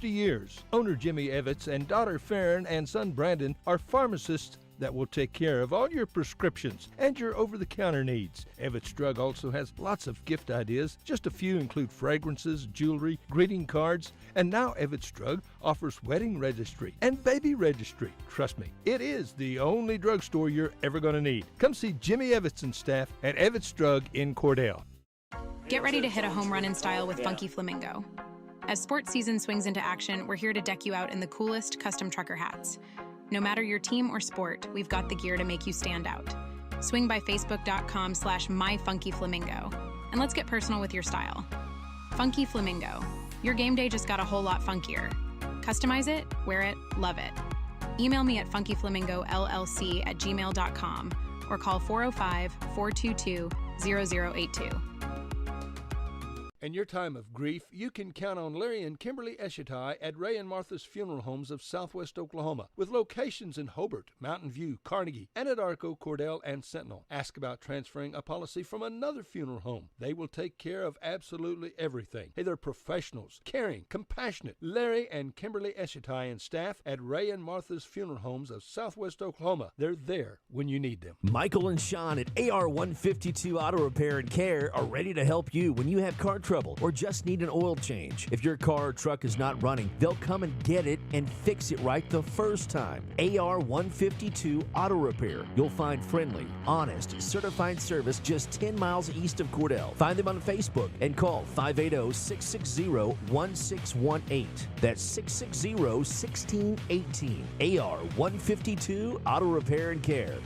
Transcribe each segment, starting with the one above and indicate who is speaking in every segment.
Speaker 1: years. Owner Jimmy Evans and daughter Farron and son Brandon are pharmacists that will take care of all your prescriptions and your over-the-counter needs. Evans Drug also has lots of gift ideas. Just a few include fragrances, jewelry, greeting cards, and now Evans Drug offers wedding registry and baby registry. Trust me, it is the only drugstore you're ever going to need. Come see Jimmy Evans and staff at Evans Drug in Cordell.
Speaker 2: Get ready to hit a home run in style with Funky Flamingo. As sports season swings into action, we're here to deck you out in the coolest custom trucker hats. No matter your team or sport, we've got the gear to make you stand out. Swing by facebook.com/myfunkyflamingo. And let's get personal with your style. Funky Flamingo. Your game day just got a whole lot funkier. Customize it, wear it, love it. Email me at funkyflamingollc@gmail.com or call 405-422-0082.
Speaker 1: In your time of grief, you can count on Larry and Kimberly Eshetai at Ray and Martha's Funeral Homes of Southwest Oklahoma, with locations in Hobart, Mountain View, Carnegie, Anadarko, Cordell, and Sentinel. Ask about transferring a policy from another funeral home. They will take care of absolutely everything. Hey, they're professionals, caring, compassionate. Larry and Kimberly Eshetai and staff at Ray and Martha's Funeral Homes of Southwest Oklahoma. They're there when you need them.
Speaker 3: Michael and Sean at AR152 Auto Repair and Care are ready to help you when you have car trouble or just need an oil change. If your car or truck is not running, they'll come and get it and fix it right the first time. AR152 Auto Repair. You'll find friendly, honest, certified service just 10 miles east of Cordell. Find them on Facebook and call 580-660-1618. That's 660-1618. AR152 Auto Repair and Care.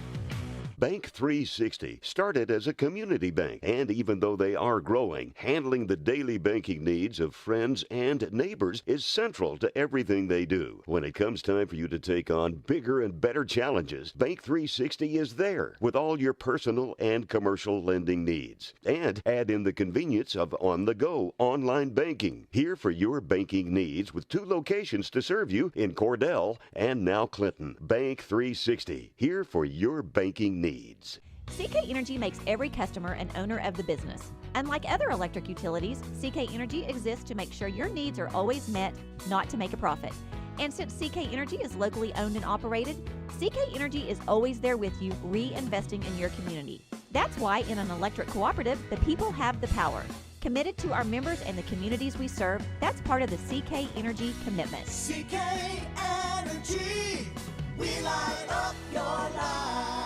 Speaker 4: Bank 360 started as a community bank, and even though they are growing, handling the daily banking needs of friends and neighbors is central to everything they do. When it comes time for you to take on bigger and better challenges, Bank 360 is there with all your personal and commercial lending needs. And add in the convenience of on-the-go online banking. Here for your banking needs with 2 locations to serve you in Cordell and now Clinton. Bank 360, here for your banking needs.
Speaker 5: CK Energy makes every customer an owner of the business. Unlike other electric utilities, CK Energy exists to make sure your needs are always met, not to make a profit. And since CK Energy is locally owned and operated, CK Energy is always there with you, reinvesting in your community. That's why in an electric cooperative, the people have the power. Committed to our members and the communities we serve, that's part of the CK Energy commitment.
Speaker 6: CK Energy, we light up your life.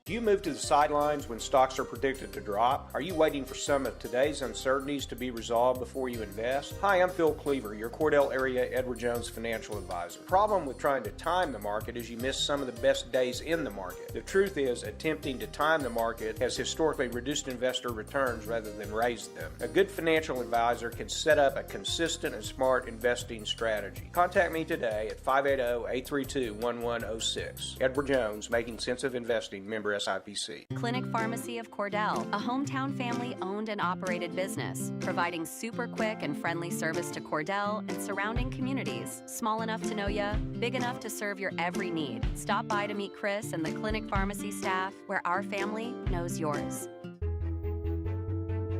Speaker 7: Do you move to the sidelines when stocks are predicted to drop? Are you waiting for some of today's uncertainties to be resolved before you invest? Hi, I'm Phil Cleaver, your Cordell area Edward Jones financial advisor. The problem with trying to time the market is you miss some of the best days in the market. The truth is, attempting to time the market has historically reduced investor returns rather than raised them. A good financial advisor can set up a consistent and smart investing strategy. Contact me today at 580-832-1106. Edward Jones, Making Sense of Investing, member SIPC.
Speaker 8: Clinic Pharmacy of Cordell, a hometown family-owned and operated business, providing super quick and friendly service to Cordell and surrounding communities. Small enough to know ya, big enough to serve your every need. Stop by to meet Chris and the Clinic Pharmacy staff, where our family knows yours.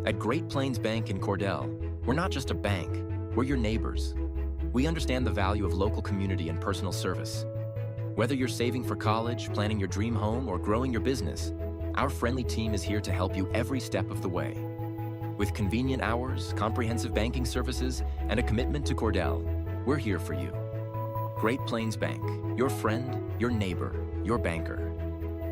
Speaker 9: At Great Plains Bank in Cordell, we're not just a bank, we're your neighbors. We understand the value of local community and personal service. Whether you're saving for college, planning your dream home, or growing your business, our friendly team is here to help you every step of the way. With convenient hours, comprehensive banking services, and a commitment to Cordell, we're here for you. Great Plains Bank, your friend, your neighbor, your banker.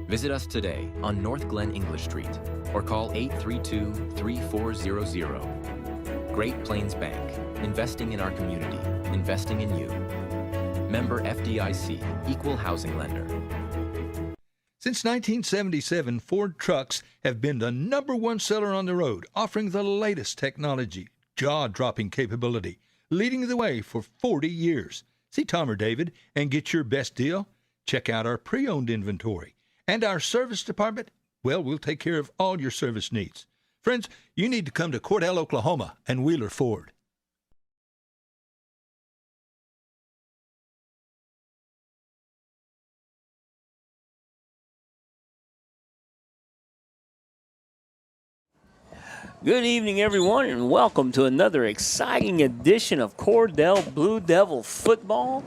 Speaker 9: Visit us today on North Glen English Street or call 832-3400. Great Plains Bank, investing in our community, investing in you. Member FDIC, Equal Housing Lender.
Speaker 1: Since 1977, Ford trucks have been the #1 seller on the road, offering the latest technology, jaw-dropping capability, leading the way for 40 years. See Tom or David and get your best deal? Check out our pre-owned inventory. And our service department, well, we'll take care of all your service needs. Friends, you need to come to Cordell, Oklahoma and Wheeler Ford.
Speaker 10: Good evening, everyone, and welcome to another exciting edition of Cordell Blue Devil Football.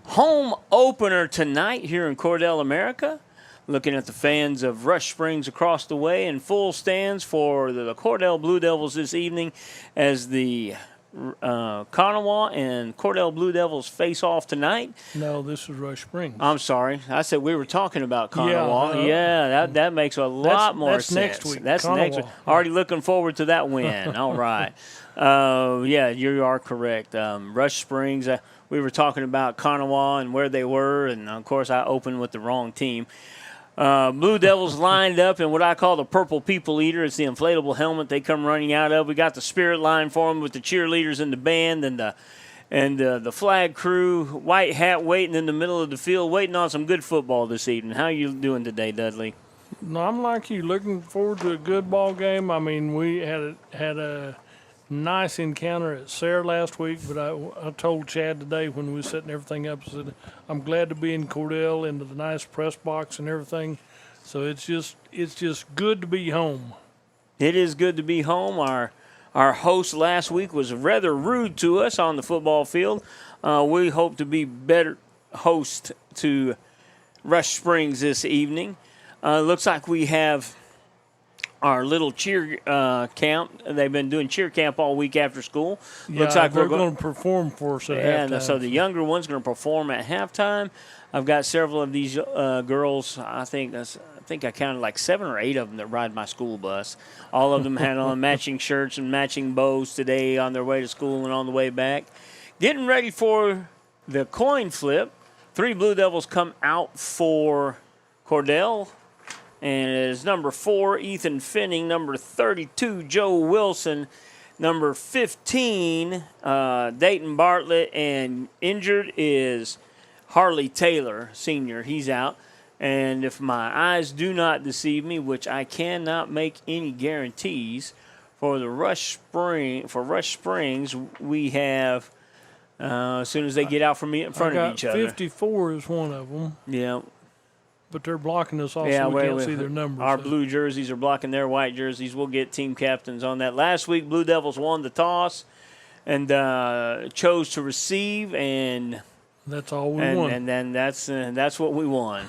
Speaker 10: Home opener tonight here in Cordell, America. Looking at the fans of Rush Springs across the way in full stands for the Cordell Blue Devils this evening as the Kanawha and Cordell Blue Devils face off tonight.
Speaker 11: No, this is Rush Springs.
Speaker 10: I'm sorry. I said we were talking about Kanawha. That makes a lot more sense.
Speaker 11: That's next week.
Speaker 10: That's
Speaker 11: Kanawha.
Speaker 10: next week. Already looking forward to that win. All right. You are correct. Rush Springs, we were talking about Kanawha and where they were, and, of course, I opened with the wrong team. Blue Devils lined up in what I call the Purple People Eater. It's the inflatable helmet they come running out of. We got the spirit line for them with the cheerleaders in the band and the flag crew, white hat waiting in the middle of the field, waiting on some good football this evening. How are you doing today, Dudley?
Speaker 11: No, I'm like you, looking forward to a good ball game. I mean, we had a nice encounter at Sayre last week, but I told Chad today when we were setting everything up, I said, I'm glad to be in Cordell, into the nice press box and everything. So it's just good to be home.
Speaker 10: It is good to be home. Our host last week was rather rude to us on the football field. We hope to be better host to Rush Springs this evening. Looks like we have our little cheer camp. They've been doing cheer camp all week after school.
Speaker 11: Looks like we're going to perform for us at halftime.
Speaker 10: So the younger one's going to perform at halftime. I've got several of these girls. I think I counted like 7 or 8 of them that ride my school bus. All of them had on matching shirts and matching bows today on their way to school and on the way back. Getting ready for the coin flip. 3 Blue Devils come out for Cordell. And it is number 4, Ethan Finning. Number 32, Joe Wilson. Number 15, Dayton Bartlett. And injured is Harley Taylor, senior. He's out. And if my eyes do not deceive me, which I cannot make any guarantees, for Rush Springs, we have, as soon as they get out from in front of each other.
Speaker 11: 54 is one of them.
Speaker 10: Yeah.
Speaker 11: But they're blocking us off, so we can't see their numbers.
Speaker 10: Our blue jerseys are blocking their white jerseys. We'll get team captains on that. Last week, Blue Devils won the toss and chose to receive, and
Speaker 11: that's all we won.
Speaker 10: And then that's what we won.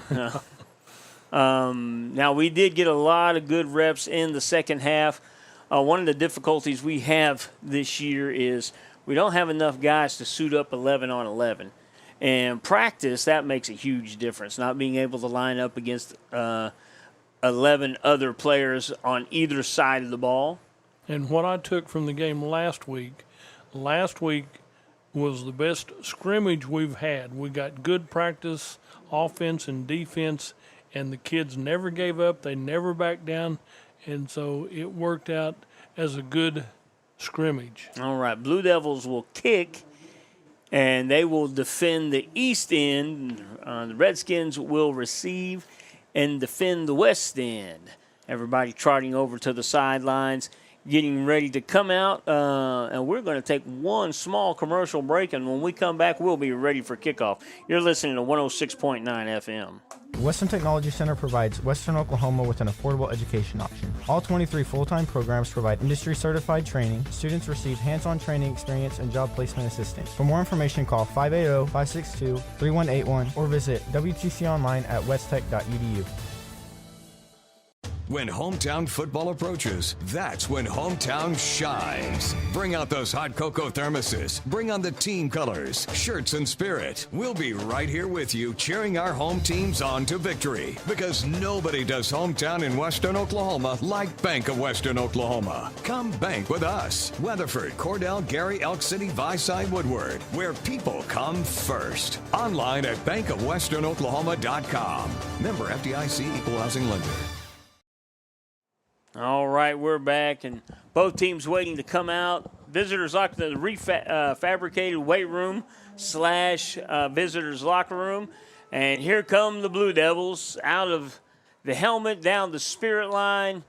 Speaker 10: Now, we did get a lot of good reps in the second half. One of the difficulties we have this year is we don't have enough guys to suit up 11 on 11. And practice, that makes a huge difference, not being able to line up against 11 other players on either side of the ball.
Speaker 11: And what I took from the game last week was the best scrimmage we've had. We got good practice, offense and defense, and the kids never gave up. They never backed down, and so it worked out as a good scrimmage.
Speaker 10: All right, Blue Devils will kick, and they will defend the east end. The Redskins will receive and defend the west end. Everybody trotting over to the sidelines, getting ready to come out. And we're going to take one small commercial break, and when we come back, we'll be ready for kickoff. You're listening to 106.9 FM.
Speaker 12: Western Technology Center provides Western Oklahoma with an affordable education option. All 23 full-time programs provide industry-certified training. Students receive hands-on training experience and job placement assistance. For more information, call 580-562-3181 or visit WTConline at westtech.edu.
Speaker 13: When hometown football approaches, that's when hometown shines. Bring out those hot cocoa thermoses. Bring on the team colors, shirts, and spirit. We'll be right here with you cheering our home teams on to victory, because nobody does hometown in Western Oklahoma like Bank of Western Oklahoma. Come bank with us. Weatherford, Cordell, Gary, Elk City, Visay, Woodward, where people come first. Online at bankofwesternoklahoma.com. Member FDIC, Equal Housing Lender.
Speaker 10: All right, we're back, and both teams waiting to come out. Visitors locked in the refabricated weight room / visitors locker room. And here come the Blue Devils out of the helmet down the spirit line,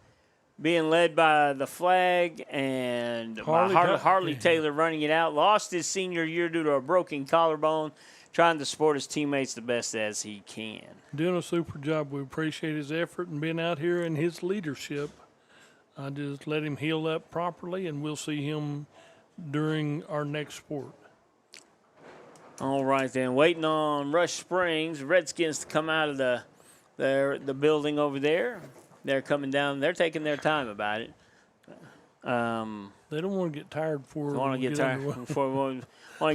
Speaker 10: being led by the flag, and Harley Taylor running it out. Lost his senior year due to a broken collarbone, trying to support his teammates the best as he can.
Speaker 11: Doing a super job. We appreciate his effort and being out here and his leadership. I just let him heal up properly, and we'll see him during our next sport.
Speaker 10: All right, then. Waiting on Rush Springs, Redskins to come out of the building over there. They're coming down. They're taking their time about it.
Speaker 11: They don't want to get tired before we
Speaker 10: want to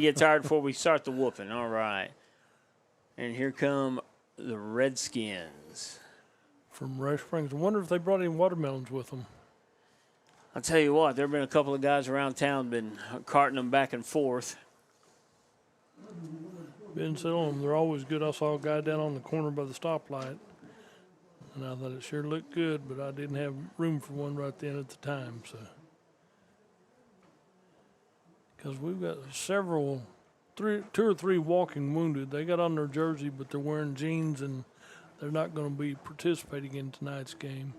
Speaker 10: get tired before we start the whooping. All right. And here come the Redskins.
Speaker 11: From Rush Springs. I wonder if they brought any watermelons with them.
Speaker 10: I'll tell you what, there have been a couple of guys around town been carting them back and forth.
Speaker 11: Been selling them. They're always good. I saw a guy down on the corner by the stoplight, and I thought it sure looked good, but I didn't have room for one right then at the time. So, because we've got two or three walking wounded. They got on their jersey, but they're wearing jeans, and they're not going to be participating in tonight's game.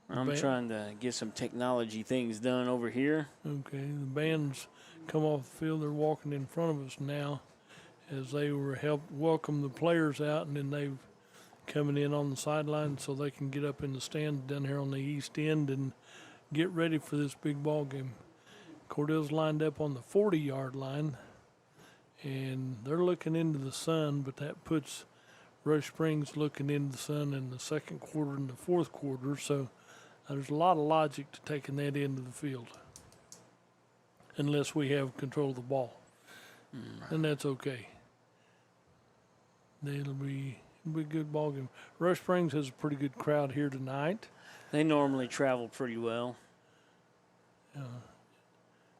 Speaker 10: I'm trying to get some technology things done over here.
Speaker 11: Okay, the band's come off the field. They're walking in front of us now as they were helped welcome the players out, and then they've coming in on the sideline so they can get up in the stand down here on the east end and get ready for this big ball game. Cordell's lined up on the 40-yard line, and they're looking into the sun, but that puts Rush Springs looking into the sun in the second quarter and the fourth quarter, so there's a lot of logic to taking that into the field unless we have control of the ball. And that's okay. It'll be a good ball game. Rush Springs has a pretty good crowd here tonight.
Speaker 10: They normally travel pretty well.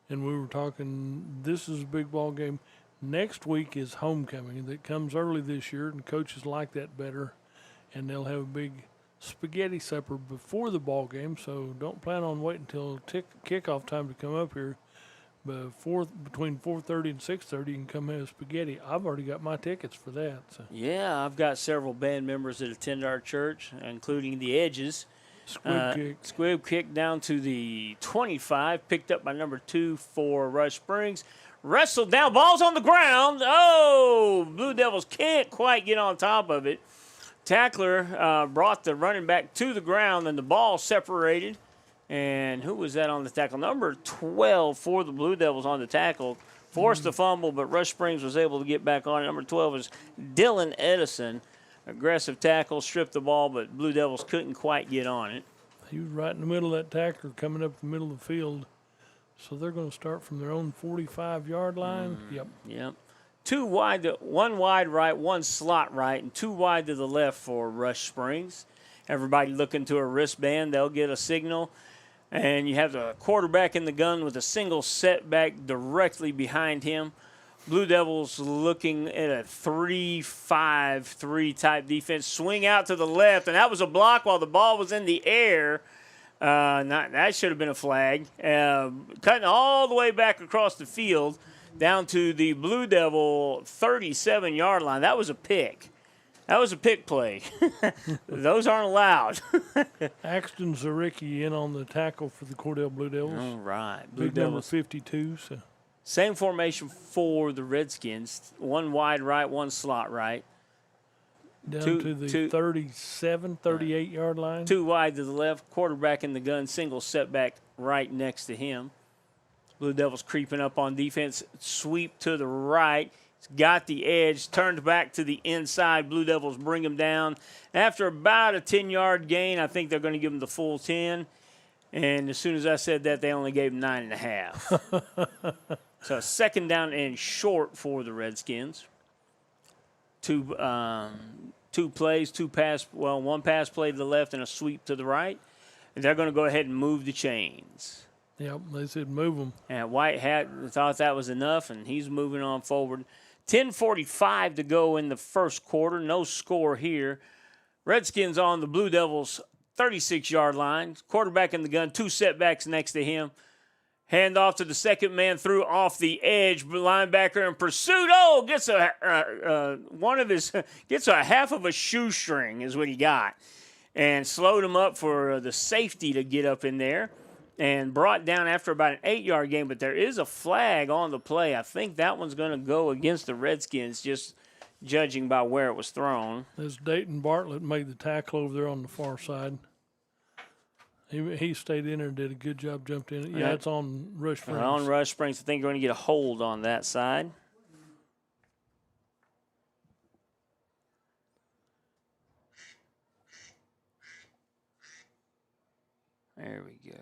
Speaker 11: And we were talking, this is a big ball game. Next week is homecoming. That comes early this year, and coaches like that better. And they'll have a big spaghetti supper before the ball game, so don't plan on waiting until kickoff time to come up here. But between 4:30 and 6:30, you can come have spaghetti. I've already got my tickets for that. So.
Speaker 10: Yeah, I've got several band members that attend our church, including the Edges. Squib kick down to the 25, picked up by number 2 for Rush Springs. Wrestled down, ball's on the ground. Oh, Blue Devils can't quite get on top of it. Tackler brought the running back to the ground, and the ball separated. And who was that on the tackle? Number 12 for the Blue Devils on the tackle. Forced the fumble, but Rush Springs was able to get back on it. Number 12 is Dylan Edison. Aggressive tackle, stripped the ball, but Blue Devils couldn't quite get on it.
Speaker 11: He was right in the middle of that tackler coming up the middle of the field. So they're going to start from their own 45-yard line.
Speaker 10: Yep. 2 wide, 1 wide right, 1 slot right, and 2 wide to the left for Rush Springs. Everybody looking to a wristband. They'll get a signal. And you have the quarterback in the gun with a single setback directly behind him. Blue Devils looking at a 3-5-3 type defense. Swing out to the left, and that was a block while the ball was in the air. That should have been a flag. Cutting all the way back across the field down to the Blue Devil 37-yard line. That was a pick. That was a pick play. Those aren't allowed.
Speaker 11: Axton Zaricki in on the tackle for the Cordell Blue Devils.
Speaker 10: All right.
Speaker 11: Blue Devils. Number 52. So.
Speaker 10: Same formation for the Redskins. 1 wide right, 1 slot right.
Speaker 11: Down to the 38-yard line.
Speaker 10: 2 wide to the left. Quarterback in the gun. Single setback right next to him. Blue Devils creeping up on defense. Sweep to the right. He's got the edge. Turned back to the inside. Blue Devils bring him down. After about a 10-yard gain, I think they're going to give him the full 10. And as soon as I said that, they only gave him 9.5. So 2nd down and short for the Redskins. 2 plays, 2 pass. Well, 1 pass play to the left and a sweep to the right. And they're going to go ahead and move the chains.
Speaker 11: Yep, they said move them.
Speaker 10: And White Hat thought that was enough, and he's moving on forward. 10:45 to go in the first quarter. No score here. Redskins on the Blue Devils' 36-yard line. Quarterback in the gun, 2 setbacks next to him. Hand off to the second man through off the edge. Linebacker in pursuit. Oh, gets gets a half of a shoestring is what he got, and slowed him up for the safety to get up in there, and brought down after about an 8-yard gain. But there is a flag on the play. I think that one's going to go against the Redskins, just judging by where it was thrown.
Speaker 11: As Dayton Bartlett made the tackle over there on the far side. He stayed in there and did a good job, jumped in. Yeah, it's on Rush Springs.
Speaker 10: On Rush Springs. I think you're going to get a hold on that side. There we go.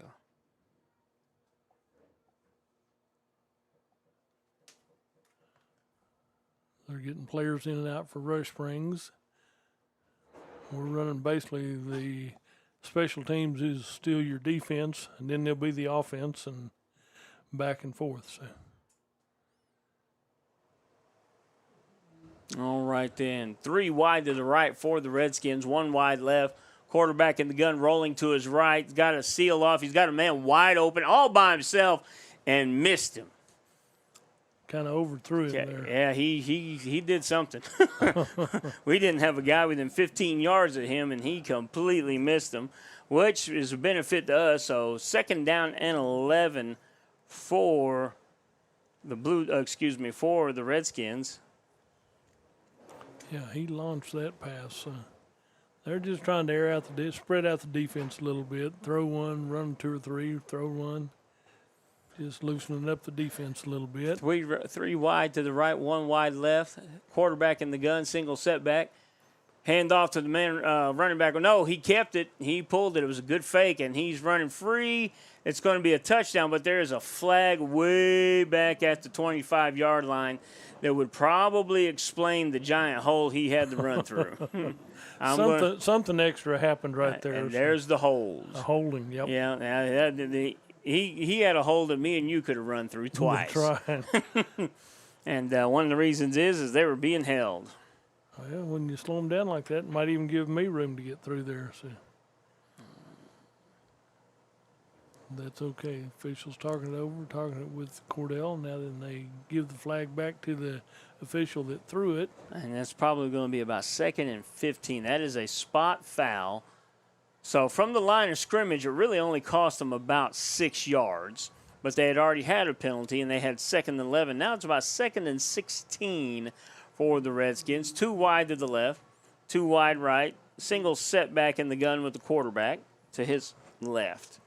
Speaker 11: They're getting players in and out for Rush Springs. We're running basically the special teams is still your defense, and then there'll be the offense and back and forth. So.
Speaker 10: All right, then. 3 wide to the right for the Redskins, 1 wide left. Quarterback in the gun rolling to his right. He's got a seal off. He's got a man wide open all by himself and missed him.
Speaker 11: Kind of overthrew him there.
Speaker 10: Yeah, he did something. We didn't have a guy within 15 yards of him, and he completely missed him, which is a benefit to us. So 2nd down and 11 for the for the Redskins.
Speaker 11: Yeah, he launched that pass. They're just trying to spread out the defense a little bit. Throw one, run 2 or 3, throw one. Just loosening up the defense a little bit.
Speaker 10: 3 wide to the right, 1 wide left. Quarterback in the gun, single setback. Hand off to the man running back. No, he kept it. He pulled it. It was a good fake, and he's running free. It's going to be a touchdown, but there is a flag way back at the 25-yard line that would probably explain the giant hole he had to run through.
Speaker 11: Something extra happened right there.
Speaker 10: And there's the hold.
Speaker 11: A holding, yep.
Speaker 10: Yeah, he had a hold that me and you could have run through twice.
Speaker 11: That's right.
Speaker 10: And one of the reasons is they were being held.
Speaker 11: Well, when you slow them down like that, it might even give me room to get through there. So that's okay. Officials talking it with Cordell. Now then they give the flag back to the official that threw it.
Speaker 10: And that's probably going to be about 2nd and 15. That is a spot foul. So from the line of scrimmage, it really only cost them about 6 yards. But they had already had a penalty, and they had 2nd and 11. Now it's about 2nd and 16 for the Redskins. 2 wide to the left, 2 wide right. Single setback in the gun with the quarterback to his left.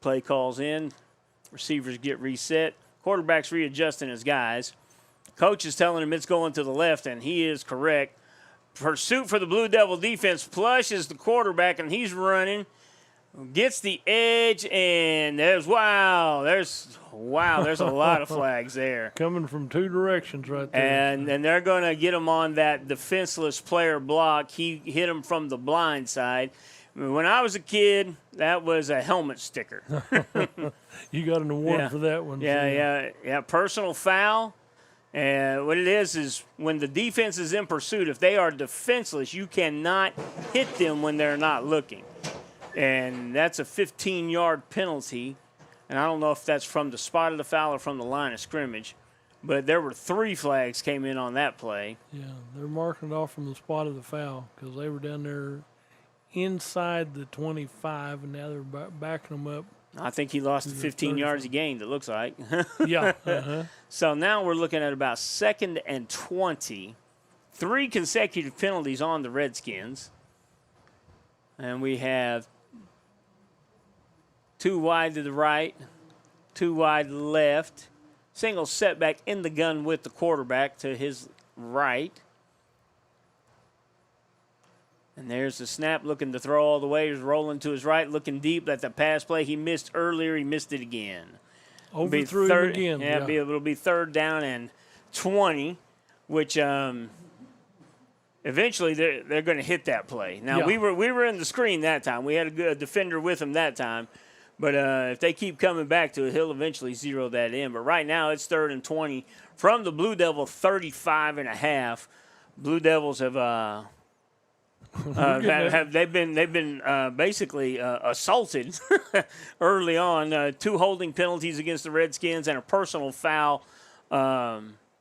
Speaker 10: Play calls in. Receivers get reset. Quarterback's readjusting his guys. Coach is telling him it's going to the left, and he is correct. Pursuit for the Blue Devil defense. Plushes the quarterback, and he's running. Gets the edge, and there's a lot of flags there.
Speaker 11: Coming from 2 directions right there.
Speaker 10: And they're going to get him on that defenseless player block. He hit him from the blind side. When I was a kid, that was a helmet sticker.
Speaker 11: You got an award for that one.
Speaker 10: Yeah. Personal foul. And what it is when the defense is in pursuit, if they are defenseless, you cannot hit them when they're not looking. And that's a 15-yard penalty. And I don't know if that's from the spot of the foul or from the line of scrimmage. But there were 3 flags came in on that play.
Speaker 11: Yeah, they're marking it off from the spot of the foul because they were down there inside the 25, and now they're backing them up.
Speaker 10: I think he lost the 15 yards he gained, it looks like.
Speaker 11: Yeah. Uh-huh.
Speaker 10: So now we're looking at about 2nd and 20. 3 consecutive penalties on the Redskins. And we have 2 wide to the right, 2 wide left. Single setback in the gun with the quarterback to his right. And there's the snap, looking to throw all the way. He's rolling to his right, looking deep. At the pass play he missed earlier. He missed it again.
Speaker 11: Overthrew him again.
Speaker 10: Yeah, it'll be 3rd down and 20, which eventually they're going to hit that play. Now, we were in the screen that time. We had a good defender with him that time. But if they keep coming back to it, he'll eventually zero that in. But right now it's 3rd and 20 from the Blue Devil 35.5. Blue Devils have they've been basically assaulted early on. 2 holding penalties against the Redskins and a personal foul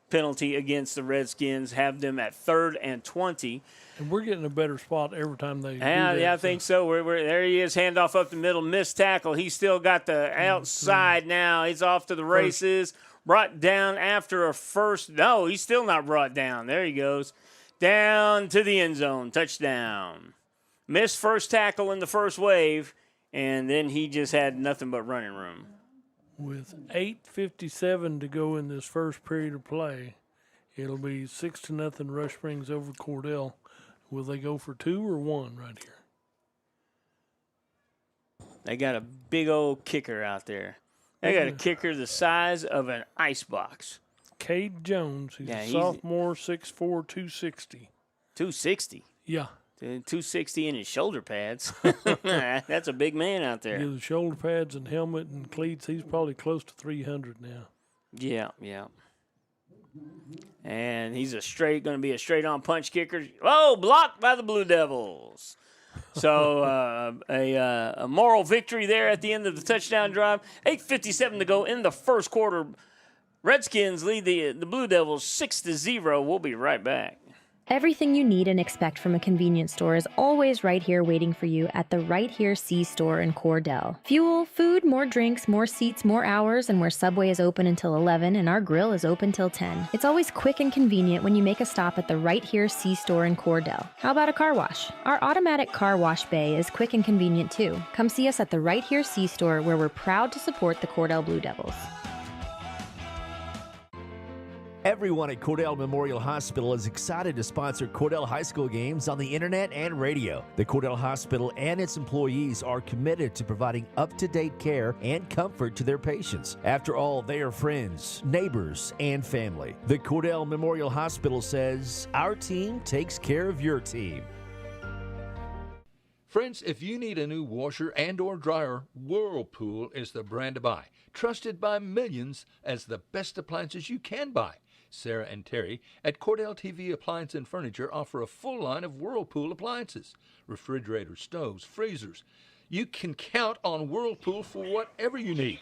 Speaker 10: penalty against the Redskins have them at 3rd and 20.
Speaker 11: And we're getting a better spot every time they do that.
Speaker 10: Yeah, I think so. We're there he is, handoff up the middle, missed tackle. He's still got the outside now. He's off to the races. Brought down after a first. No, he's still not brought down. There he goes. Down to the end zone. Touchdown. Missed first tackle in the first wave, and then he just had nothing but running room.
Speaker 11: With 8:57 to go in this first period of play, it'll be 6-0 Rush Springs over Cordell. Will they go for 2 or 1 right here?
Speaker 10: They got a big old kicker out there. They got a kicker the size of an icebox.
Speaker 11: Cade Jones, he's a sophomore, 6'4", 260.
Speaker 10: 260?
Speaker 11: Yeah.
Speaker 10: 260 in his shoulder pads. That's a big man out there.
Speaker 11: Yeah, the shoulder pads and helmet and cleats, he's probably close to 300 now.
Speaker 10: Yeah. And he's going to be a straight-on punch kicker. Oh, blocked by the Blue Devils. So a moral victory there at the end of the touchdown drive. 8:57 to go in the first quarter. Redskins lead the Blue Devils 6-0. We'll be right back.
Speaker 14: Everything you need and expect from a convenience store is always right here waiting for you at the Right Here C-Store in Cordell. Fuel, food, more drinks, more seats, more hours, and where Subway is open until 11 and our grill is open till 10. It's always quick and convenient when you make a stop at the Right Here C-Store in Cordell. How about a car wash? Our automatic car wash bay is quick and convenient too. Come see us at the Right Here C-Store, where we're proud to support the Cordell Blue Devils.
Speaker 3: Everyone at Cordell Memorial Hospital is excited to sponsor Cordell High School games on the internet and radio. The Cordell Hospital and its employees are committed to providing up-to-date care and comfort to their patients. After all, they are friends, neighbors, and family. The Cordell Memorial Hospital says, our team takes care of your team.
Speaker 1: Friends, if you need a new washer and or dryer, Whirlpool is the brand to buy. Trusted by millions as the best appliances you can buy. Sarah and Terry at Cordell TV Appliance and Furniture offer a full line of Whirlpool appliances, refrigerators, stoves, freezers. You can count on Whirlpool for whatever you need.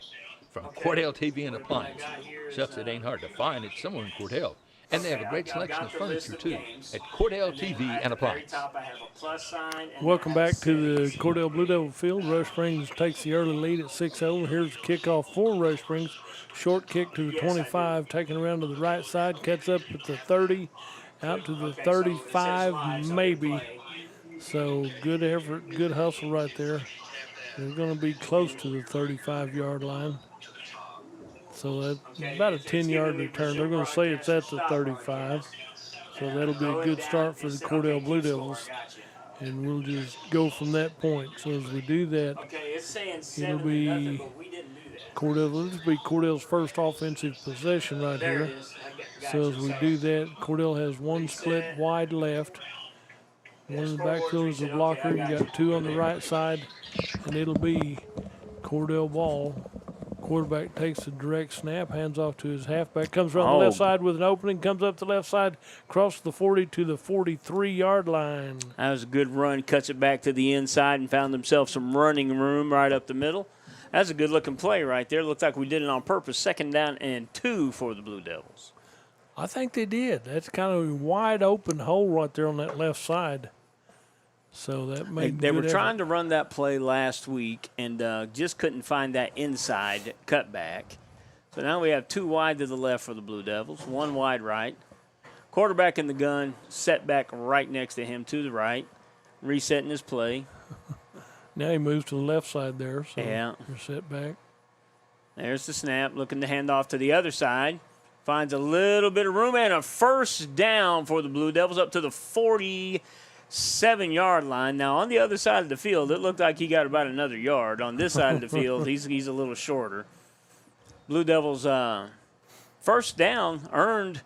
Speaker 1: From Cordell TV and Appliance. Shucks, it ain't hard to find. It's somewhere in Cordell. And they have a great selection of furniture, too, at Cordell TV and Appliance.
Speaker 11: Welcome back to the Cordell Blue Devil Field. Rush Springs takes the early lead at 6-0. Here's the kickoff for Rush Springs. Short kick to the 25, taken around to the right side, cuts up at the 30, out to the 35, maybe. So good effort, good hustle right there. They're going to be close to the 35-yard line. So that's about a 10-yard return. They're going to say it's at the 35. So that'll be a good start for the Cordell Blue Devils. And we'll just go from that point. So as we do that, it'll be Cordell's first offensive possession right here. So as we do that, Cordell has one split wide left. One in the backfield is a blocker. You got two on the right side, and it'll be Cordell ball. Quarterback takes a direct snap, hands off to his halfback, comes around the left side with an opening, comes up the left side, crosses the 40 to the 43-yard line.
Speaker 10: That was a good run, cuts it back to the inside and found himself some running room right up the middle. That's a good-looking play right there. Looked like we did it on purpose. 2nd down and 2 for the Blue Devils.
Speaker 11: I think they did. That's kind of a wide-open hole right there on that left side. So that made
Speaker 10: they were trying to run that play last week and just couldn't find that inside cutback. So now we have 2 wide to the left for the Blue Devils, 1 wide right. Quarterback in the gun, set back right next to him to the right, resetting his play.
Speaker 11: Now he moves to the left side there, so
Speaker 10: yeah.
Speaker 11: You're set back.
Speaker 10: There's the snap, looking to hand off to the other side. Finds a little bit of room and a first down for the Blue Devils up to the 47-yard line. Now, on the other side of the field, it looked like he got about another yard. On this side of the field, he's a little shorter. Blue Devils first down earned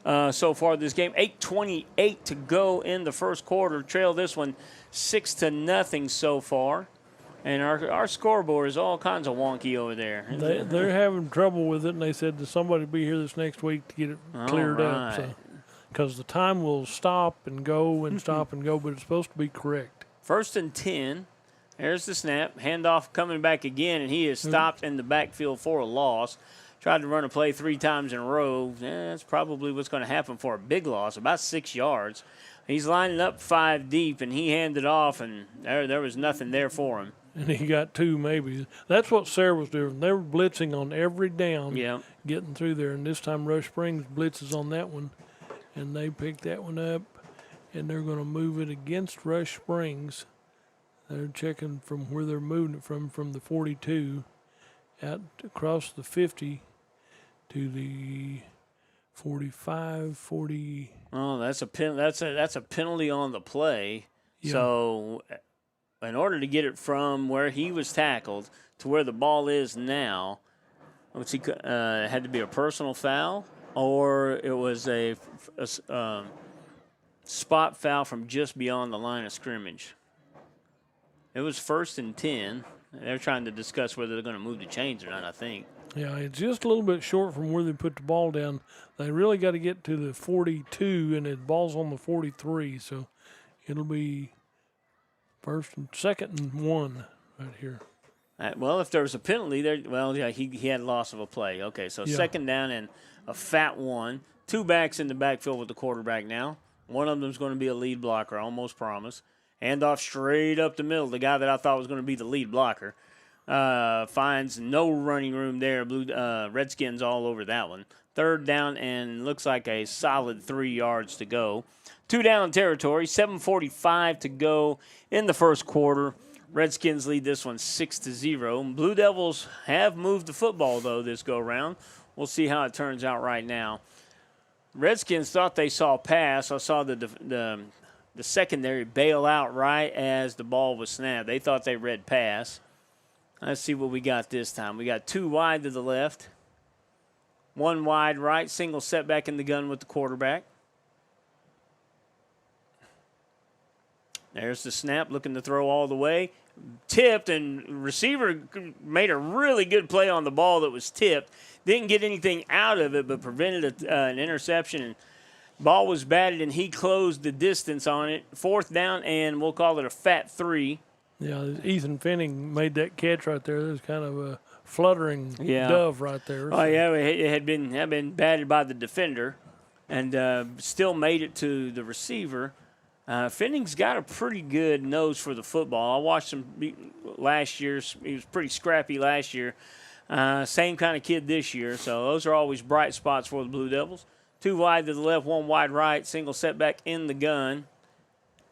Speaker 10: so far this game. 8:28 to go in the first quarter. Trail this one 6-0 so far. And our scoreboard is all kinds of wonky over there.
Speaker 11: They're having trouble with it, and they said that somebody will be here this next week to get it cleared up. So. Because the time will stop and go and stop and go, but it's supposed to be correct.
Speaker 10: 1st and 10. There's the snap. Handoff coming back again, and he is stopped in the backfield for a loss. Tried to run a play 3 times in a row. That's probably what's going to happen for a big loss, about 6 yards. He's lining up 5 deep, and he handed off, and there was nothing there for him.
Speaker 11: And he got 2 maybe. That's what Sarah was doing. They were blitzing on every down, getting through there. And this time Rush Springs blitzes on that one. And they picked that one up, and they're going to move it against Rush Springs. They're checking from where they're moving it from the 42 out across the 50 to the 45, 40.
Speaker 10: Oh, that's a penalty on the play.
Speaker 11: Yeah.
Speaker 10: So, in order to get it from where he was tackled to where the ball is now, which had to be a personal foul, or it was a spot foul from just beyond the line of scrimmage. It was 1st and 10. They're trying to discuss whether they're going to move the chains or not, I think.
Speaker 11: Yeah, it's just a little bit short from where they put the ball down. They really got to get to the 42, and the ball's on the 43, so it'll be 2nd and 1 right here.
Speaker 10: Well, if there was a penalty there, he had loss of a play. Okay, so 2nd down and a fat 1. 2 backs in the backfield with the quarterback now. One of them's going to be a lead blocker, I almost promise. Handoff straight up the middle. The guy that I thought was going to be the lead blocker finds no running room there. Redskins all over that one. 3rd down and looks like a solid 3 yards to go. 2 down territory, 7:45 to go in the first quarter. Redskins lead this one 6-0. Blue Devils have moved the football, though, this go-around. We'll see how it turns out right now. Redskins thought they saw a pass. I saw the secondary bail out right as the ball was snapped. They thought they read pass. Let's see what we got this time. We got 2 wide to the left, 1 wide right, single setback in the gun with the quarterback. There's the snap, looking to throw all the way. Tipped, and receiver made a really good play on the ball that was tipped. Didn't get anything out of it, but prevented an interception. And ball was batted, and he closed the distance on it. 4th down, and we'll call it a fat 3.
Speaker 11: Yeah, Ethan Finning made that catch right there. It was kind of a fluttering dove right there.
Speaker 10: Oh, yeah, it had been batted by the defender and still made it to the receiver. Finning's got a pretty good nose for the football. I watched him last year. He was pretty scrappy last year. Same kind of kid this year. So those are always bright spots for the Blue Devils. 2 wide to the left, 1 wide right, single setback in the gun.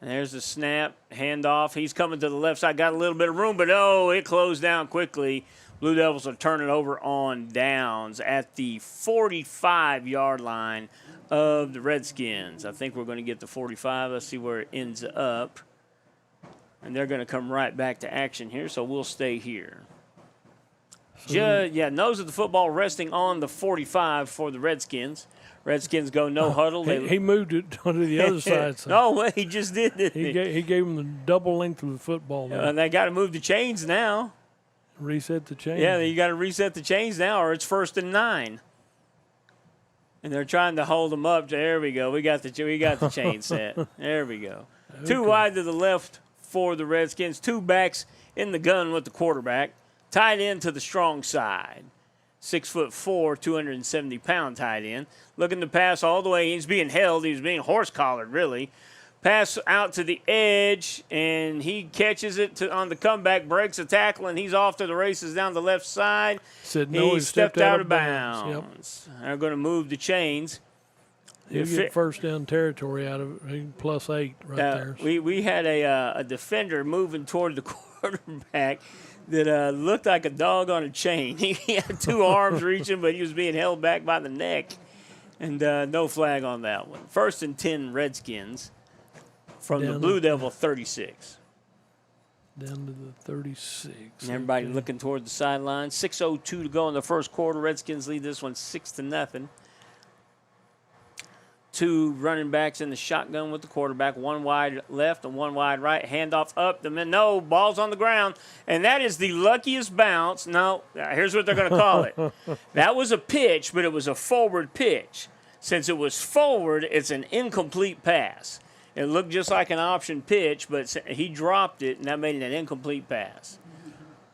Speaker 10: And there's the snap, handoff. He's coming to the left side. Got a little bit of room, but it closed down quickly. Blue Devils will turn it over on downs at the 45-yard line of the Redskins. I think we're going to get the 45. Let's see where it ends up. And they're going to come right back to action here, so we'll stay here. Nose of the football resting on the 45 for the Redskins. Redskins go no huddle.
Speaker 11: He moved it to the other side. So.
Speaker 10: No, he just did, didn't he?
Speaker 11: He gave him the double length of the football.
Speaker 10: And they got to move the chains now.
Speaker 11: Reset the chains.
Speaker 10: Yeah, you got to reset the chains now, or it's 1st and 9. And they're trying to hold them up. There we go. We got the chain set. There we go. Okay. 2 wide to the left for the Redskins. 2 backs in the gun with the quarterback. Tight end to the strong side. 6'4", 270-pound tight end. Looking to pass all the way. He's being held. He's being horse-collared, really. Pass out to the edge, and he catches it on the comeback, breaks a tackle, and he's off to the races down the left side.
Speaker 11: He
Speaker 10: stepped out of bounds. Yep. They're going to move the chains.
Speaker 11: He'll get 1st down territory out of it, +8 right there.
Speaker 10: We had a defender moving toward the quarterback that looked like a dog on a chain. He had 2 arms reaching, but he was being held back by the neck. And no flag on that one. 1st and 10 Redskins from the Blue Devil 36.
Speaker 11: Down to the 36.
Speaker 10: And everybody looking toward the sideline. 6:02 to go in the first quarter. Redskins lead this one 6-0. 2 running backs in the shotgun with the quarterback. 1 wide left and 1 wide right. Handoff up. No, ball's on the ground. And that is the luckiest bounce. No, here's what they're going to call it. That was a pitch, but it was a forward pitch. Since it was forward, it's an incomplete pass. It looked just like an option pitch, but he dropped it, and that made it an incomplete pass.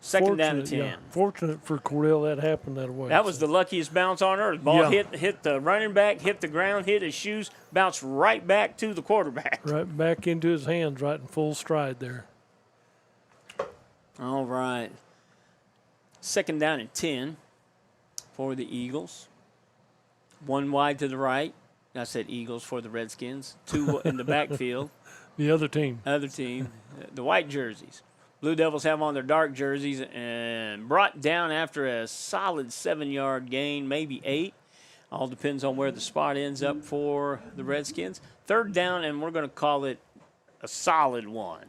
Speaker 10: 2nd down and 10.
Speaker 11: Yeah. Fortunate for Cordell that happened that way.
Speaker 10: That was the luckiest bounce on earth. Ball hit the running back, hit the ground, hit his shoes, bounced right back to the quarterback.
Speaker 11: Right back into his hands, right in full stride there.
Speaker 10: All right. 2nd down and 10 for the Eagles. 1 wide to the right. I said Eagles for the Redskins. 2 in the backfield.
Speaker 11: The other team.
Speaker 10: The white jerseys. Blue Devils have on their dark jerseys and brought down after a solid 7-yard gain, maybe 8. All depends on where the spot ends up for the Redskins. 3rd down, and we're going to call it a solid 1.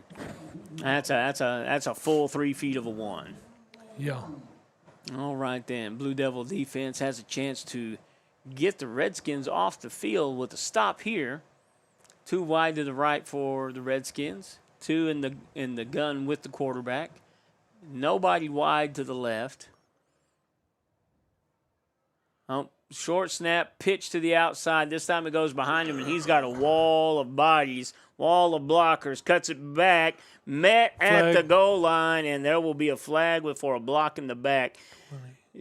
Speaker 10: That's a full 3 feet of a 1.
Speaker 11: Yeah.
Speaker 10: All right, then. Blue Devil defense has a chance to get the Redskins off the field with a stop here. 2 wide to the right for the Redskins. 2 in the gun with the quarterback. Nobody wide to the left. Short snap, pitch to the outside. This time it goes behind him, and he's got a wall of bodies, wall of blockers, cuts it back, met at the goal line, and there will be a flag for a block in the back.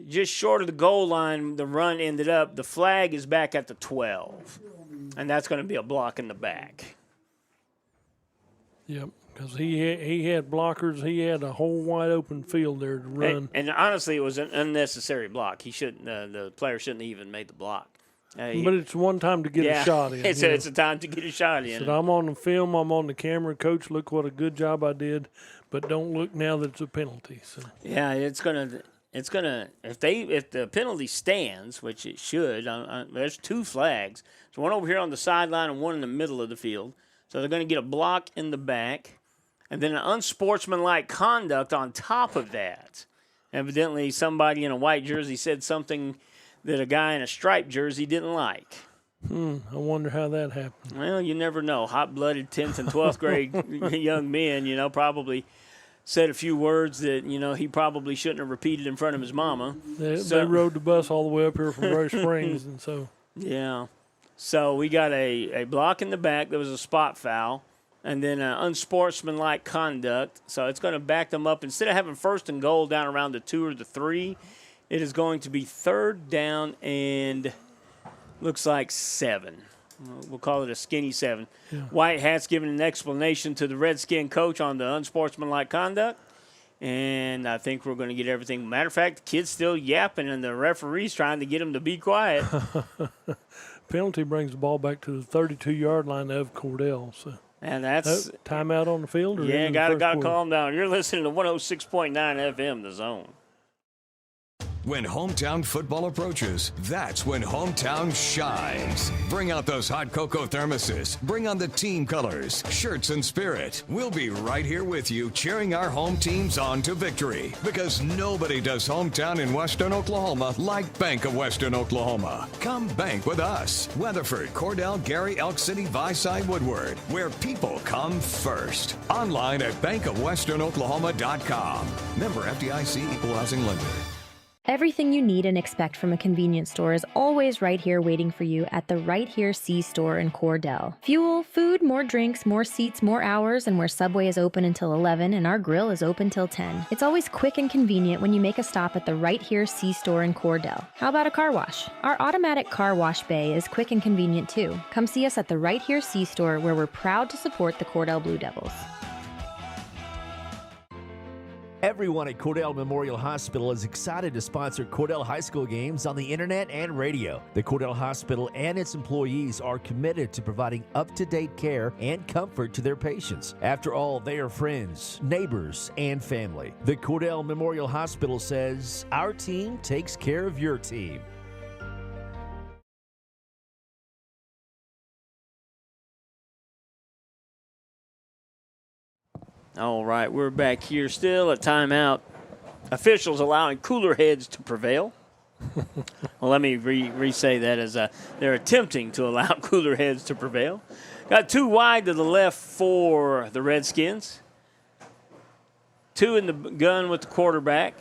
Speaker 10: Just short of the goal line, the run ended up. The flag is back at the 12, and that's going to be a block in the back.
Speaker 11: Yep, because he had blockers. He had a whole wide open field there to run.
Speaker 10: And honestly, it was an unnecessary block. He shouldn't. The player shouldn't have even made the block.
Speaker 11: But it's one time to get a shot in.
Speaker 10: It's a time to get a shot in.
Speaker 11: Said, I'm on the film. I'm on the camera. Coach, look what a good job I did. But don't look now that it's a penalty. So.
Speaker 10: Yeah, it's gonna. If the penalty stands, which it should. There's 2 flags. So one over here on the sideline and one in the middle of the field. So they're going to get a block in the back, and then an unsportsmanlike conduct on top of that. Evidently, somebody in a white jersey said something that a guy in a striped jersey didn't like.
Speaker 11: I wonder how that happened.
Speaker 10: Well, you never know. Hot-blooded 10th and 12th grade young men, probably said a few words that, he probably shouldn't have repeated in front of his mama.
Speaker 11: They rode the bus all the way up here from Rose Springs, and so.
Speaker 10: Yeah. So we got a block in the back. There was a spot foul. And then unsportsmanlike conduct. So it's going to back them up. Instead of having 1st and goal down around the 2 or the 3, it is going to be 3rd down and looks like 7. We'll call it a skinny 7. Yeah. White Hat's giving an explanation to the Redskin coach on the unsportsmanlike conduct. And I think we're going to get everything. Matter of fact, the kid's still yapping, and the referee's trying to get him to be quiet.
Speaker 11: Penalty brings the ball back to the 32-yard line of Cordell. So.
Speaker 10: And that's
Speaker 11: timeout on the field? Or
Speaker 10: yeah, got to calm down. You're listening to 106.9 FM, The Zone.
Speaker 13: When hometown football approaches, that's when hometown shines. Bring out those hot cocoa thermoses. Bring on the team colors, shirts, and spirit. We'll be right here with you, cheering our home teams on to victory. Because nobody does hometown in Western Oklahoma like Bank of Western Oklahoma. Come bank with us. Weatherford, Cordell, Gary, Elk City, Viside, Woodward, where people come first. Online at bankofwesternoklahoma.com. Member FDIC, Equal Housing Lender.
Speaker 14: Everything you need and expect from a convenience store is always right here waiting for you at the Right Here C-Store in Cordell. Fuel, food, more drinks, more seats, more hours, and where Subway is open until 11 and our grill is open till 10. It's always quick and convenient when you make a stop at the Right Here C-Store in Cordell. How about a car wash? Our automatic car wash bay is quick and convenient too. Come see us at the Right Here C-Store, where we're proud to support the Cordell Blue Devils.
Speaker 3: Everyone at Cordell Memorial Hospital is excited to sponsor Cordell High School games on the internet and radio. The Cordell Hospital and its employees are committed to providing up-to-date care and comfort to their patients. After all, they are friends, neighbors, and family. The Cordell Memorial Hospital says, our team takes care of your team.
Speaker 10: All right, we're back here still at timeout. Officials allowing cooler heads to prevail. Well, let me re-say that as they're attempting to allow cooler heads to prevail. Got 2 wide to the left for the Redskins. 2 in the gun with the quarterback.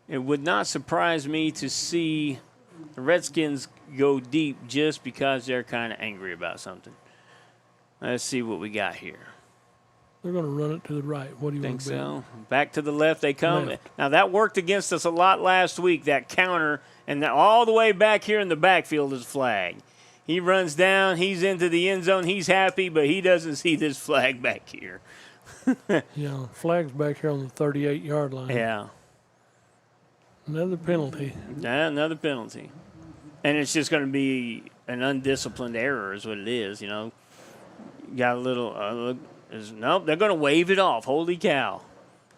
Speaker 10: It would not surprise me to see the Redskins go deep just because they're kind of angry about something. Let's see what we got here.
Speaker 11: They're going to run it to the right. What do you
Speaker 10: think
Speaker 11: so?
Speaker 10: Back to the left they come.
Speaker 11: Left.
Speaker 10: Now, that worked against us a lot last week, that counter, and all the way back here in the backfield is flag. He runs down. He's into the end zone. He's happy, but he doesn't see this flag back here.
Speaker 11: Yeah, flag's back here on the 38-yard line.
Speaker 10: Yeah.
Speaker 11: Another penalty.
Speaker 10: Yeah, another penalty. And it's just going to be an undisciplined error is what it is, Got a little Nope, they're going to wave it off. Holy cow.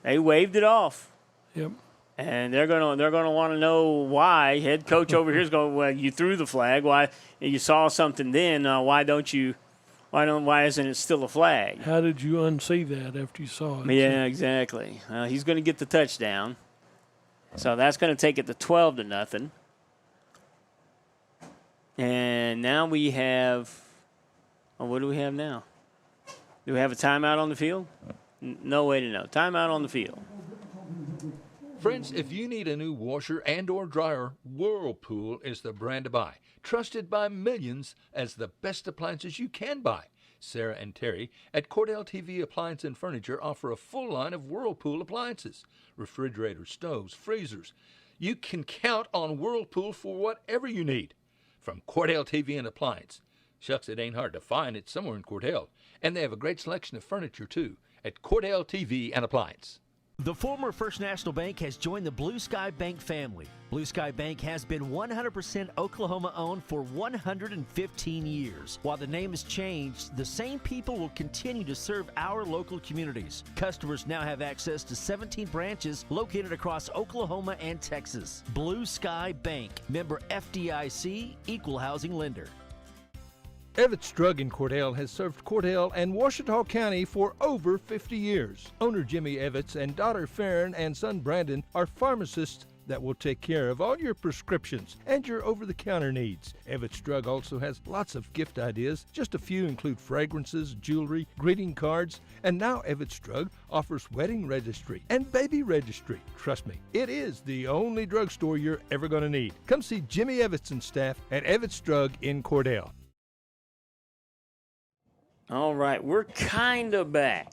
Speaker 10: They waved it off.
Speaker 11: Yep.
Speaker 10: And they're gonna want to know why. Head coach over here is going, well, you threw the flag. Why? You saw something then. Why isn't it still a flag?
Speaker 11: How did you unsee that after you saw it?
Speaker 10: Yeah, exactly. He's going to get the touchdown. So that's going to take it to 12-0. And now we have, what do we have now? Do we have a timeout on the field? No way to know. Timeout on the field.
Speaker 1: Friends, if you need a new washer and or dryer, Whirlpool is the brand to buy. Trusted by millions as the best appliances you can buy. Sarah and Terry at Cordell TV Appliance and Furniture offer a full line of Whirlpool appliances. Refrigerators, stoves, freezers. You can count on Whirlpool for whatever you need. From Cordell TV and Appliance. Shucks, it ain't hard to find. It's somewhere in Cordell. And they have a great selection of furniture, too, at Cordell TV and Appliance.
Speaker 3: The former First National Bank has joined the Blue Sky Bank family. Blue Sky Bank has been 100% Oklahoma-owned for 115 years. While the name has changed, the same people will continue to serve our local communities. Customers now have access to 17 branches located across Oklahoma and Texas. Blue Sky Bank, member FDIC, equal housing lender.
Speaker 1: Evetts Drug in Cordell has served Cordell and Washita County for over 50 years. Owner Jimmy Evetts and daughter Farron and son Brandon are pharmacists that will take care of all your prescriptions and your over-the-counter needs. Evetts Drug also has lots of gift ideas. Just a few include fragrances, jewelry, greeting cards, and now Evetts Drug offers wedding registry and baby registry. Trust me, it is the only drugstore you're ever going to need. Come see Jimmy Evetts and staff at Evetts Drug in Cordell.
Speaker 10: All right, we're kind of back.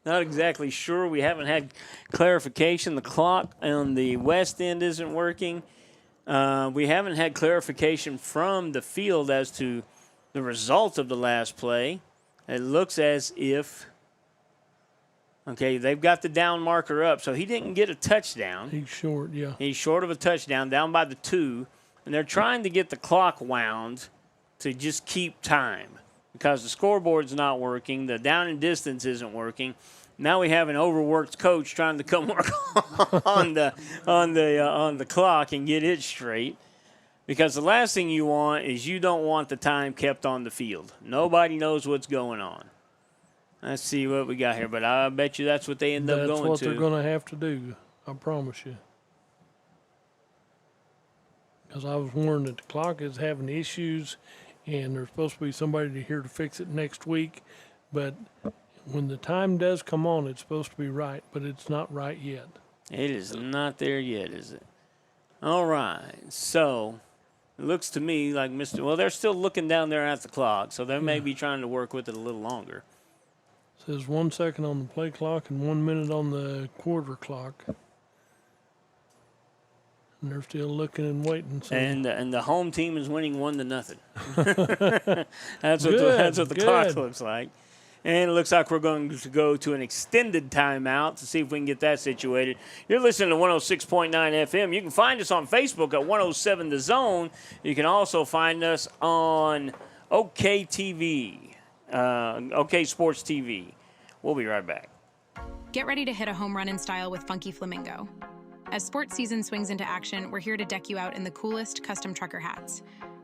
Speaker 10: Not exactly sure. We haven't had clarification. The clock on the west end isn't working. We haven't had clarification from the field as to the result of the last play. It looks as if, okay, they've got the down marker up, so he didn't get a touchdown.
Speaker 11: He's short, yeah.
Speaker 10: He's short of a touchdown, down by the 2, and they're trying to get the clock wound to just keep time. Because the scoreboard's not working, the down and distance isn't working. Now we have an overworked coach trying to come work on the clock and get it straight. Because the last thing you want is you don't want the time kept on the field. Nobody knows what's going on. Let's see what we got here, but I bet you that's what they end up going to.
Speaker 11: That's what they're going to have to do, I promise you. Because I was warned that the clock is having issues, and there's supposed to be somebody here to fix it next week. But when the time does come on, it's supposed to be right, but it's not right yet.
Speaker 10: It is not there yet, is it? All right. So it looks to me like well, they're still looking down there at the clock, so they may be trying to work with it a little longer.
Speaker 11: It says 1 second on the play clock and 1 minute on the quarter clock. And they're still looking and waiting. So.
Speaker 10: And the home team is winning 1-0. That's what the clock looks like. And it looks like we're going to go to an extended timeout to see if we can get that situated. You're listening to 106.9 FM. You can find us on Facebook at 107 The Zone. You can also find us on OK TV, OK Sports TV. We'll be right back.
Speaker 2: Get ready to hit a home run in style with Funky Flamingo. As sports season swings into action, we're here to deck you out in the coolest custom trucker hats.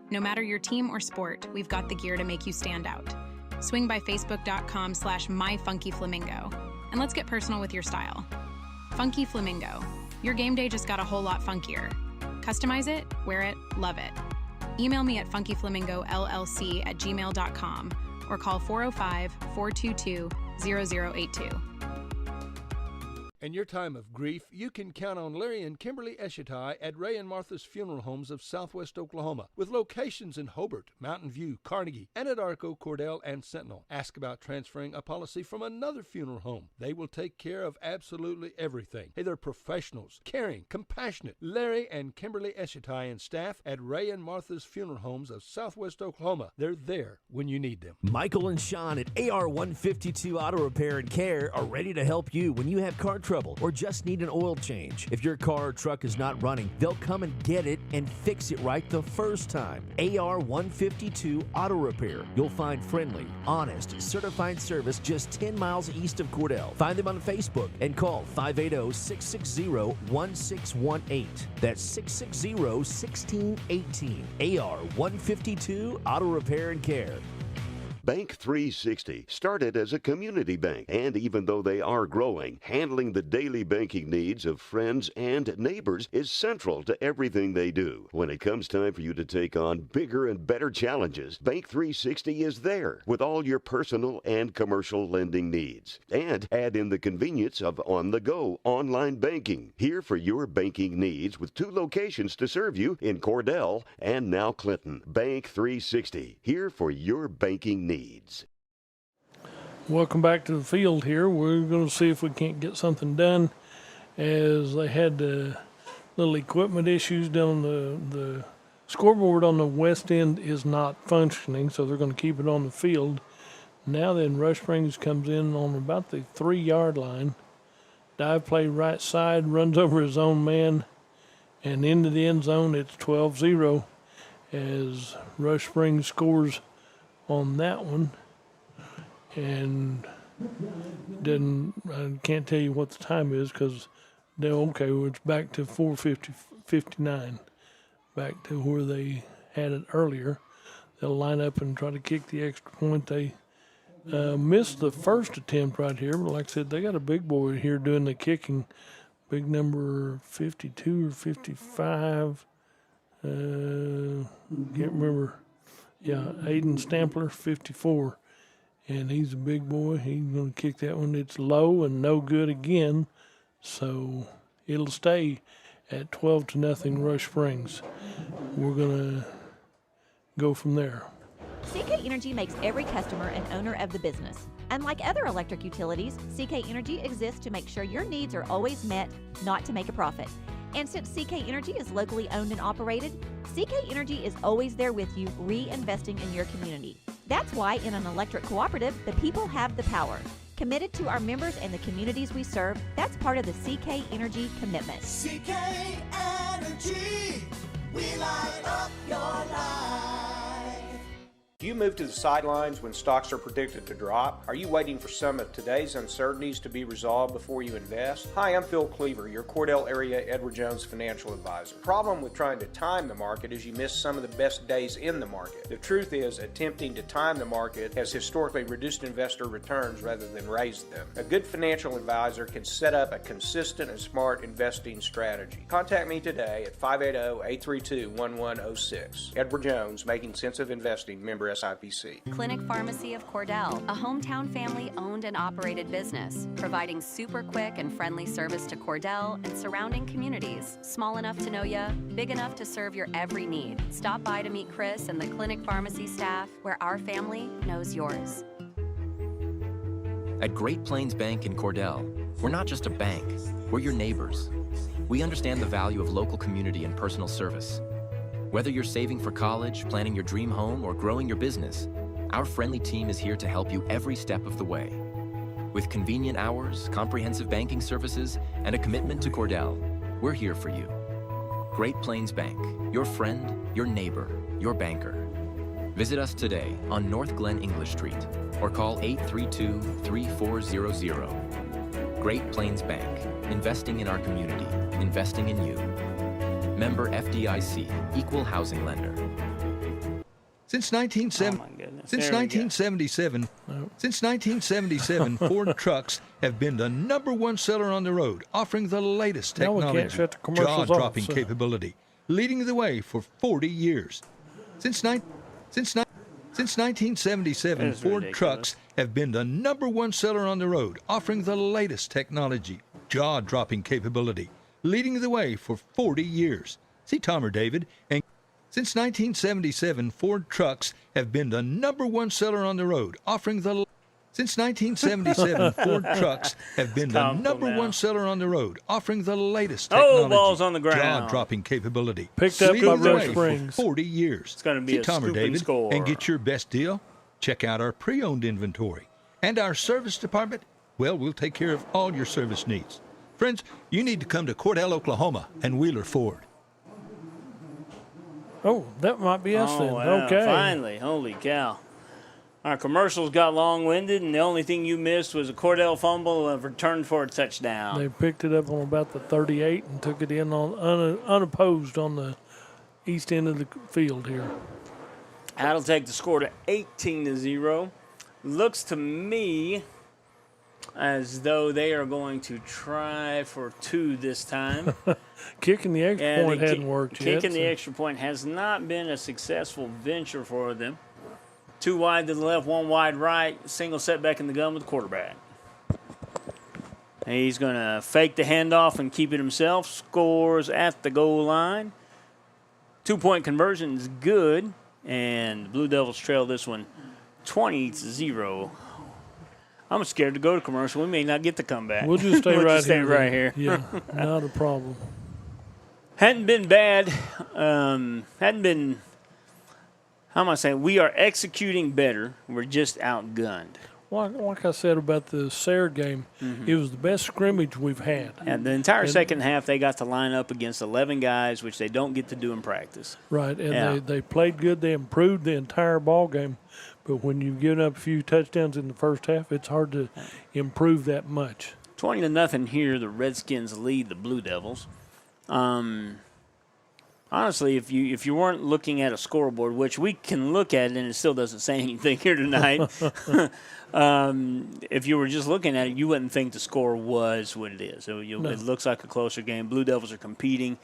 Speaker 2: No matter your team or sport, we've got the gear to make you stand out. Swing by facebook.com/myfunkyflamingo. And let's get personal with your style. Funky Flamingo. Your game day just got a whole lot funkier. Customize it, wear it, love it. Email me at funkyflamingоllc@gmail.com or call 405-422-0082.
Speaker 1: In your time of grief, you can count on Larry and Kimberly Eshitai at Ray and Martha's Funeral Homes of Southwest Oklahoma, with locations in Hobart, Mountain View, Carnegie, Anadarko, Cordell, and Sentinel. Ask about transferring a policy from another funeral home. They will take care of absolutely everything. Hey, they're professionals, caring, compassionate. Larry and Kimberly Eshitai and staff at Ray and Martha's Funeral Homes of Southwest Oklahoma. They're there when you need them.
Speaker 3: Michael and Sean at AR 152 Auto Repair and Care are ready to help you when you have car trouble trouble or just need an oil change. If your car or truck is not running, they'll come and get it and fix it right the first time. AR 152 Auto Repair. You'll find friendly, honest, certified service just 10 miles east of Cordell. Find them on Facebook and call 580-660-1618. That's 660-1618. AR 152 Auto Repair and Care.
Speaker 4: Bank 360 started as a community bank, and even though they are growing, handling the daily banking needs of friends and neighbors is central to everything they do. When it comes time for you to take on bigger and better challenges, Bank 360 is there with all your personal and commercial lending needs. And add in the convenience of on-the-go online banking. Here for your banking needs with 2 locations to serve you in Cordell and now Clinton. Bank 360, here for your banking needs.
Speaker 11: Welcome back to the field here. We're going to see if we can't get something done, as they had little equipment issues down the scoreboard on the west end is not functioning, so they're going to keep it on the field. Now then, Rush Springs comes in on about the 3-yard line. Dive play right side, runs over his own man, and into the end zone. It's 12-0 as Rush Springs scores on that one, and I can't tell you what the time is because it's back to 4:59, back to where they had it earlier. They'll line up and try to kick the extra point. They missed the first attempt right here, but like I said, they got a big boy here doing the kicking, big number 52 or 55. Can't remember. Yeah, Aiden Stampler, 54, and he's a big boy. He's going to kick that one. It's low and no good again, so it'll stay at 12-0 Rush Springs. We're going to go from there.
Speaker 5: CK Energy makes every customer an owner of the business. Unlike other electric utilities, CK Energy exists to make sure your needs are always met, not to make a profit. And since CK Energy is locally owned and operated, CK Energy is always there with you, reinvesting in your community. That's why in an electric cooperative, the people have the power. Committed to our members and the communities we serve, that's part of the CK Energy commitment.
Speaker 6: CK Energy, we light up your life.
Speaker 7: Do you move to the sidelines when stocks are predicted to drop? Are you waiting for some of today's uncertainties to be resolved before you invest? Hi, I'm Phil Cleaver, your Cordell area Edward Jones financial advisor. The problem with trying to time the market is you miss some of the best days in the market. The truth is, attempting to time the market has historically reduced investor returns rather than raised them. A good financial advisor can set up a consistent and smart investing strategy. Contact me today at 580-832-1106. Edward Jones, Making Sense of Investing, member SIPC.
Speaker 8: Clinic Pharmacy of Cordell, a hometown family-owned and operated business, providing super quick and friendly service to Cordell and surrounding communities. Small enough to know ya, big enough to serve your every need. Stop by to meet Chris and the Clinic Pharmacy staff, where our family knows yours.
Speaker 9: At Great Plains Bank in Cordell, we're not just a bank, we're your neighbors. We understand the value of local community and personal service. Whether you're saving for college, planning your dream home, or growing your business, our friendly team is here to help you every step of the way. With convenient hours, comprehensive banking services, and a commitment to Cordell, we're here for you. Great Plains Bank, your friend, your neighbor, your banker. Visit us today on North Glen English Street or call 832-3400. Great Plains Bank, investing in our community, investing in you. Member FDIC, Equal Housing Lender.
Speaker 15: Since 1977, Ford trucks have been the #1 seller on the road, offering the latest technology, jaw-dropping capability, leading the way for 40 years. Since 1977, Ford trucks have been the #1 seller on the road, offering the latest technology, jaw-dropping capability, leading the way for 40 years. See Tom or David. And since 1977, Ford trucks have been the #1 seller on the road, offering the since 1977, Ford trucks have been the #1 seller on the road, offering the latest technology,
Speaker 10: balls on the ground,
Speaker 15: jaw-dropping capability,
Speaker 11: picked up by Rush
Speaker 15: for
Speaker 11: Springs.
Speaker 15: 40 years.
Speaker 10: It's going to be a
Speaker 15: Tom or David
Speaker 10: score.
Speaker 15: and get your best deal. Check out our pre-owned inventory and our service department. Well, we'll take care of all your service needs. Friends, you need to come to Cordell, Oklahoma and Wheeler Ford.
Speaker 11: Oh, that might be us then.
Speaker 10: Wow,
Speaker 11: Okay.
Speaker 10: Finally. Holy cow. Our commercials got long-winded, and the only thing you missed was a Cordell fumble and a return for a touchdown.
Speaker 11: They picked it up on about the 38 and took it in on unopposed on the east end of the field here.
Speaker 10: That'll take the score to 18-0. Looks to me as though they are going to try for 2 this time.
Speaker 11: Kicking the extra point hadn't worked yet.
Speaker 10: Kicking the extra point has not been a successful venture for them. 2 wide to the left, 1 wide right. Single setback in the gun with the quarterback. He's going to fake the handoff and keep it himself. Scores at the goal line. 2-point conversion is good. And the Blue Devils trail this one 20-0. I'm scared to go to commercial. We may not get the comeback.
Speaker 11: We'll just stay
Speaker 10: right here.
Speaker 11: Yeah, not a problem.
Speaker 10: Hadn't been bad. Hadn't been, how am I saying? We are executing better. We're just outgunned.
Speaker 11: Like I said about the Sayre game, it was the best scrimmage we've had.
Speaker 10: And the entire second half, they got to line up against 11 guys, which they don't get to do in practice.
Speaker 11: Right, and they played good. They improved the entire ball game. But when you've given up a few touchdowns in the first half, it's hard to improve that much.
Speaker 10: 20-0 here, the Redskins lead the Blue Devils. Honestly, if you weren't looking at a scoreboard, which we can look at it and it still doesn't say anything here tonight, if you were just looking at it, you wouldn't think the score was what it is. So it looks like a closer game. Blue Devils are competing,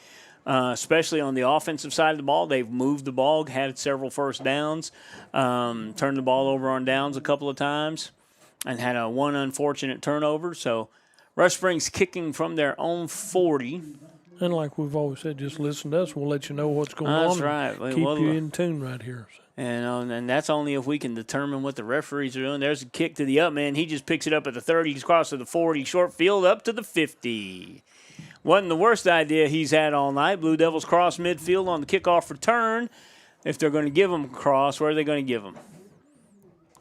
Speaker 10: especially on the offensive side of the ball. They've moved the ball, had several first downs, turned the ball over on downs a couple of times, and had one unfortunate turnover. So Rush Springs kicking from their own 40.
Speaker 11: And like we've always said, just listen to us. We'll let you know what's going on.
Speaker 10: That's right.
Speaker 11: Keep you in tune right here.
Speaker 10: And that's only if we can determine what the referees are doing. There's a kick to the up man. He just picks it up at the 30. He's across to the 40. Short field up to the 50. Wasn't the worst idea he's had all night. Blue Devils cross midfield on the kickoff return. If they're going to give them a cross, where are they going to give them?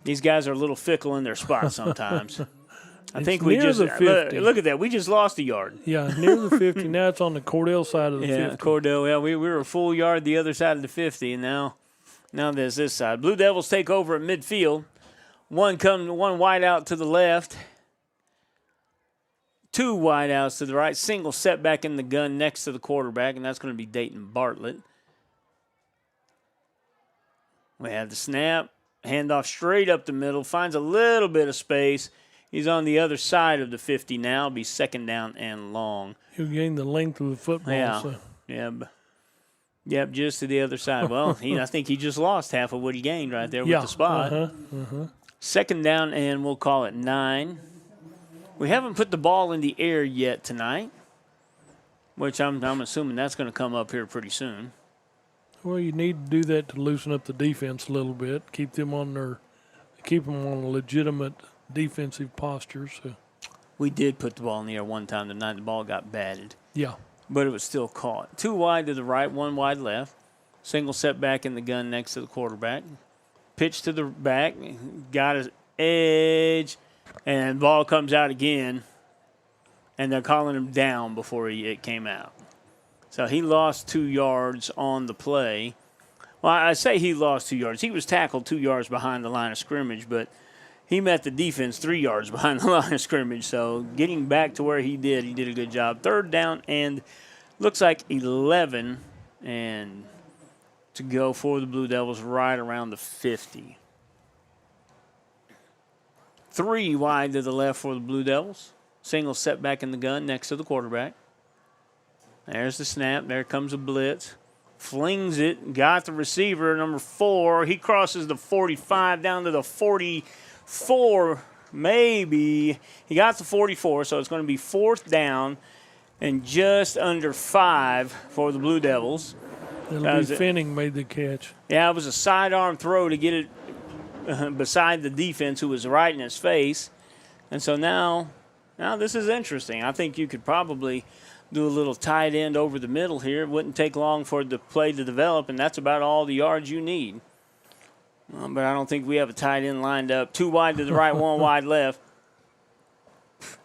Speaker 10: These guys are a little fickle in their spots sometimes. I think we just look at that. We just lost a yard.
Speaker 11: Yeah, near the 50. Now it's on the Cordell side of the 50.
Speaker 10: Yeah, Cordell. Yeah, we were a full yard the other side of the 50, and now there's this side. Blue Devils take over at midfield. One wide out to the left. 2 wide outs to the right. Single setback in the gun next to the quarterback, and that's going to be Dayton Bartlett. We have the snap. Handoff straight up the middle. Finds a little bit of space. He's on the other side of the 50 now. It'll be second down and long.
Speaker 11: He'll gain the length of the football.
Speaker 10: Yeah.
Speaker 11: So.
Speaker 10: Yep, just to the other side. Well, I think he just lost half of what he gained right there with the spot. Second down, and we'll call it 9. We haven't put the ball in the air yet tonight, which I'm assuming that's going to come up here pretty soon.
Speaker 11: Well, you need to do that to loosen up the defense a little bit, keep them on a legitimate defensive posture. So
Speaker 10: we did put the ball in the air one time tonight. The ball got batted.
Speaker 11: Yeah.
Speaker 10: But it was still caught. 2 wide to the right, 1 wide left. Single setback in the gun next to the quarterback. Pitch to the back. Got his edge. And ball comes out again. And they're calling him down before it came out. So he lost 2 yards on the play. Well, I say he lost 2 yards. He was tackled 2 yards behind the line of scrimmage, but he met the defense 3 yards behind the line of scrimmage. So getting back to where he did a good job. Third down and looks like 11 and to go for the Blue Devils right around the 50. 3 wide to the left for the Blue Devils. Single setback in the gun next to the quarterback. There's the snap. There comes a blitz. Flings it. Got the receiver, number 4. He crosses the 45 down to the 44, maybe. He got the 44, so it's going to be 4th down and just under 5 for the Blue Devils.
Speaker 11: It'll be Finning made the catch.
Speaker 10: Yeah, it was a sidearm throw to get it beside the defense who was right in his face. And so now this is interesting. I think you could probably do a little tight end over the middle here. It wouldn't take long for the play to develop, and that's about all the yards you need. But I don't think we have a tight end lined up. 2 wide to the right, 1 wide left.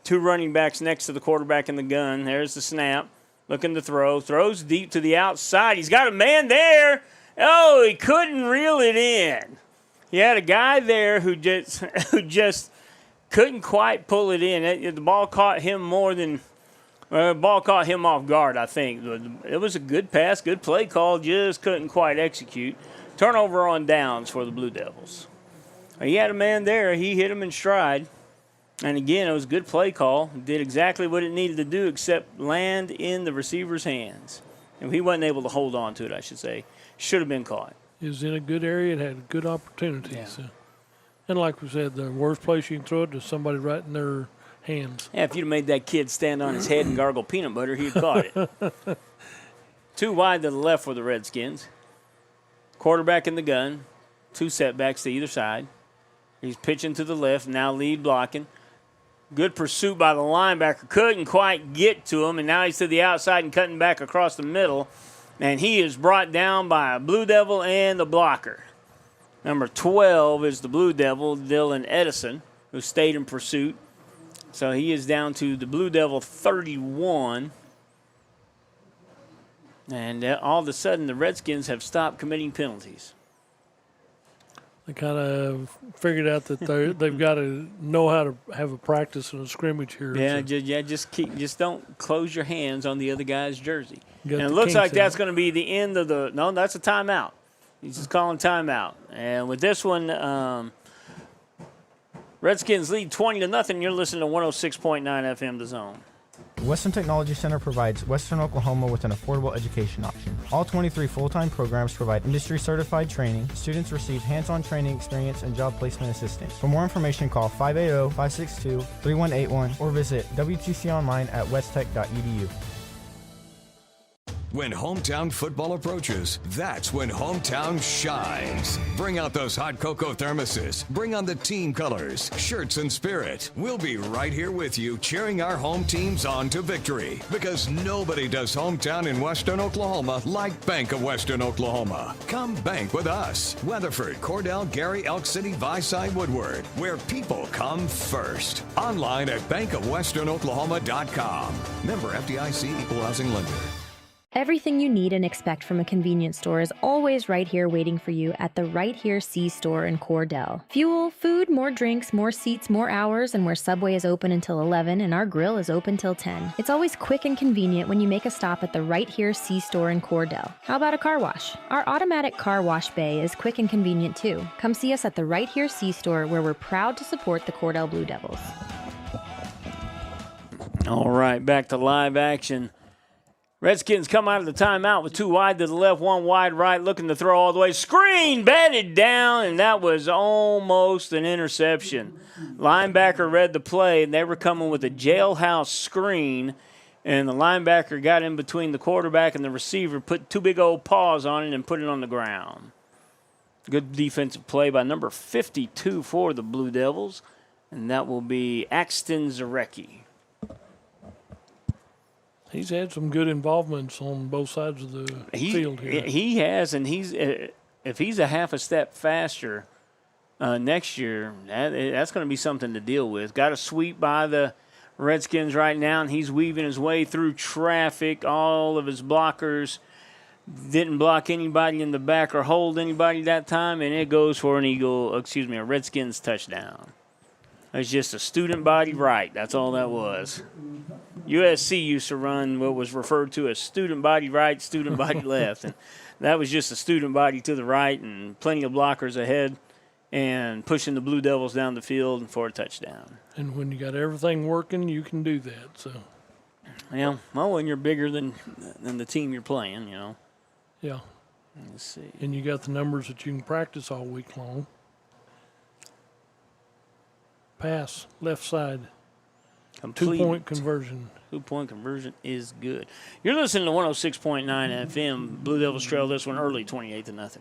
Speaker 10: Two running backs next to the quarterback in the gun. There's the snap. Looking to throw. Throws deep to the outside. He's got a man there. Oh, he couldn't reel it in. He had a guy there who just couldn't quite pull it in. The ball caught him ball caught him off guard, I think. It was a good pass, good play call, just couldn't quite execute. Turnover on downs for the Blue Devils. He had a man there. He hit him in stride. And again, it was a good play call. Did exactly what it needed to do except land in the receiver's hands. And he wasn't able to hold on to it, I should say. Should have been caught.
Speaker 11: It was in a good area. It had a good opportunity.
Speaker 10: Yeah.
Speaker 11: So. And like we said, the worst place you can throw it is somebody right in their hands.
Speaker 10: Yeah, if you'd have made that kid stand on his head and gargle peanut butter, he'd caught it. Too wide to the left for the Redskins. Quarterback in the gun. Two setbacks to either side. He's pitching to the left, now lead blocking. Good pursuit by the linebacker. Couldn't quite get to him, and now he's to the outside and cutting back across the middle. And he is brought down by a Blue Devil and the blocker. Number 12 is the Blue Devil, Dylan Edison, who stayed in pursuit. So he is down to the Blue Devil 31. And all of a sudden, the Redskins have stopped committing penalties.
Speaker 11: They kind of figured out that they've got to know how to have a practice and a scrimmage here.
Speaker 10: Yeah,
Speaker 11: so.
Speaker 10: just don't close your hands on the other guy's jersey.
Speaker 11: And
Speaker 10: it looks like that's going to be the end of the – no, that's a timeout. He's just calling timeout. And with this one, Redskins lead 20-0. You're listening to 106.9 FM The Zone.
Speaker 12: Western Technology Center provides Western Oklahoma with an affordable education option. All 23 full-time programs provide industry-certified training. Students receive hands-on training experience and job placement assistance. For more information, call 580-562-3181 or visit WTC online at westtech.edu.
Speaker 13: When hometown football approaches, that's when hometown shines. Bring out those hot cocoa thermoses. Bring on the team colors, shirts, and spirit. We'll be right here with you, cheering our home teams on to victory. Because nobody does hometown in Western Oklahoma like Bank of Western Oklahoma. Come bank with us. Weatherford, Cordell, Gary, Elk City, Viside, Woodward, where people come first. Online at bankofwesternoklahoma.com. Member FDIC, Equal Housing Lender.
Speaker 14: Everything you need and expect from a convenience store is always right here waiting for you at the Right Here C-Store in Cordell. Fuel, food, more drinks, more seats, more hours, and where Subway is open until 11 and our grill is open till 10. It's always quick and convenient when you make a stop at the Right Here C-Store in Cordell. How about a car wash? Our automatic car wash bay is quick and convenient too. Come see us at the Right Here C-Store, where we're proud to support the Cordell Blue Devils.
Speaker 10: All right, back to live action. Redskins come out of the timeout with two wide to the left, one wide right, looking to throw all the way. Screen, batted down, and that was almost an interception. Linebacker read the play, and they were coming with a jailhouse screen, and the linebacker got in between the quarterback and the receiver, put two big old paws on it, and put it on the ground. Good defensive play by number 52 for the Blue Devils, and that will be Axton Zarecki.
Speaker 11: He's had some good involvements on both sides of the field here.
Speaker 10: He has, and if he's a half a step faster next year, that's going to be something to deal with. Got a sweep by the Redskins right now, and he's weaving his way through traffic. All of his blockers didn't block anybody in the back or hold anybody that time, and it goes for a Redskins touchdown. It's just a student body right. That's all that was. USC used to run what was referred to as student body right, student body left. And that was just a student body to the right and plenty of blockers ahead and pushing the Blue Devils down the field for a touchdown.
Speaker 11: And when you got everything working, you can do that. So,
Speaker 10: yeah, well, when you're bigger than the team you're playing, you know.
Speaker 11: Yeah.
Speaker 10: Let's see.
Speaker 11: And you got the numbers that you can practice all week long. Pass, left side.
Speaker 10: Complete.
Speaker 11: 2-point conversion.
Speaker 10: 2-point conversion is good. You're listening to 106.9 FM. Blue Devils trail this one early, 28-0.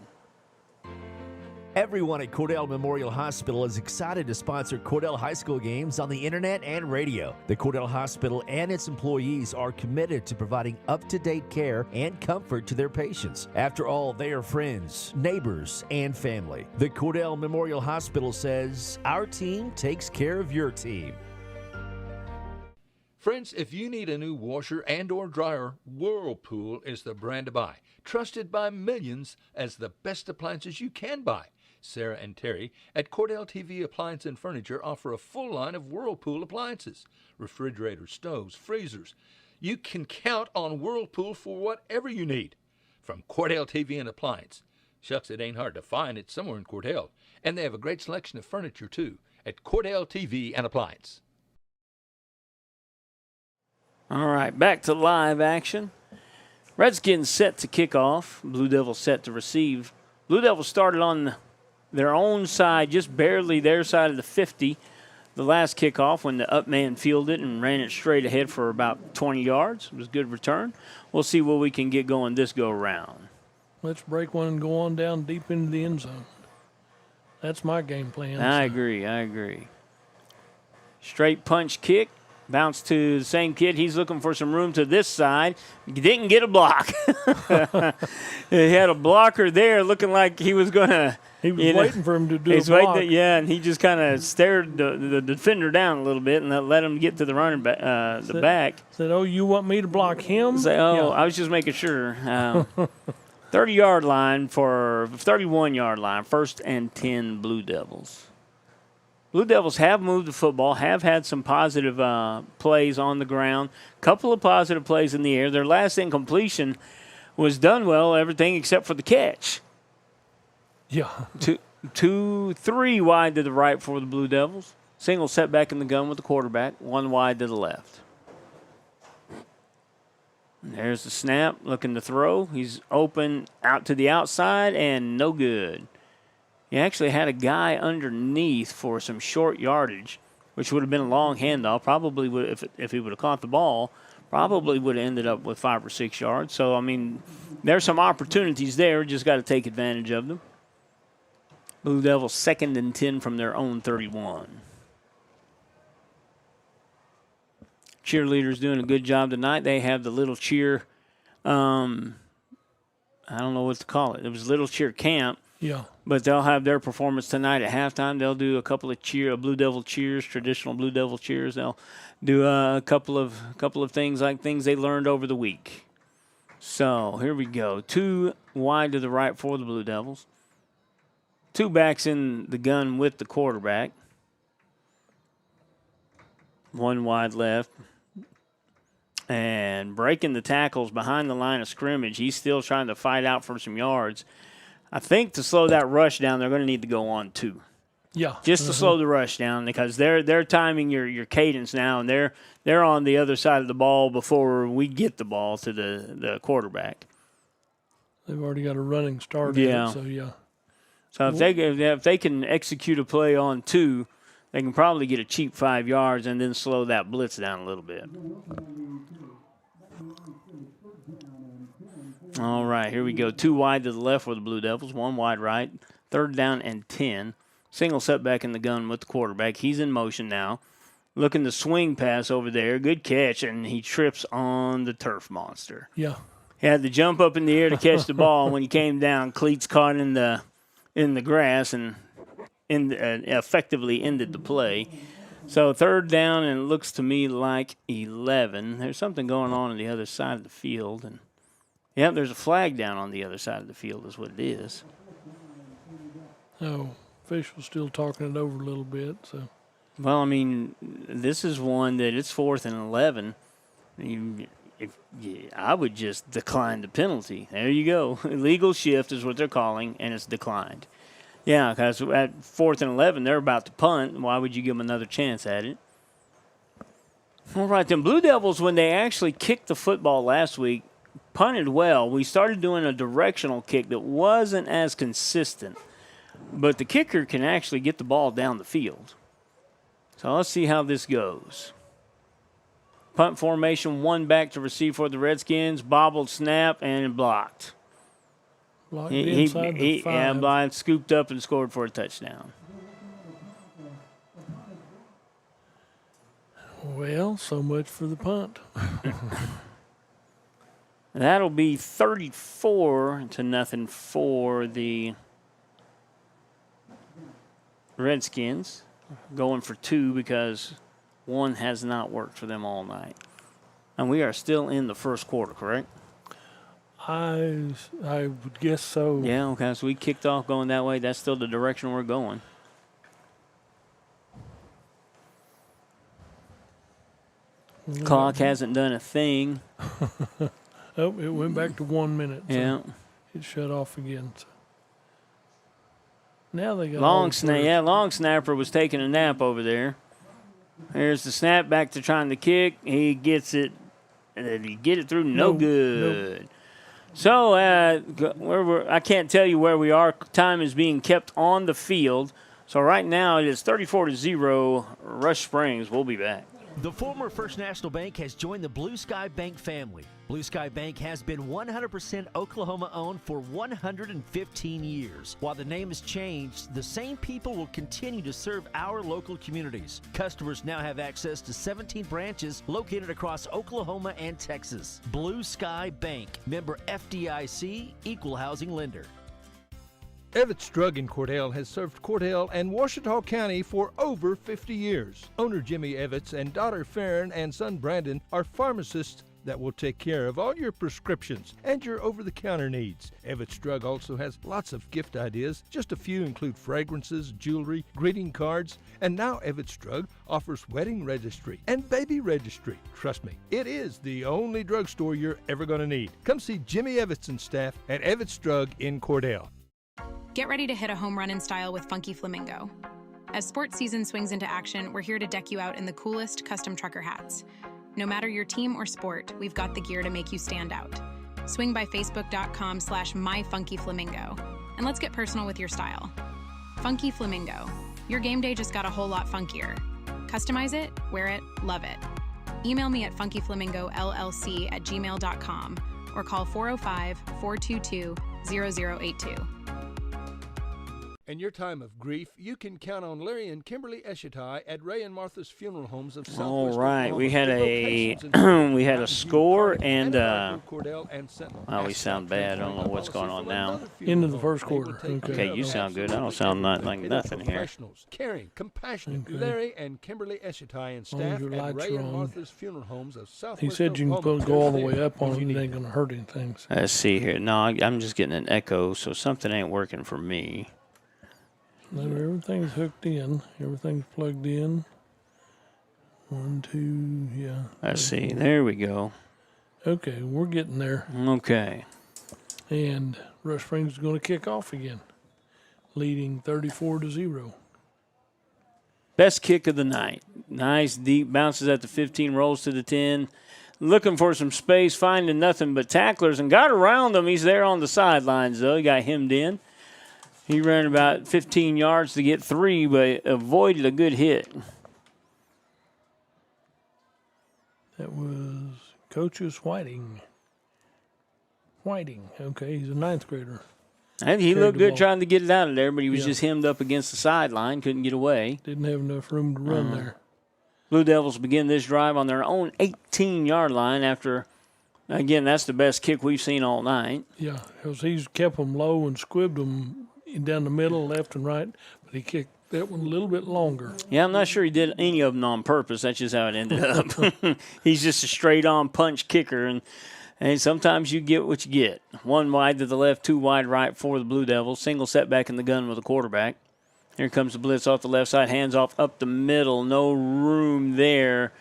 Speaker 3: Everyone at Cordell Memorial Hospital is excited to sponsor Cordell High School games on the internet and radio. The Cordell Hospital and its employees are committed to providing up-to-date care and comfort to their patients. After all, they are friends, neighbors, and family. The Cordell Memorial Hospital says, our team takes care of your team.
Speaker 1: Friends, if you need a new washer and or dryer, Whirlpool is the brand to buy. Trusted by millions as the best appliances you can buy. Sarah and Terry at Cordell TV Appliance and Furniture offer a full line of Whirlpool appliances. Refrigerators, stoves, freezers. You can count on Whirlpool for whatever you need. From Cordell TV and Appliance. Shucks, it ain't hard to find. It's somewhere in Cordell. And they have a great selection of furniture, too, at Cordell TV and Appliance.
Speaker 10: All right, back to live action. Redskins set to kick off. Blue Devils set to receive. Blue Devils started on their own side, just barely their side of the 50. The last kickoff when the up man fielded and ran it straight ahead for about 20 yards. It was a good return. We'll see what we can get going this go-around.
Speaker 11: Let's break one and go on down deep into the end zone. That's my game plan.
Speaker 10: I agree. Straight punch kick. Bounce to the same kid. He's looking for some room to this side. Didn't get a block. He had a blocker there looking like he was going to.
Speaker 11: He was waiting for him to do a block.
Speaker 10: And he just kind of stared the defender down a little bit and let him get to the running back.
Speaker 11: Said, oh, you want me to block him?
Speaker 10: I was just making sure. 30-yard line for 31-yard line, 1st and 10 Blue Devils. Blue Devils have moved the football, have had some positive plays on the ground, couple of positive plays in the air. Their last incompletion was done well, everything except for the catch.
Speaker 11: Yeah.
Speaker 10: 3 wide to the right for the Blue Devils. Single setback in the gun with the quarterback, 1 wide to the left. And there's the snap, looking to throw. He's open out to the outside and no good. He actually had a guy underneath for some short yardage, which would have been a long handoff. Probably would, if he would have caught the ball, probably would have ended up with 5 or 6 yards. So, I mean, there's some opportunities there. Just got to take advantage of them. Blue Devils 2nd and 10 from their own 31. Cheerleaders doing a good job tonight. They have the little cheer, I don't know what to call it. It was little cheer camp.
Speaker 11: Yeah.
Speaker 10: But they'll have their performance tonight at halftime. They'll do a couple of Blue Devil cheers, traditional Blue Devil cheers. They'll do a couple of things like things they learned over the week. So here we go. 2 wide to the right for the Blue Devils. 2 backs in the gun with the quarterback. 1 wide left. And breaking the tackles behind the line of scrimmage. He's still trying to fight out for some yards. I think to slow that rush down, they're going to need to go on 2.
Speaker 11: Yeah.
Speaker 10: Just to slow the rush down because they're timing your cadence now, and they're on the other side of the ball before we get the ball to the quarterback.
Speaker 11: They've already got a running start.
Speaker 10: Yeah. So if they can execute a play on 2, they can probably get a cheap 5 yards and then slow that blitz down a little bit. All right, here we go. 2 wide to the left for the Blue Devils, 1 wide right. 3rd down and 10. Single setback in the gun with the quarterback. He's in motion now. Looking to swing pass over there. Good catch, and he trips on the turf monster.
Speaker 11: Yeah.
Speaker 10: He had to jump up in the air to catch the ball. When he came down, cleats caught in the grass and effectively ended the play. So 3rd down, and it looks to me like 11. There's something going on the other side of the field, and yeah, there's a flag down on the other side of the field is what it is.
Speaker 11: Oh, official's still talking it over a little bit. So,
Speaker 10: well, I mean, this is one that it's 4th and 11. I would just decline the penalty. There you go. Illegal shift is what they're calling, and it's declined. Yeah, because at 4th and 11, they're about to punt. Why would you give them another chance at it? All right, then Blue Devils, when they actually kicked the football last week, punted well. We started doing a directional kick that wasn't as consistent, but the kicker can actually get the ball down the field. So let's see how this goes. Punt formation, 1 back to receive for the Redskins. Bobbled snap and blocked.
Speaker 11: Blocked inside the 5.
Speaker 10: Yeah, blind scooped up and scored for a touchdown.
Speaker 11: Well, so much for the punt.
Speaker 10: That'll be 34-0 for the Redskins. Going for 2 because one has not worked for them all night. And we are still in the first quarter, correct?
Speaker 11: I would guess so.
Speaker 10: Yeah, okay. So we kicked off going that way. That's still the direction we're going. Clock hasn't done a thing.
Speaker 11: Oh, it went back to 1 minute. So
Speaker 10: yeah.
Speaker 11: It shut off again. So. Now they got
Speaker 10: long snapper was taking a nap over there. There's the snap back to trying to kick. He gets it. Did he get it through? No good. So I can't tell you where we are. Time is being kept on the field. So right now it is 34-0. Rush Springs. We'll be back.
Speaker 3: The former First National Bank has joined the Blue Sky Bank family. Blue Sky Bank has been 100% Oklahoma-owned for 115 years. While the name has changed, the same people will continue to serve our local communities. Customers now have access to 17 branches located across Oklahoma and Texas. Blue Sky Bank, member FDIC, equal housing lender.
Speaker 1: Evetts Drug in Cordell has served Cordell and Washita County for over 50 years. Owner Jimmy Evetts and daughter Farron and son Brandon are pharmacists that will take care of all your prescriptions and your over-the-counter needs. Evetts Drug also has lots of gift ideas. Just a few include fragrances, jewelry, greeting cards, and now Evetts Drug offers wedding registry and baby registry. Trust me, it is the only drugstore you're ever going to need. Come see Jimmy Evetts and staff at Evetts Drug in Cordell.
Speaker 2: Get ready to hit a home run in style with Funky Flamingo. As sports season swings into action, we're here to deck you out in the coolest custom trucker hats. No matter your team or sport, we've got the gear to make you stand out. Swing by facebook.com/myfunkyflamingo. And let's get personal with your style. Funky Flamingo. Your game day just got a whole lot funkier. Customize it, wear it, love it. Email me at funkyflamingollc@gmail.com or call 405-422-0082.
Speaker 1: In your time of grief, you can count on Larry and Kimberly Eshitai at Ray and Martha's Funeral Homes of Southwest
Speaker 10: All right,
Speaker 1: Oklahoma.
Speaker 10: we had a score and we sound bad. I don't know what's going on now.
Speaker 11: Into the first quarter.
Speaker 10: Okay, you sound good. I don't sound like nothing here.
Speaker 1: Caring, compassionate, Larry and Kimberly Eshitai and staff at Ray and Martha's Funeral Homes of Southwest
Speaker 11: He said you can go all the way up on it and it ain't going to hurt anything. So.
Speaker 10: Let's see here. No, I'm just getting an echo, so something ain't working for me.
Speaker 11: No, everything's hooked in. Everything's plugged in. 1, 2, yeah.
Speaker 10: Let's see. There we go.
Speaker 11: Okay, we're getting there.
Speaker 10: Okay.
Speaker 11: And Rush Springs is going to kick off again, leading 34-0.
Speaker 10: Best kick of the night. Nice, deep, bounces at the 15, rolls to the 10. Looking for some space, finding nothing but tacklers, and got around them. He's there on the sidelines, though. He got hemmed in. He ran about 15 yards to get 3, but avoided a good hit.
Speaker 11: That was Coach's Whiting. Okay, he's a 9th grader.
Speaker 10: And he looked good trying to get it out of there, but he was just hemmed up against the sideline, couldn't get away.
Speaker 11: Didn't have enough room to run there.
Speaker 10: Blue Devils begin this drive on their own 18-yard line after, again, that's the best kick we've seen all night.
Speaker 11: Yeah, because he's kept them low and squibbed them down the middle, left and right, but he kicked that one a little bit longer.
Speaker 10: Yeah, I'm not sure he did any of them on purpose. That's just how it ended up. He's just a straight-on punch kicker, and sometimes you get what you get. 1 wide to the left, 2 wide right for the Blue Devils. Single setback in the gun with the quarterback. Here comes the blitz off the left side, hands off up the middle. No room there.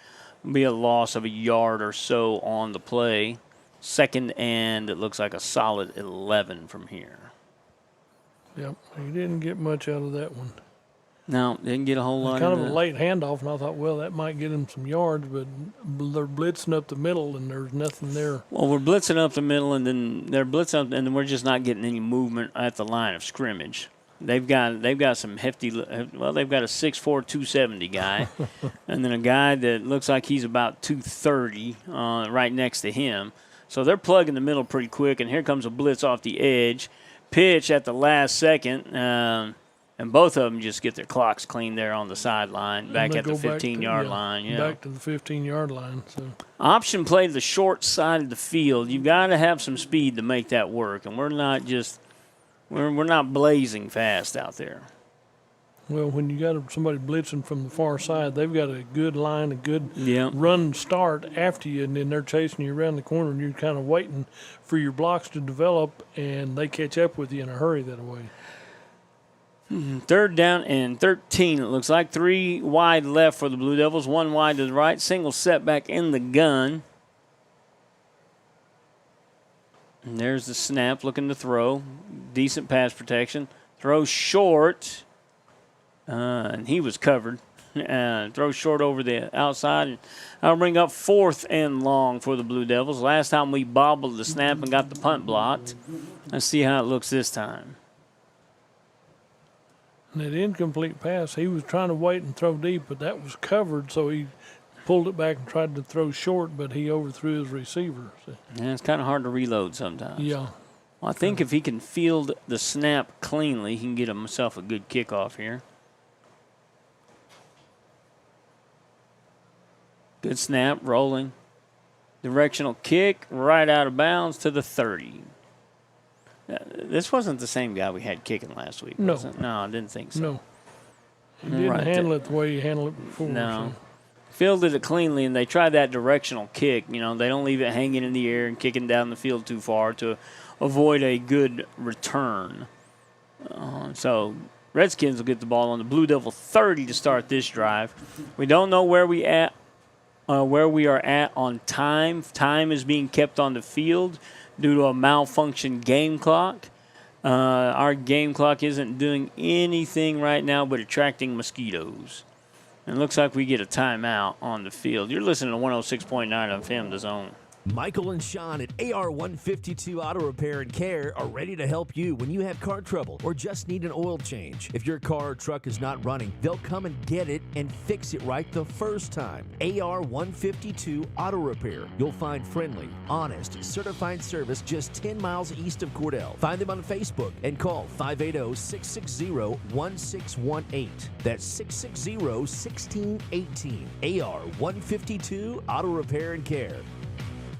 Speaker 10: It'll be a loss of a yard or so on the play. Second, and it looks like a solid 11 from here.
Speaker 11: Yep, he didn't get much out of that one.
Speaker 10: No, didn't get a whole lot.
Speaker 11: Kind of a late handoff, and I thought, well, that might get him some yards, but they're blitzing up the middle, and there's nothing there.
Speaker 10: Well, we're blitzing up the middle, and then they're blitzing up, and then we're just not getting any movement at the line of scrimmage. They've got some hefty. Well, they've got a 6'4", 270 guy, and then a guy that looks like he's about 230 right next to him. So they're plugging the middle pretty quick, and here comes a blitz off the edge. Pitch at the last second, and both of them just get their clocks cleaned there on the sideline, back at the 15-yard line. Yeah,
Speaker 11: back to the 15-yard line. So
Speaker 10: option play the short side of the field. You've got to have some speed to make that work, and we're not blazing fast out there.
Speaker 11: Well, when you got somebody blitzing from the far side, they've got a good line, a good
Speaker 10: Yeah.
Speaker 11: run start after you, and then they're chasing you around the corner, and you're kind of waiting for your blocks to develop, and they catch up with you in a hurry that way.
Speaker 10: 3rd down and 13, it looks like. 3 wide left for the Blue Devils, 1 wide to the right. Single setback in the gun. And there's the snap, looking to throw. Decent pass protection. Throw short. And he was covered. Throw short over the outside. And I'll bring up 4th and long for the Blue Devils. Last time we bobbled the snap and got the punt blocked. Let's see how it looks this time.
Speaker 11: And that incomplete pass, he was trying to wait and throw deep, but that was covered, so he pulled it back and tried to throw short, but he overthrew his receiver. So.
Speaker 10: Yeah, it's kind of hard to reload sometimes.
Speaker 11: Yeah.
Speaker 10: Well, I think if he can field the snap cleanly, he can get himself a good kickoff here. Good snap, rolling. Directional kick, right out of bounds to the 30. This wasn't the same guy we had kicking last week, was it? No, I didn't think so.
Speaker 11: No. He didn't handle it the way he handled it before.
Speaker 10: No. Fielded it cleanly, and they tried that directional kick. You know, they don't leave it hanging in the air and kicking down the field too far to avoid a good return. So Redskins will get the ball on the Blue Devil 30 to start this drive. We don't know where we are at on time. Time is being kept on the field due to a malfunction game clock. Our game clock isn't doing anything right now but attracting mosquitoes. And it looks like we get a timeout on the field. You're listening to 106.9 FM, The Zone.
Speaker 3: Michael and Sean at AR152 Auto Repair and Care are ready to help you when you have car trouble or just need an oil change. If your car or truck is not running, they'll come and get it and fix it right the first time. AR152 Auto Repair. You'll find friendly, honest, certified service just 10 miles east of Cordell. Find them on Facebook and call 580-660-1618. That's 660-1618. AR152 Auto Repair and Care.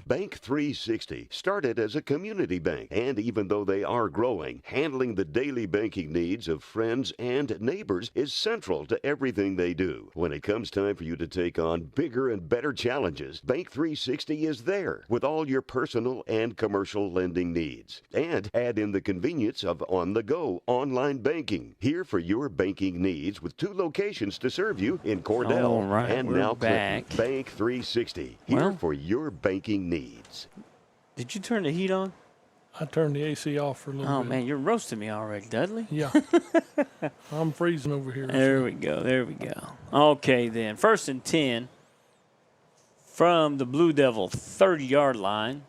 Speaker 4: Bank 360 started as a community bank, and even though they are growing, handling the daily banking needs of friends and neighbors is central to everything they do. When it comes time for you to take on bigger and better challenges, Bank 360 is there with all your personal and commercial lending needs. And add in the convenience of on-the-go online banking. Here for your banking needs with 2 locations to serve you in Cordell and now Clinton. Bank 360, here for your banking needs.
Speaker 10: Did you turn the heat on?
Speaker 11: I turned the AC off for a little bit.
Speaker 10: Oh, man, you're roasting me already, Dudley.
Speaker 11: Yeah. I'm freezing over here.
Speaker 10: There we go. Okay, then. 1st and 10 from the Blue Devil 30-yard line.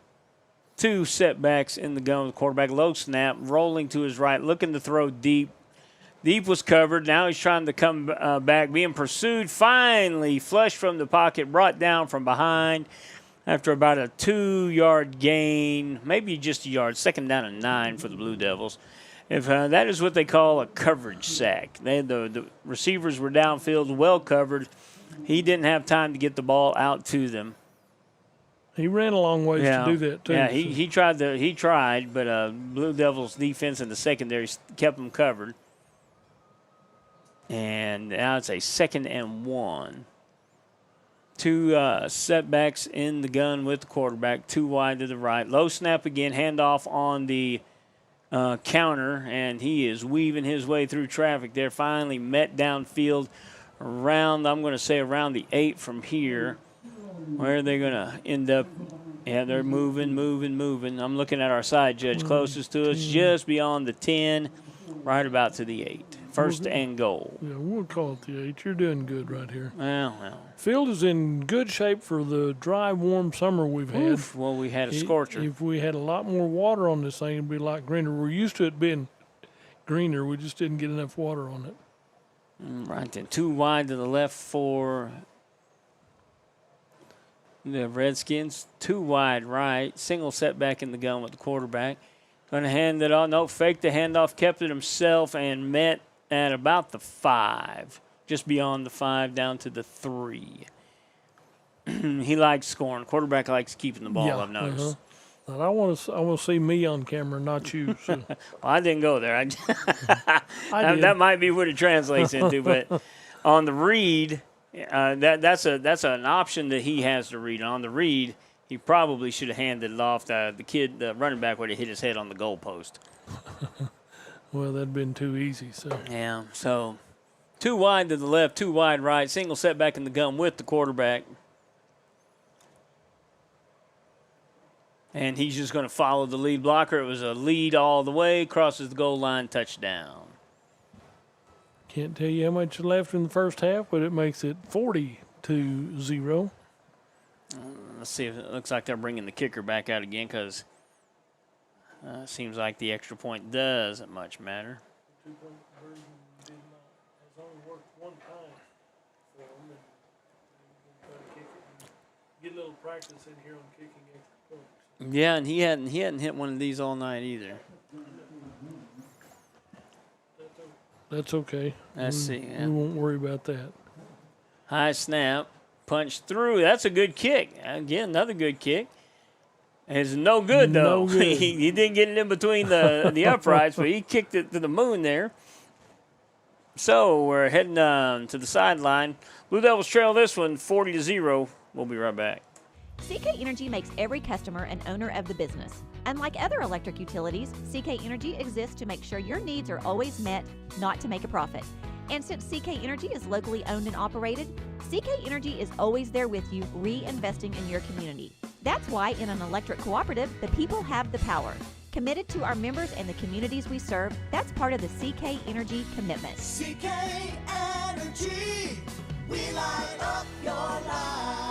Speaker 10: 2 setbacks in the gun with the quarterback. Low snap, rolling to his right, looking to throw deep. Deep was covered. Now he's trying to come back, being pursued. Finally, flushed from the pocket, brought down from behind. After about a 2-yard gain, maybe just a yard, 2nd down and 9 for the Blue Devils. If that is what they call a coverage sack. The receivers were downfield, well covered. He didn't have time to get the ball out to them.
Speaker 11: He ran a long ways to do that too.
Speaker 10: Yeah, he tried, but Blue Devils defense in the secondary kept him covered. And now it's a 2nd and 1. 2 setbacks in the gun with the quarterback, 2 wide to the right. Low snap again, handoff on the counter, and he is weaving his way through traffic there. Finally met downfield around, I'm going to say around the 8 from here. Where are they going to end up? Yeah, they're moving. I'm looking at our side judge closest to us, just beyond the 10, right about to the 8. 1st and goal.
Speaker 11: Yeah, we'll call it the 8. You're doing good right here.
Speaker 10: Well.
Speaker 11: Field is in good shape for the dry, warm summer we've had.
Speaker 10: Well, we had a scorcher.
Speaker 11: If we had a lot more water on this thing, it'd be a lot greener. We're used to it being greener. We just didn't get enough water on it.
Speaker 10: Right then. 2 wide to the left for the Redskins. 2 wide right. Single setback in the gun with the quarterback. Going to hand it on. No, faked the handoff, kept it himself, and met at about the 5. Just beyond the 5, down to the 3. He likes scoring. Quarterback likes keeping the ball, I've noticed.
Speaker 11: But I want to see me on camera, not you. So.
Speaker 10: Well, I didn't go there.
Speaker 11: I did.
Speaker 10: That might be what it translates into. But on the read, that's an option that he has to read. On the read, he probably should have handed it off to the kid, the running back, where he hit his head on the goalpost.
Speaker 11: Well, that'd been too easy. So
Speaker 10: yeah. So 2 wide to the left, 2 wide right. Single setback in the gun with the quarterback. And he's just going to follow the lead blocker. It was a lead all the way, crosses the goal line, touchdown.
Speaker 11: Can't tell you how much left in the first half, but it makes it 40-0.
Speaker 10: Let's see if it looks like they're bringing the kicker back out again because it seems like the extra point doesn't much matter.
Speaker 11: Get a little practice in here on kicking extra points.
Speaker 10: Yeah, and he hadn't hit one of these all night either.
Speaker 11: That's okay.
Speaker 10: Let's see. Yeah.
Speaker 11: We won't worry about that.
Speaker 10: High snap, punch through. That's a good kick. Again, another good kick. It's no good, though.
Speaker 11: No good.
Speaker 10: he didn't get it in between the uprights, but he kicked it to the moon there. So we're heading to the sideline. Blue Devils trail this one 40-0. We'll be right back.
Speaker 5: CK Energy makes every customer an owner of the business. Unlike other electric utilities, CK Energy exists to make sure your needs are always met, not to make a profit. And since CK Energy is locally owned and operated, CK Energy is always there with you, reinvesting in your community. That's why in an electric cooperative, the people have the power. Committed to our members and the communities we serve, that's part of the CK Energy commitment.
Speaker 6: CK Energy, we light up your life.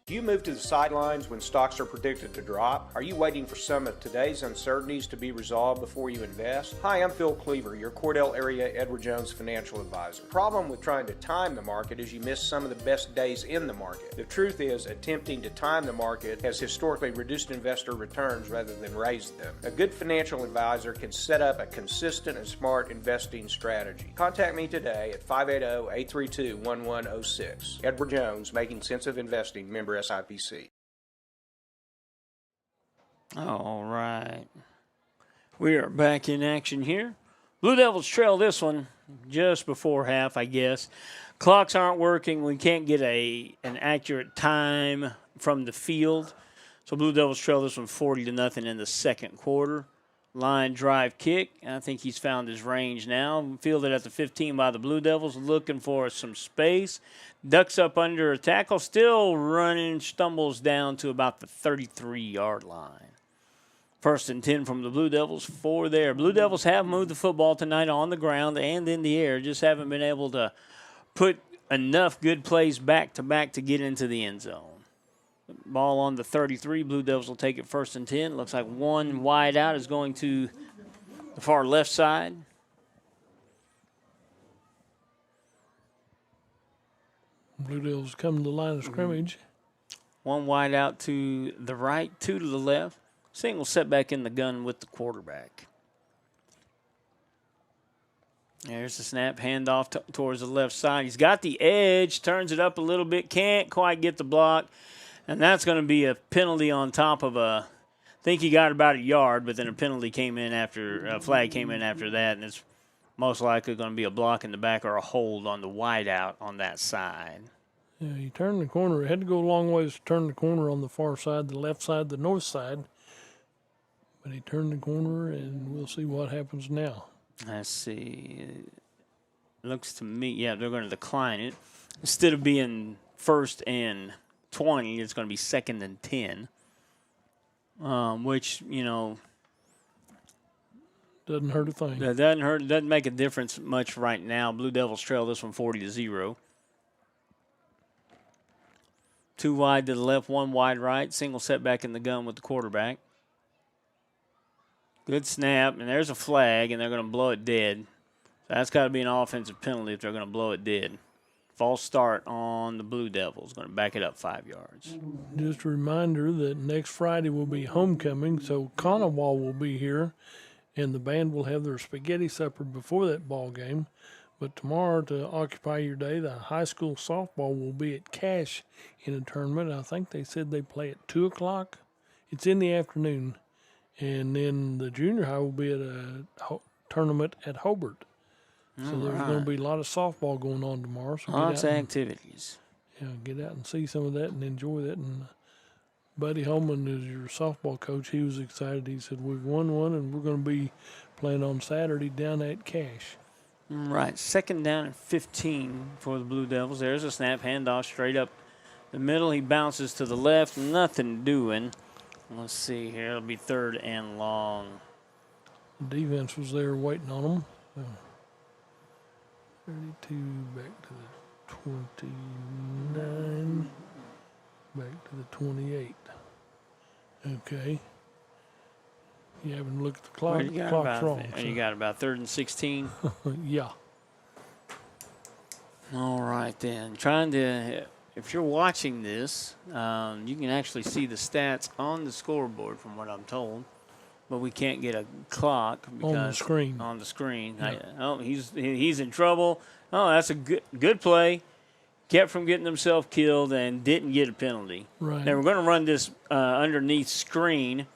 Speaker 7: Do you move to the sidelines when stocks are predicted to drop? Are you waiting for some of today's uncertainties to be resolved before you invest? Hi, I'm Phil Cleaver, your Cordell area Edward Jones financial advisor. The problem with trying to time the market is you miss some of the best days in the market. The truth is, attempting to time the market has historically reduced investor returns rather than raised them. A good financial advisor can set up a consistent and smart investing strategy. Contact me today at 580-832-1106. Edward Jones, Making Sense of Investing, member SIPC.
Speaker 10: All right. We are back in action here. Blue Devils trail this one just before half, I guess. Clocks aren't working. We can't get an accurate time from the field. So Blue Devils trail this one 40-0 in the second quarter. Line drive kick. I think he's found his range now. Fielded at the 15 by the Blue Devils, looking for some space. Ducks up under a tackle, still running, stumbles down to about the 33-yard line. 1st and 10 from the Blue Devils, 4 there. Blue Devils have moved the football tonight on the ground and in the air, just haven't been able to put enough good plays back-to-back to get into the end zone. Ball on the 33. Blue Devils will take it 1st and 10. Looks like one wide out is going to the far left side.
Speaker 11: Blue Devils come to the line of scrimmage.
Speaker 10: One wide out to the right, 2 to the left. Single setback in the gun with the quarterback. There's the snap, handoff towards the left side. He's got the edge, turns it up a little bit, can't quite get the block. And that's going to be a penalty on top of I think he got about a yard, but then a penalty came in after, a flag came in after that, and it's most likely going to be a block in the back or a hold on the wide out on that side.
Speaker 11: Yeah, he turned the corner. It had to go a long ways to turn the corner on the far side, the left side, the north side. But he turned the corner, and we'll see what happens now.
Speaker 10: Let's see. It looks to me, yeah, they're going to decline it. Instead of being 1st and 20, it's going to be 2nd and 10, which,
Speaker 11: doesn't hurt a thing.
Speaker 10: That doesn't hurt. It doesn't make a difference much right now. Blue Devils trail this one 40-0. 2 wide to the left, 1 wide right. Single setback in the gun with the quarterback. Good snap, and there's a flag, and they're going to blow it dead. So that's got to be an offensive penalty if they're going to blow it dead. False start on the Blue Devils. Going to back it up 5 yards.
Speaker 11: Just a reminder that next Friday will be homecoming, so Conowall will be here, and the band will have their spaghetti supper before that ball game. But tomorrow, to occupy your day, the high school softball will be at Cash in a tournament. I think they said they play at 2 o'clock. It's in the afternoon, and then the junior high will be at a tournament at Hobart. So there's going to be a lot of softball going on tomorrow. So
Speaker 10: lots of activities.
Speaker 11: Yeah, get out and see some of that and enjoy that. And Buddy Holman is your softball coach. He was excited. He said, we've won one, and we're going to be playing on Saturday down at Cache.
Speaker 10: Right, 2nd down and 15 for the Blue Devils. There's a snap, handoff straight up the middle. He bounces to the left, nothing doing. Let's see here. It'll be 3rd and long.
Speaker 11: The defense was there waiting on them. 32 back to the 29, back to the 28. Okay. You haven't looked at the clock.
Speaker 10: Well,
Speaker 11: The clock's wrong.
Speaker 10: You got about 3rd and 16.
Speaker 11: Yeah.
Speaker 10: All right, then. If you're watching this, you can actually see the stats on the scoreboard from what I'm told. But we can't get a clock because
Speaker 11: on the screen.
Speaker 10: Yeah. He's in trouble. Oh, that's a good play. Kept from getting himself killed and didn't get a penalty.
Speaker 11: Right.
Speaker 10: They were going to run this underneath screen,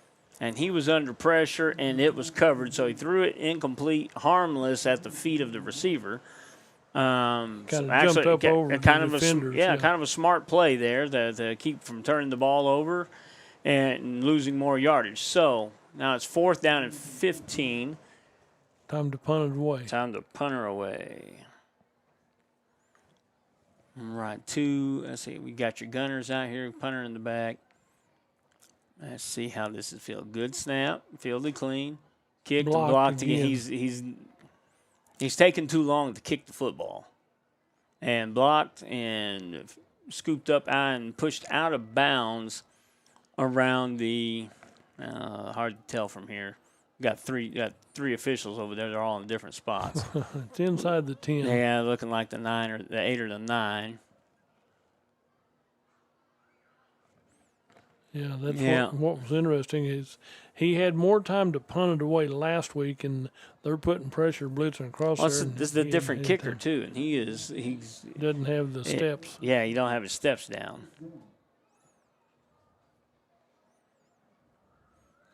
Speaker 10: and he was under pressure, and it was covered. So he threw it incomplete, harmless at the feet of the receiver.
Speaker 11: Jumped up over
Speaker 10: kind
Speaker 11: the
Speaker 10: of
Speaker 11: defenders.
Speaker 10: kind of a smart play there to keep from turning the ball over and losing more yardage. So now it's 4th down and 15.
Speaker 11: Time to punt it away.
Speaker 10: Time to punt her away. Right, let's see, we got your gunners out here, punter in the back. Let's see how this is feel. Good snap, fielded clean, kicked and blocked again. He's taking too long to kick the football. And blocked and scooped up and pushed out of bounds around the hard to tell from here. Got three officials over there. They're all in different spots.
Speaker 11: It's inside the 10.
Speaker 10: Yeah, looking like the 9 or the 8 or the 9.
Speaker 11: Yeah, that's what was interesting is he had more time to punt it away last week, and they're putting pressure, blitzing across there.
Speaker 10: This is a different kicker too, and he
Speaker 11: doesn't have the steps.
Speaker 10: Yeah, you don't have his steps down.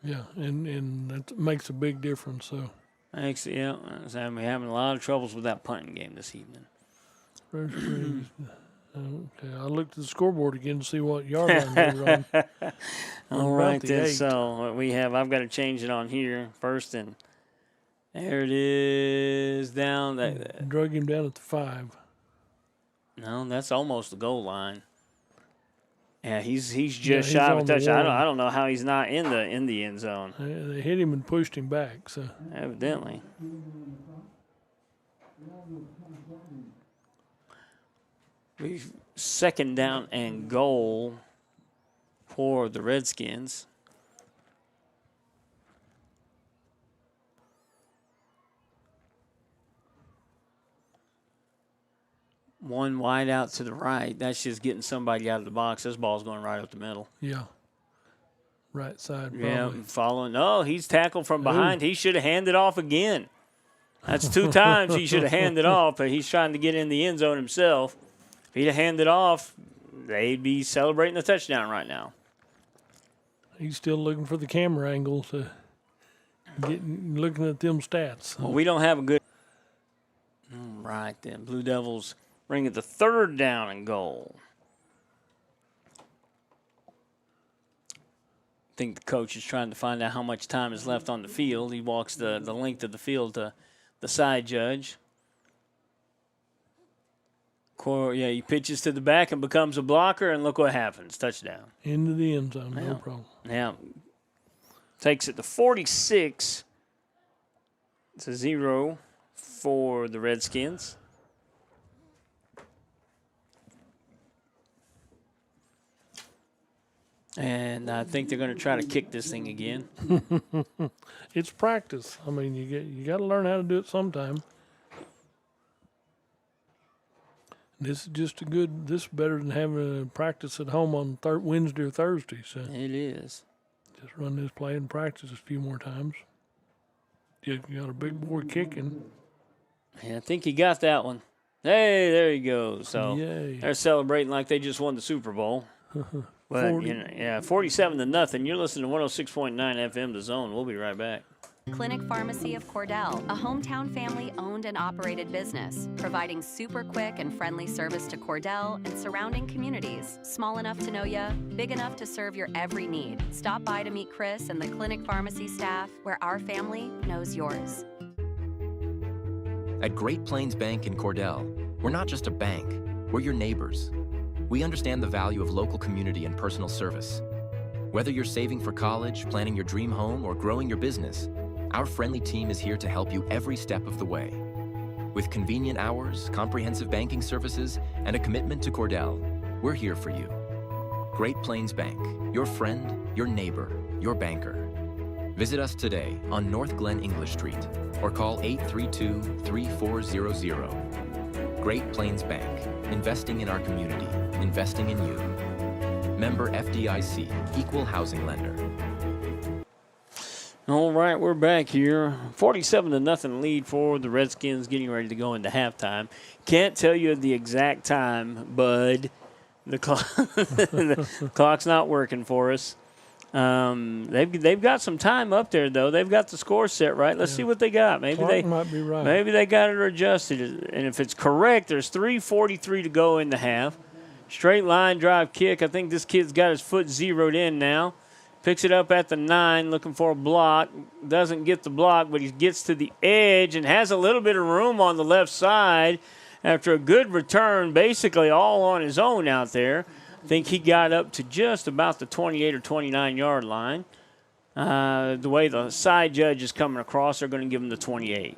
Speaker 11: Yeah, and that makes a big difference. So,
Speaker 10: we're having a lot of troubles with that punting game this evening.
Speaker 11: Okay, I looked at the scoreboard again to see what yard line they were on.
Speaker 10: All right, then. So I've got to change it on here first, and there it is down.
Speaker 11: Drug him down at the 5.
Speaker 10: No, that's almost the goal line. Yeah, he's just shy of a touchdown. I don't know how he's not in the end zone.
Speaker 11: They hit him and pushed him back. So
Speaker 10: evidently. We've 2nd down and goal for the Redskins. One wide out to the right. That's just getting somebody out of the box. This ball's going right up the middle.
Speaker 11: Yeah. Right side. Probably.
Speaker 10: Yeah, following. No, he's tackled from behind. He should have handed off again. That's 2 times he should have handed off, but he's trying to get in the end zone himself. If he'd have handed off, they'd be celebrating a touchdown right now.
Speaker 11: He's still looking for the camera angle to looking at them stats.
Speaker 10: Well, we don't have a good. All right, then. Blue Devils bring it to 3rd down and goal. I think the coach is trying to find out how much time is left on the field. He walks the length of the field to the side judge. He pitches to the back and becomes a blocker, and look what happens. Touchdown.
Speaker 11: Into the end zone, no problem.
Speaker 10: Now, takes it to 46 to 0 for the Redskins. And I think they're going to try to kick this thing again.
Speaker 11: It's practice. I mean, you got to learn how to do it sometime. This is just this is better than having a practice at home on Wednesday or Thursday. So
Speaker 10: it is.
Speaker 11: Just run this play and practice a few more times. You got a big boy kicking.
Speaker 10: Yeah, I think he got that one. Hey, there he goes. So
Speaker 11: Yay.
Speaker 10: They're celebrating like they just won the Super Bowl. But,
Speaker 11: 40.
Speaker 10: 47-0. You're listening to 106.9 FM The Zone. We'll be right back.
Speaker 8: Clinic Pharmacy of Cordell, a hometown family-owned and operated business, providing super quick and friendly service to Cordell and surrounding communities. Small enough to know ya, big enough to serve your every need. Stop by to meet Chris and the Clinic Pharmacy staff, where our family knows yours.
Speaker 9: At Great Plains Bank in Cordell, we're not just a bank, we're your neighbors. We understand the value of local community and personal service. Whether you're saving for college, planning your dream home, or growing your business, our friendly team is here to help you every step of the way. With convenient hours, comprehensive banking services, and a commitment to Cordell, we're here for you. Great Plains Bank, your friend, your neighbor, your banker. Visit us today on North Glen English Street or call 832-3400. Great Plains Bank, investing in our community, investing in you. Member FDIC, Equal Housing Lender.
Speaker 10: All right, we're back here. 47-0 lead for the Redskins, getting ready to go into halftime. Can't tell you the exact time, bud. The clock's not working for us. They've got some time up there though. They've got the score set right. Let's see what they got. Maybe
Speaker 11: Clock
Speaker 10: they
Speaker 11: might be right.
Speaker 10: Maybe they got it adjusted. And if it's correct, there's 3:43 to go in the half. Straight line drive kick. I think this kid's got his foot zeroed in now. Picks it up at the 9, looking for a block. Doesn't get the block, but he gets to the edge and has a little bit of room on the left side after a good return, basically all on his own out there. I think he got up to just about the 28 or 29-yard line. The way the side judge is coming across, they're going to give him the 28.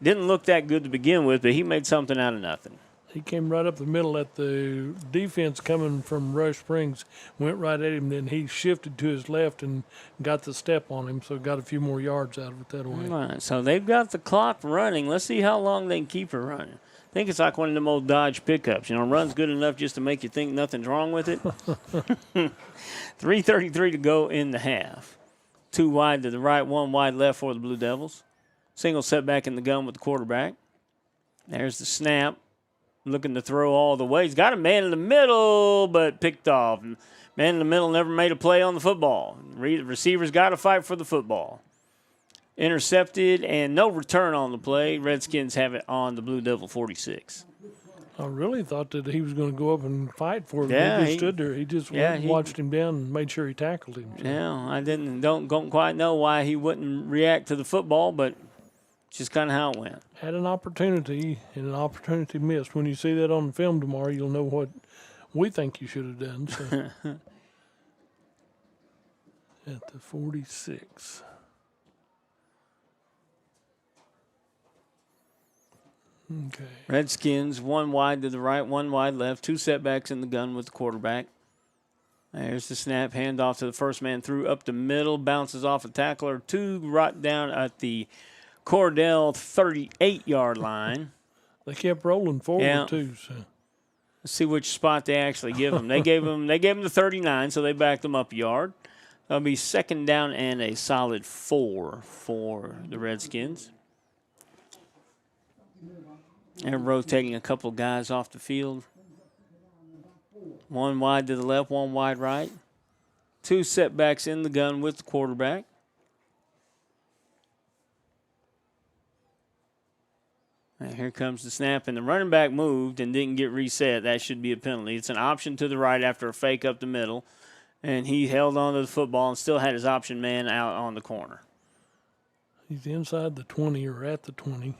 Speaker 10: Didn't look that good to begin with, but he made something out of nothing.
Speaker 11: He came right up the middle at the defense coming from Rush Springs, went right at him. Then he shifted to his left and got the step on him, so got a few more yards out of it that way.
Speaker 10: All right, so they've got the clock running. Let's see how long they can keep her running. I think it's like one of them old Dodge pickups. You know, runs good enough just to make you think nothing's wrong with it. 3:33 to go in the half. 2 wide to the right, 1 wide left for the Blue Devils. Single setback in the gun with the quarterback. There's the snap. Looking to throw all the way. He's got a man in the middle, but picked off. Man in the middle never made a play on the football. Receiver's got to fight for the football. Intercepted and no return on the play. Redskins have it on the Blue Devil 46.
Speaker 11: I really thought that he was going to go up and fight for it.
Speaker 10: Yeah,
Speaker 11: he just stood there. He just watched him down and made sure he tackled him. So.
Speaker 10: Yeah, I don't quite know why he wouldn't react to the football, but just kind of how it went.
Speaker 11: Had an opportunity, and an opportunity missed. When you see that on the film tomorrow, you'll know what we think you should have done. So. At the 46. Okay.
Speaker 10: Redskins, 1 wide to the right, 1 wide left, 2 setbacks in the gun with the quarterback. There's the snap, handoff to the first man through up the middle, bounces off a tackler, 2 right down at the Cordell 38-yard line.
Speaker 11: They kept rolling forward too. So
Speaker 10: let's see which spot they actually give him. They gave him the 39, so they backed him up a yard. That'll be 2nd down and a solid 4 for the Redskins. They're rotating a couple guys off the field. 1 wide to the left, 1 wide right. 2 setbacks in the gun with the quarterback. And here comes the snap, and the running back moved and didn't get reset. That should be a penalty. It's an option to the right after a fake up the middle, and he held on to the football and still had his option man out on the corner.
Speaker 11: He's inside the 20 or at the 20.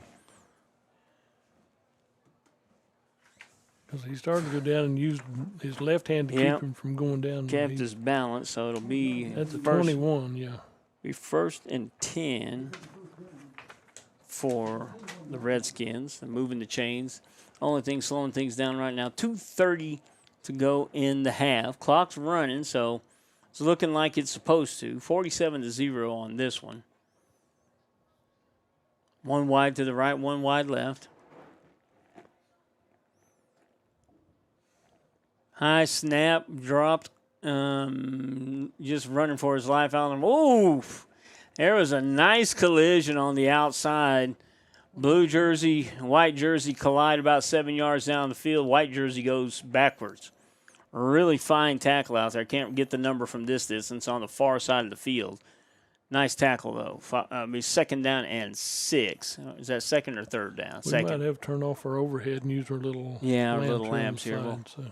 Speaker 11: Because he started to go down and used his left hand to keep him from going down.
Speaker 10: Kept his balance, so it'll be
Speaker 11: at the 21,
Speaker 10: Be 1st and 10 for the Redskins. They're moving the chains. Only thing slowing things down right now, 2:30 to go in the half. Clock's running, so it's looking like it's supposed to. 47-0 on this one. 1 wide to the right, 1 wide left. High snap, dropped, just running for his life out of him. Oof! There was a nice collision on the outside. Blue jersey, white jersey collide about 7 yards down the field. White jersey goes backwards. Really fine tackle out there. I can't get the number from this distance on the far side of the field. Nice tackle, though. Second down and 6. Is that second or third down?
Speaker 11: We
Speaker 10: Second.
Speaker 11: might have to turn off our overhead and use our little
Speaker 10: lamps here.
Speaker 11: Side, so.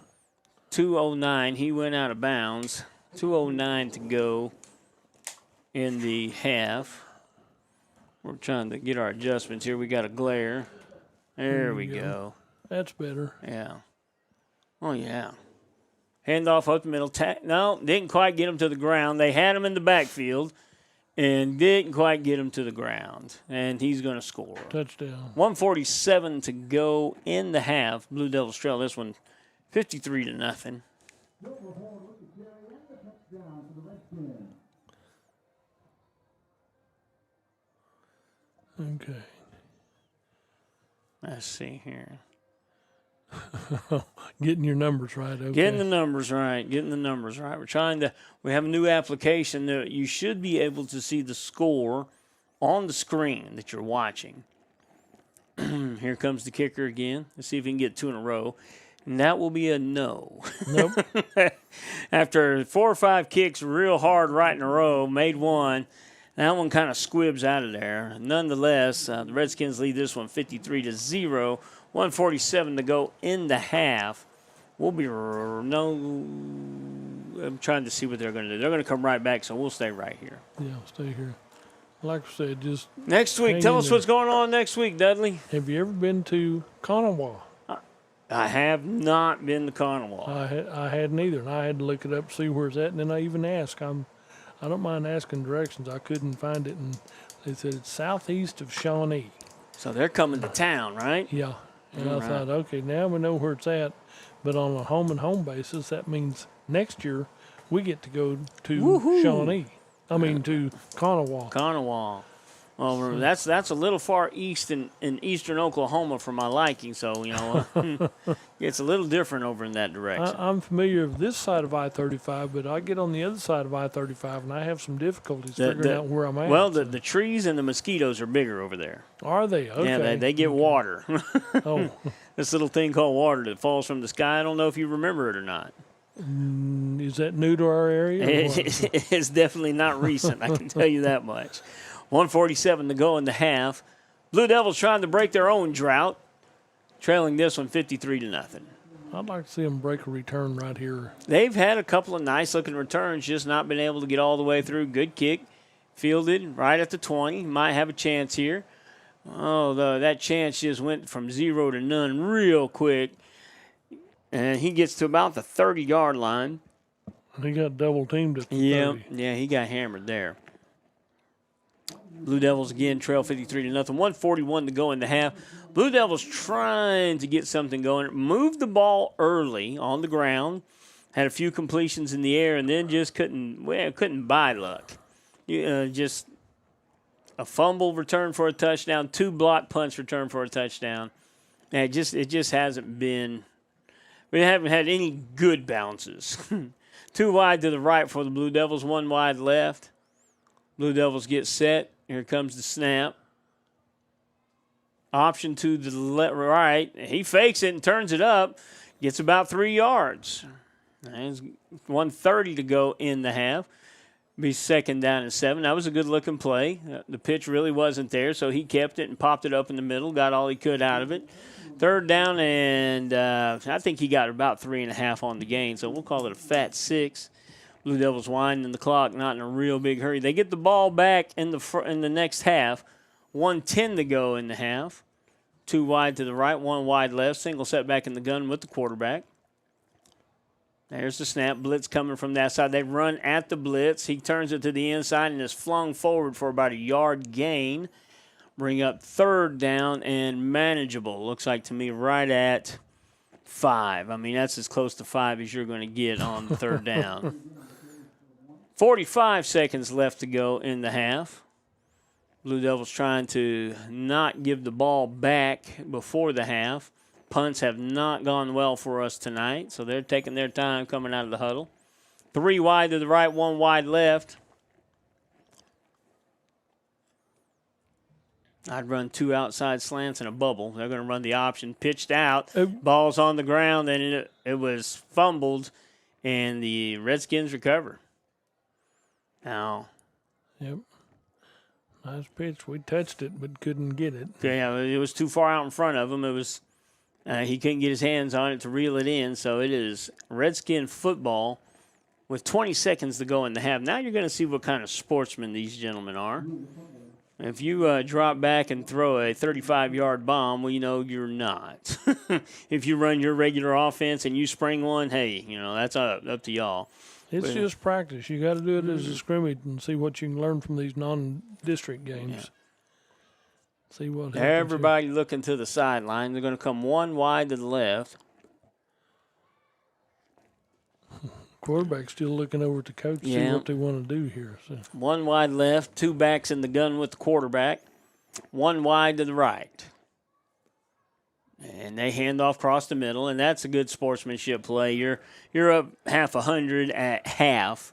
Speaker 10: 2:09. He went out of bounds. 2:09 to go in the half. We're trying to get our adjustments here. We got a glare. There we go.
Speaker 11: That's better.
Speaker 10: Yeah. Oh, yeah. Handoff up the middle. No, didn't quite get him to the ground. They had him in the backfield and didn't quite get him to the ground. And he's going to score.
Speaker 11: Touchdown.
Speaker 10: 1:47 to go in the half. Blue Devils trail this one 53-0.
Speaker 11: Okay.
Speaker 10: Let's see here.
Speaker 11: Getting your numbers right. Okay.
Speaker 10: Getting the numbers right. We have a new application that you should be able to see the score on the screen that you're watching. Here comes the kicker again. Let's see if he can get 2 in a row. And that will be a no.
Speaker 11: Nope.
Speaker 10: After 4 or 5 kicks real hard right in a row, made one. That one kind of squibs out of there. Nonetheless, the Redskins lead this one 53-0. 1:47 to go in the half. I'm trying to see what they're going to do. They're going to come right back, so we'll stay right here.
Speaker 11: Yeah, stay here. Like I said, just
Speaker 10: next week. Tell us what's going on next week, Dudley.
Speaker 11: Have you ever been to Kanawha?
Speaker 10: I have not been to Kanawha.
Speaker 11: I hadn't either, and I had to look it up, see where it's at, and then I even asked. I don't mind asking directions. I couldn't find it, and they said it's southeast of Shawnee.
Speaker 10: So they're coming to town, right?
Speaker 11: Yeah. And I thought, okay, now we know where it's at. But on a home-and-home basis, that means next year we get to go to Shawnee. To Kanawha.
Speaker 10: Kanawha. Well, that's a little far east in eastern Oklahoma for my liking, so, it's a little different over in that direction.
Speaker 11: I'm familiar with this side of I-35, but I get on the other side of I-35, and I have some difficulties figuring out where I'm at.
Speaker 10: Well, the trees and the mosquitoes are bigger over there.
Speaker 11: Are they? Okay.
Speaker 10: Yeah, they get water.
Speaker 11: Oh.
Speaker 10: This little thing called water that falls from the sky. I don't know if you remember it or not.
Speaker 11: Is that new to our area?
Speaker 10: It's definitely not recent, I can tell you that much. 1:47 to go in the half. Blue Devils trying to break their own drought, trailing this one 53-0.
Speaker 11: I'd like to see them break a return right here.
Speaker 10: They've had a couple of nice-looking returns, just not been able to get all the way through. Good kick, fielded right at the 20. Might have a chance here. Although that chance just went from 0 to none real quick. And he gets to about the 30-yard line.
Speaker 11: He got double-teamed at the 30.
Speaker 10: Yeah, he got hammered there. Blue Devils again trail 53-0. 1:41 to go in the half. Blue Devils trying to get something going. Moved the ball early on the ground. Had a few completions in the air and then just couldn't buy luck. Just a fumble return for a touchdown, 2 block punts return for a touchdown. And it just hasn't been. We haven't had any good bounces. 2 wide to the right for the Blue Devils, 1 wide left. Blue Devils get set. Here comes the snap. Option to the right. He fakes it and turns it up. Gets about 3 yards. There's 1:30 to go in the half. Be second down and 7. That was a good-looking play. The pitch really wasn't there, so he kept it and popped it up in the middle, got all he could out of it. 3rd down, and I think he got about 3.5 on the gain, so we'll call it a fat 6. Blue Devils winding the clock, not in a real big hurry. They get the ball back in the next half. 1:10 to go in the half. 2 wide to the right, 1 wide left. Single set back in the gun with the quarterback. There's the snap. Blitz coming from that side. They run at the blitz. He turns it to the inside and is flung forward for about a yard gain. Bring up 3rd down and manageable. Looks like to me right at 5. That's as close to 5 as you're going to get on the 3rd down. 45 seconds left to go in the half. Blue Devils trying to not give the ball back before the half. Punts have not gone well for us tonight, so they're taking their time coming out of the huddle. 3 wide to the right, 1 wide left. I'd run 2 outside slants and a bubble. They're going to run the option. Pitched out. Ball's on the ground, and it was fumbled. and the Redskins recover. Now,
Speaker 11: yep. Nice pitch. We touched it, but couldn't get it.
Speaker 10: Yeah, it was too far out in front of him. It was he couldn't get his hands on it to reel it in. So it is Redskin football with 20 seconds to go in the half. Now you're going to see what kind of sportsmen these gentlemen are. If you drop back and throw a 35-yard bomb, well, you know you're not. If you run your regular offense and you spring one, hey, you know, that's up to y'all.
Speaker 11: It's just practice. You got to do it as a scrimmage and see what you can learn from these non-district games.
Speaker 10: Yeah.
Speaker 11: See what
Speaker 10: everybody looking to the sideline. They're going to come one wide to the left.
Speaker 11: Quarterback's still looking over at the coach to see what they want to do here. So.
Speaker 10: One wide left, two backs in the gun with the quarterback. One wide to the right. And they hand off across the middle, and that's a good sportsmanship play. You're up 100 at half,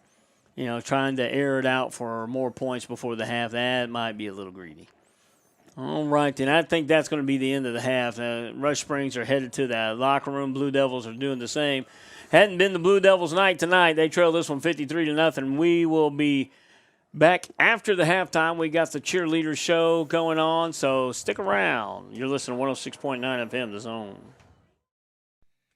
Speaker 10: you know, trying to air it out for more points before the half. That might be a little greedy. All right, then I think that's going to be the end of the half. Rush Springs are headed to the locker room. Blue Devils are doing the same. Hadn't been the Blue Devils' night tonight. They trail this one 53-0. We will be back after the halftime. We got the cheerleader show going on, so stick around. You're listening to 106.9 FM, The Zone.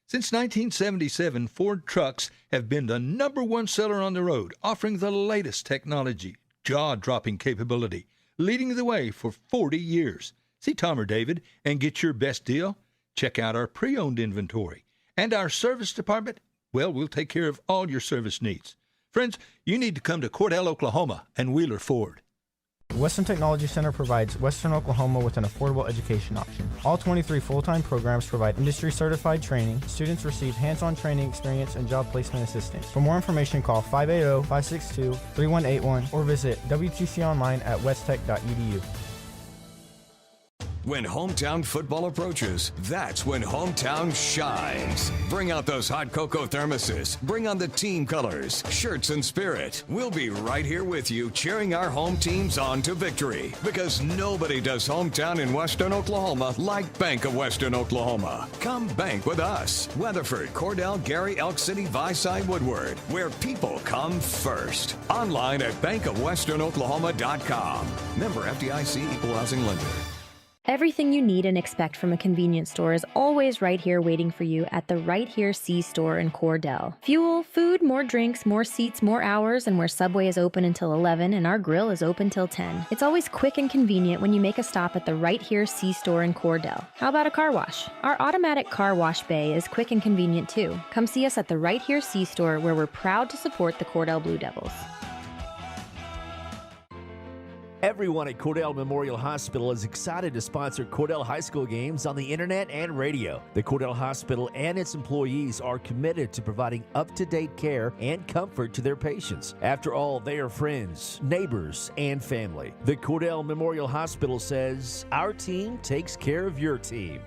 Speaker 15: Since 1977, Ford trucks have been the #1 seller on the road, offering the latest technology, jaw-dropping capability, leading the way for 40 years. See Tom or David and get your best deal? Check out our pre-owned inventory. And our service department, well, we'll take care of all your service needs. Friends, you need to come to Cordell, Oklahoma, and Wheeler Ford.
Speaker 12: Western Technology Center provides Western Oklahoma with an affordable education option. All 23 full-time programs provide industry-certified training. Students receive hands-on training experience and job placement assistance. For more information, call 580-562-3181 or visit WTC online at westtech.edu.
Speaker 13: When hometown football approaches, that's when hometown shines. Bring out those hot cocoa thermoses. Bring on the team colors, shirts, and spirit. We'll be right here with you cheering our home teams on to victory, because nobody does hometown in Western Oklahoma like Bank of Western Oklahoma. Come bank with us. Weatherford, Cordell, Gary, Elk City, Viside, Woodward, where people come first. Online at bankofwesternoklahoma.com. Member FDIC, Equal Housing Lender.
Speaker 14: Everything you need and expect from a convenience store is always right here waiting for you at the Right Here C store in Cordell. Fuel, food, more drinks, more seats, more hours, and where Subway is open until 11 and our grill is open till 10. It's always quick and convenient when you make a stop at the Right Here C store in Cordell. How about a car wash? Our automatic car wash bay is quick and convenient too. Come see us at the Right Here C store, where we're proud to support the Cordell Blue Devils.
Speaker 3: Everyone at Cordell Memorial Hospital is excited to sponsor Cordell High School games on the internet and radio. The Cordell Hospital and its employees are committed to providing up-to-date care and comfort to their patients. After all, they are friends, neighbors, and family. The Cordell Memorial Hospital says, our team takes care of your team.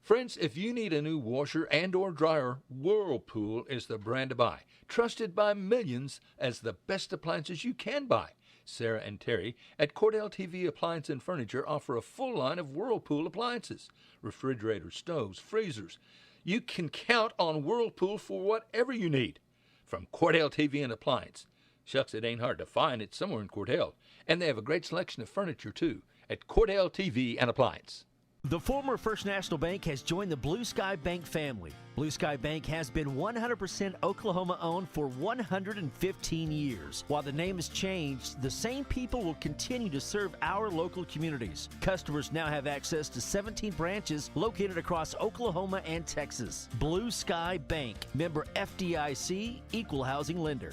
Speaker 1: Friends, if you need a new washer and or dryer, Whirlpool is the brand to buy. Trusted by millions as the best appliances you can buy. Sarah and Terry at Cordell TV Appliance and Furniture offer a full line of Whirlpool appliances, refrigerators, stoves, freezers. You can count on Whirlpool for whatever you need. From Cordell TV and Appliance. Shucks, it ain't hard to find. It's somewhere in Cordell. And they have a great selection of furniture, too, at Cordell TV and Appliance.
Speaker 3: The former First National Bank has joined the Blue Sky Bank family. Blue Sky Bank has been 100% Oklahoma-owned for 115 years. While the name has changed, the same people will continue to serve our local communities. Customers now have access to 17 branches located across Oklahoma and Texas. Blue Sky Bank, member FDIC, Equal Housing Lender.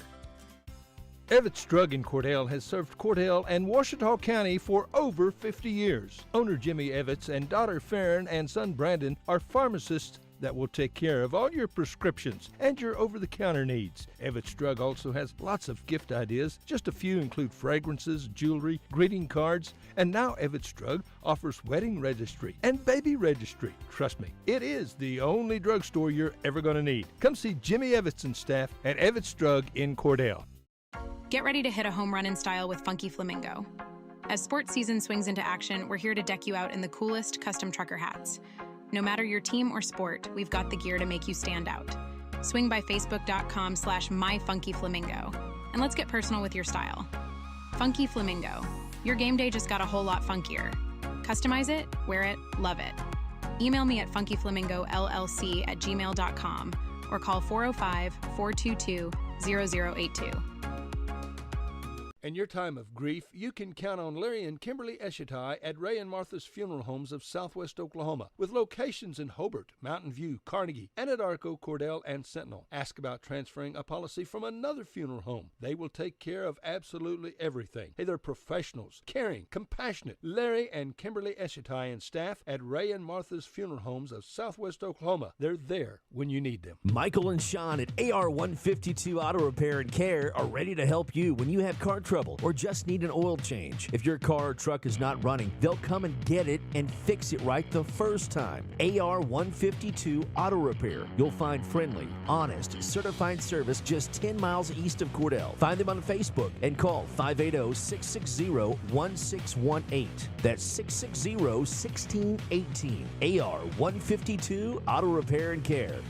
Speaker 1: Evetts Drug in Cordell has served Cordell and Ouachita County for over 50 years. Owner Jimmy Evetts and daughter Farron and son Brandon are pharmacists that will take care of all your prescriptions and your over-the-counter needs. Evetts Drug also has lots of gift ideas. Just a few include fragrances, jewelry, greeting cards, and now Evetts Drug offers wedding registry and baby registry. Trust me, it is the only drugstore you're ever going to need. Come see Jimmy Evetts and staff at Evetts Drug in Cordell.
Speaker 2: Get ready to hit a home run in style with Funky Flamingo. As sports season swings into action, we're here to deck you out in the coolest custom trucker hats. No matter your team or sport, we've got the gear to make you stand out. Swing by facebook.com/myfunkyflamingo. And let's get personal with your style. Funky Flamingo. Your game day just got a whole lot funkier. Customize it, wear it, love it. Email me at funkyflamingollc@gmail.com or call 405-422-0082.
Speaker 1: In your time of grief, you can count on Larry and Kimberly Eshitai at Ray and Martha's Funeral Homes of Southwest Oklahoma, with locations in Hobart, Mountain View, Carnegie, Anadarko, Cordell, and Sentinel. Ask about transferring a policy from another funeral home. They will take care of absolutely everything. Hey, they're professionals, caring, compassionate. Larry and Kimberly Eshitai and staff at Ray and Martha's Funeral Homes of Southwest Oklahoma. They're there when you need them.
Speaker 3: Michael and Sean at AR152 Auto Repair and Care are ready to help you when you have car trouble or just need an oil change. If your car or truck is not running, they'll come and get it and fix it right the first time. AR152 Auto Repair. You'll find friendly, honest, certified service just 10 miles east of Cordell. Find them on Facebook and call 580-660-1618. That's 660-1618. AR152 Auto Repair and Care.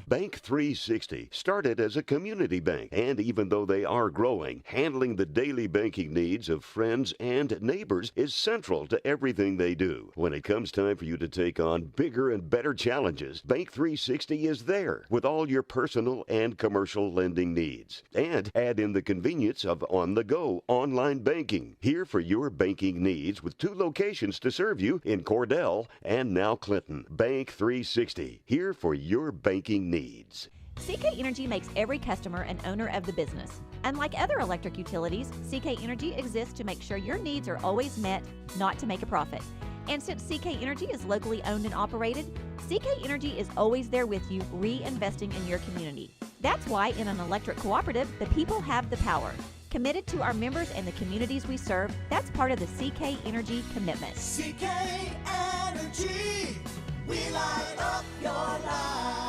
Speaker 4: Bank 360 started as a community bank, and even though they are growing, handling the daily banking needs of friends and neighbors is central to everything they do. When it comes time for you to take on bigger and better challenges, Bank 360 is there with all your personal and commercial lending needs. And add in the convenience of on-the-go online banking. Here for your banking needs with 2 locations to serve you in Cordell and now Clinton. Bank 360, here for your banking needs.
Speaker 5: CK Energy makes every customer an owner of the business. Unlike other electric utilities, CK Energy exists to make sure your needs are always met, not to make a profit. And since CK Energy is locally owned and operated, CK Energy is always there with you, reinvesting in your community. That's why in an electric cooperative, the people have the power. Committed to our members and the communities we serve, that's part of the CK Energy commitment.
Speaker 6: CK Energy, we light up your life.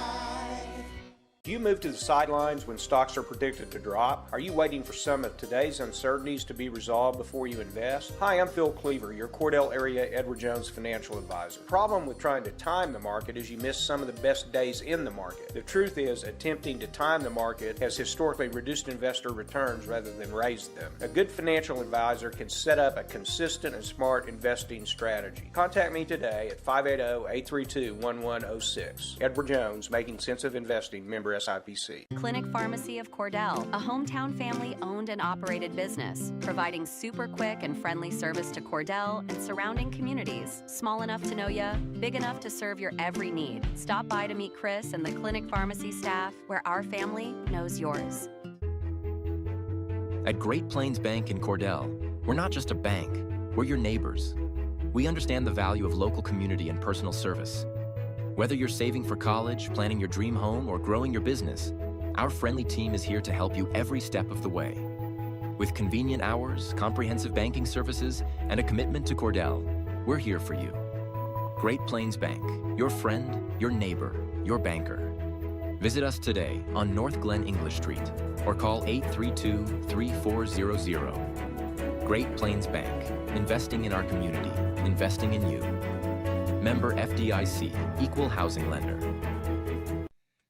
Speaker 7: Do you move to the sidelines when stocks are predicted to drop? Are you waiting for some of today's uncertainties to be resolved before you invest? Hi, I'm Phil Cleaver, your Cordell area Edward Jones financial advisor. The problem with trying to time the market is you miss some of the best days in the market. The truth is, attempting to time the market has historically reduced investor returns rather than raised them. A good financial advisor can set up a consistent and smart investing strategy. Contact me today at 580-832-1106. Edward Jones, Making Sense of Investing, member SIPC.
Speaker 8: Clinic Pharmacy of Cordell, a hometown family owned and operated business, providing super quick and friendly service to Cordell and surrounding communities. Small enough to know ya, big enough to serve your every need. Stop by to meet Chris and the Clinic Pharmacy staff, where our family knows yours.
Speaker 9: At Great Plains Bank in Cordell, we're not just a bank, we're your neighbors. We understand the value of local community and personal service. Whether you're saving for college, planning your dream home, or growing your business, our friendly team is here to help you every step of the way. With convenient hours, comprehensive banking services, and a commitment to Cordell, we're here for you. Great Plains Bank, your friend, your neighbor, your banker. Visit us today on North Glen English Street or call 832-3400. Great Plains Bank, investing in our community, investing in you. Member FDIC, Equal Housing Lender.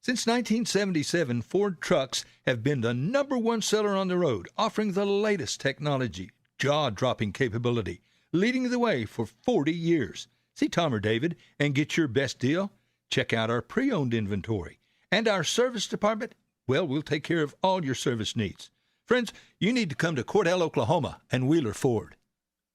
Speaker 15: Since 1977, Ford trucks have been the #1 seller on the road, offering the latest technology, jaw-dropping capability, leading the way for 40 years. See Tom or David and get your best deal? Check out our pre-owned inventory. And our service department, well, we'll take care of all your service needs. Friends, you need to come to Cordell, Oklahoma and Wheeler Ford.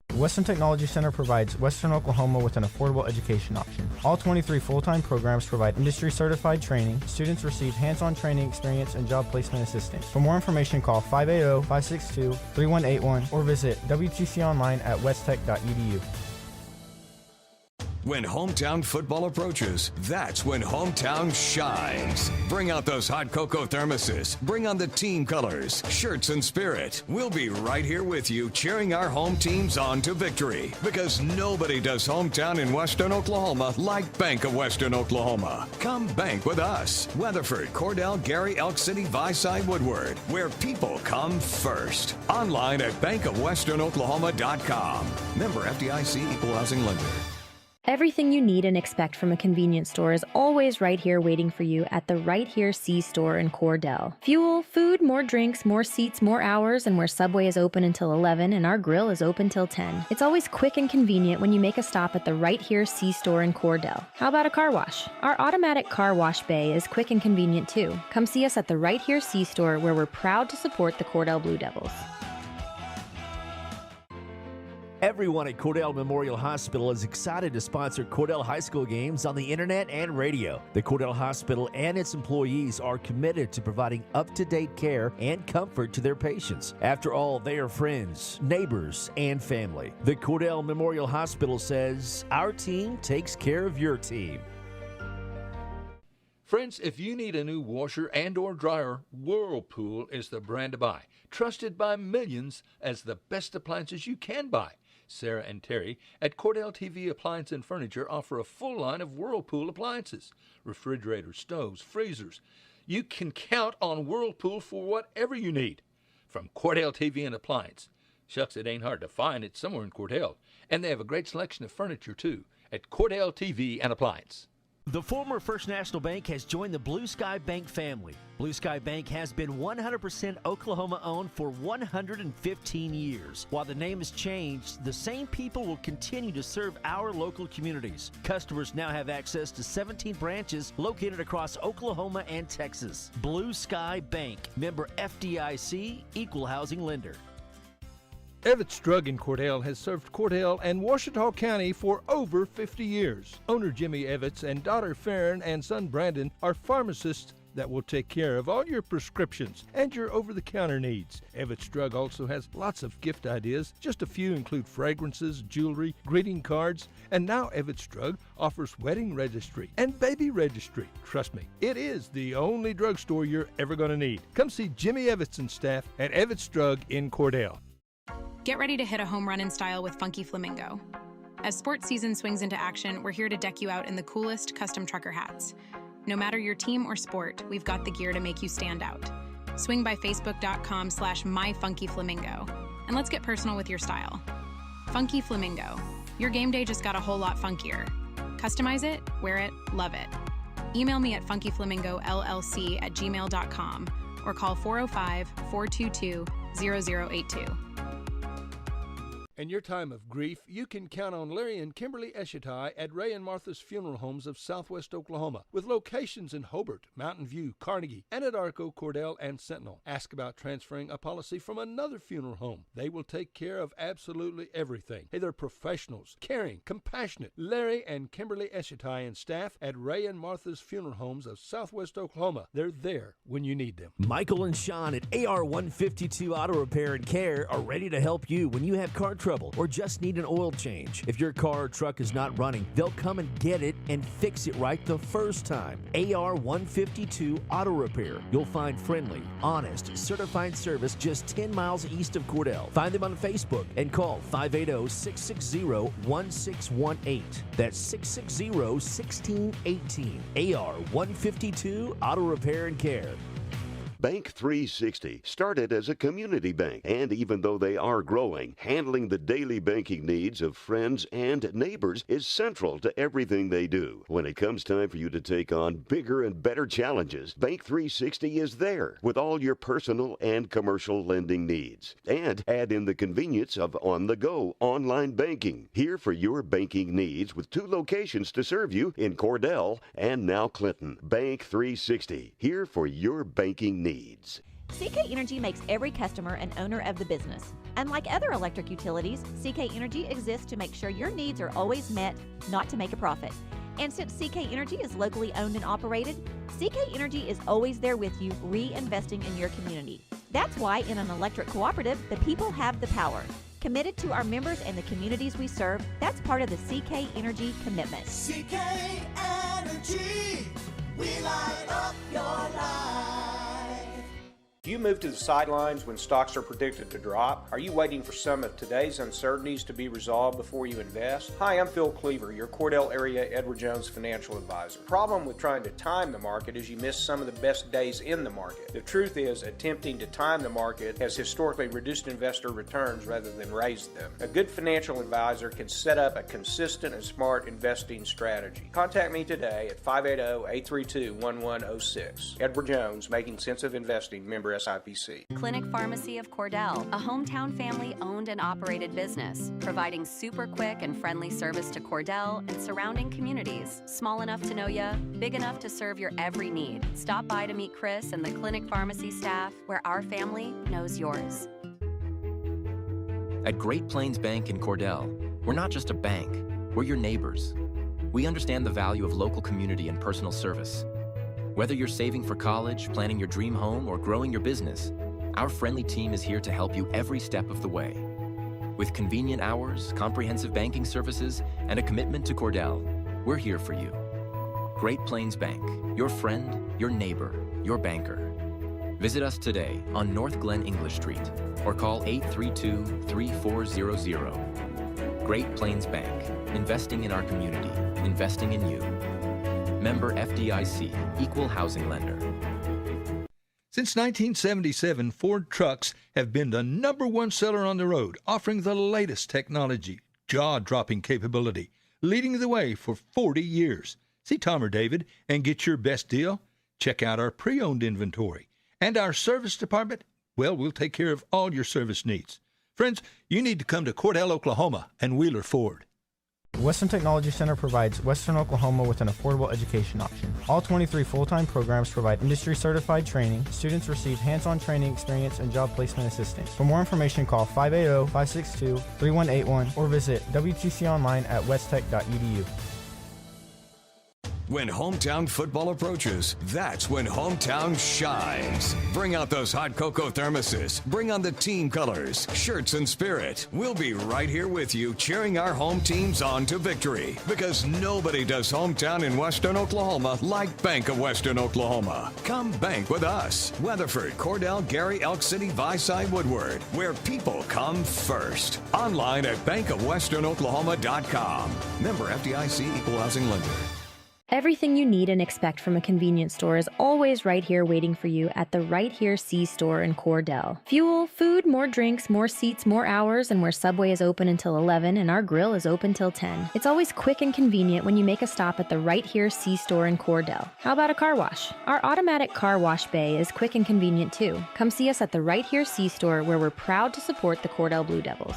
Speaker 12: The Western Technology Center provides Western Oklahoma with an affordable education option. All 23 full-time programs provide industry-certified training. Students receive hands-on training experience and job placement assistance. For more information, call 580-562-3181 or visit WTConline at westtech.edu.
Speaker 13: When hometown football approaches, that's when hometown shines. Bring out those hot cocoa thermoses. Bring on the team colors, shirts, and spirit. We'll be right here with you, cheering our home teams on to victory. Because nobody does hometown in Western Oklahoma like Bank of Western Oklahoma. Come bank with us. Weatherford, Cordell, Gary, Elk City, Viside, Woodward, where people come first. Online at bankofwesternoklahoma.com. Member FDIC, Equal Housing Lender.
Speaker 14: Everything you need and expect from a convenience store is always right here waiting for you at the Right Here C-Store in Cordell. Fuel, food, more drinks, more seats, more hours, and where Subway is open until 11 and our grill is open till 10. It's always quick and convenient when you make a stop at the Right Here C-Store in Cordell. How about a car wash? Our automatic car wash bay is quick and convenient too. Come see us at the Right Here C-Store, where we're proud to support the Cordell Blue Devils.
Speaker 3: Everyone at Cordell Memorial Hospital is excited to sponsor Cordell High School games on the internet and radio. The Cordell Hospital and its employees are committed to providing up-to-date care and comfort to their patients. After all, they are friends, neighbors, and family. The Cordell Memorial Hospital says, our team takes care of your team.
Speaker 1: Friends, if you need a new washer and or dryer, Whirlpool is the brand to buy. Trusted by millions as the best appliances you can buy. Sarah and Terry at Cordell TV Appliance and Furniture offer a full line of Whirlpool appliances, refrigerators, stoves, freezers. You can count on Whirlpool for whatever you need. From Cordell TV and Appliance. Shucks, it ain't hard to find. It's somewhere in Cordell. And they have a great selection of furniture, too, at Cordell TV and Appliance.
Speaker 3: The former First National Bank has joined the Blue Sky Bank family. Blue Sky Bank has been 100% Oklahoma-owned for 115 years. While the name has changed, the same people will continue to serve our local communities. Customers now have access to 17 branches located across Oklahoma and Texas. Blue Sky Bank, member FDIC, equal housing lender.
Speaker 1: Evetts Drug in Cordell has served Cordell and Washita County for over 50 years. Owner Jimmy Evetts and daughter Farron and son Brandon are pharmacists that will take care of all your prescriptions and your over-the-counter needs. Evetts Drug also has lots of gift ideas. Just a few include fragrances, jewelry, greeting cards, and now Evetts Drug offers wedding registry and baby registry. Trust me, it is the only drugstore you're ever going to need. Come see Jimmy Evetts and staff at Evetts Drug in Cordell.
Speaker 2: Get ready to hit a home run in style with Funky Flamingo. As sports season swings into action, we're here to deck you out in the coolest custom trucker hats. No matter your team or sport, we've got the gear to make you stand out. Swing by facebook.com/myfunkyflamingo. And let's get personal with your style. Funky Flamingo. Your game day just got a whole lot funkier. Customize it, wear it, love it. Email me at funkyflamingollc@gmail.com or call 405-422-0082.
Speaker 1: In your time of grief, you can count on Larry and Kimberly Eshitai at Ray and Martha's Funeral Homes of Southwest Oklahoma, with locations in Hobart, Mountain View, Carnegie, Anadarko, Cordell, and Sentinel. Ask about transferring a policy from another funeral home. They will take care of absolutely everything. Hey, they're professionals, caring, compassionate. Larry and Kimberly Eshitai and staff at Ray and Martha's Funeral Homes of Southwest Oklahoma. They're there when you need them.
Speaker 3: Michael and Sean at AR 152 Auto Repair and Care are ready to help you when you have car trouble or just need an oil change. If your car or truck is not running, they'll come and get it and fix it right the first time. AR 152 Auto Repair. You'll find friendly, honest, certified service just 10 miles east of Cordell. Find them on Facebook and call 580-660-1618. That's 660-1618. AR 152 Auto Repair and Care.
Speaker 4: Bank 360 started as a community bank, and even though they are growing, handling the daily banking needs of friends and neighbors is central to everything they do. When it comes time for you to take on bigger and better challenges, Bank 360 is there with all your personal and commercial lending needs. And add in the convenience of on-the-go online banking. Here for your banking needs with 2 locations to serve you in Cordell and now Clinton. Bank 360, here for your banking needs.
Speaker 5: CK Energy makes every customer an owner of the business. Unlike other electric utilities, CK Energy exists to make sure your needs are always met, not to make a profit. And since CK Energy is locally owned and operated, CK Energy is always there with you, reinvesting in your community. That's why in an electric cooperative, the people have the power. Committed to our members and the communities we serve, that's part of the CK Energy commitment.
Speaker 6: CK Energy, we light up your life.
Speaker 7: If you move to the sidelines when stocks are predicted to drop? Are you waiting for some of today's uncertainties to be resolved before you invest? Hi, I'm Phil Cleaver, your Cordell area Edward Jones financial advisor. The problem with trying to time the market is you miss some of the best days in the market. The truth is, attempting to time the market has historically reduced investor returns rather than raised them. A good financial advisor can set up a consistent and smart investing strategy. Contact me today at 580-832-1106. Edward Jones, Making Sense of Investing, member SIPC.
Speaker 8: Clinic Pharmacy of Cordell, a hometown family-owned and operated business, providing super quick and friendly service to Cordell and surrounding communities. Small enough to know ya, big enough to serve your every need. Stop by to meet Chris and the Clinic Pharmacy staff, where our family knows yours.
Speaker 9: At Great Plains Bank in Cordell, we're not just a bank, we're your neighbors. We understand the value of local community and personal service. Whether you're saving for college, planning your dream home, or growing your business, our friendly team is here to help you every step of the way. With convenient hours, comprehensive banking services, and a commitment to Cordell, we're here for you. Great Plains Bank, your friend, your neighbor, your banker. Visit us today on North Glen English Street or call 832-3400. Great Plains Bank, investing in our community, investing in you. Member FDIC, Equal Housing Lender.
Speaker 15: Since 1977, Ford trucks have been the #1 seller on the road, offering the latest technology, jaw-dropping capability, leading the way for 40 years. See Tom or David and get your best deal? Check out our pre-owned inventory. And our service department, well, we'll take care of all your service needs. Friends, you need to come to Cordell, Oklahoma and Wheeler Ford.
Speaker 12: Western Technology Center provides Western Oklahoma with an affordable education option. All 23 full-time programs provide industry-certified training. Students receive hands-on training experience and job placement assistance. For more information, call 580-562-3181 or visit WTC online at westtech.edu.
Speaker 13: When hometown football approaches, that's when hometown shines. Bring out those hot cocoa thermoses. Bring on the team colors, shirts, and spirit. We'll be right here with you cheering our home teams on to victory, because nobody does hometown in Western Oklahoma like Bank of Western Oklahoma. Come bank with us. Weatherford, Cordell, Gary, Elk City, Viside, Woodward, where people come first. Online at bankofwesternoklahoma.com. Member FDIC, Equal Housing Lender.
Speaker 14: Everything you need and expect from a convenience store is always right here waiting for you at the Right Here C-Store in Cordell. Fuel, food, more drinks, more seats, more hours, and where Subway is open until 11 and our grill is open till 10. It's always quick and convenient when you make a stop at the Right Here C-Store in Cordell. How about a car wash? Our automatic car wash bay is quick and convenient too. Come see us at the Right Here C-Store, where we're proud to support the Cordell Blue Devils.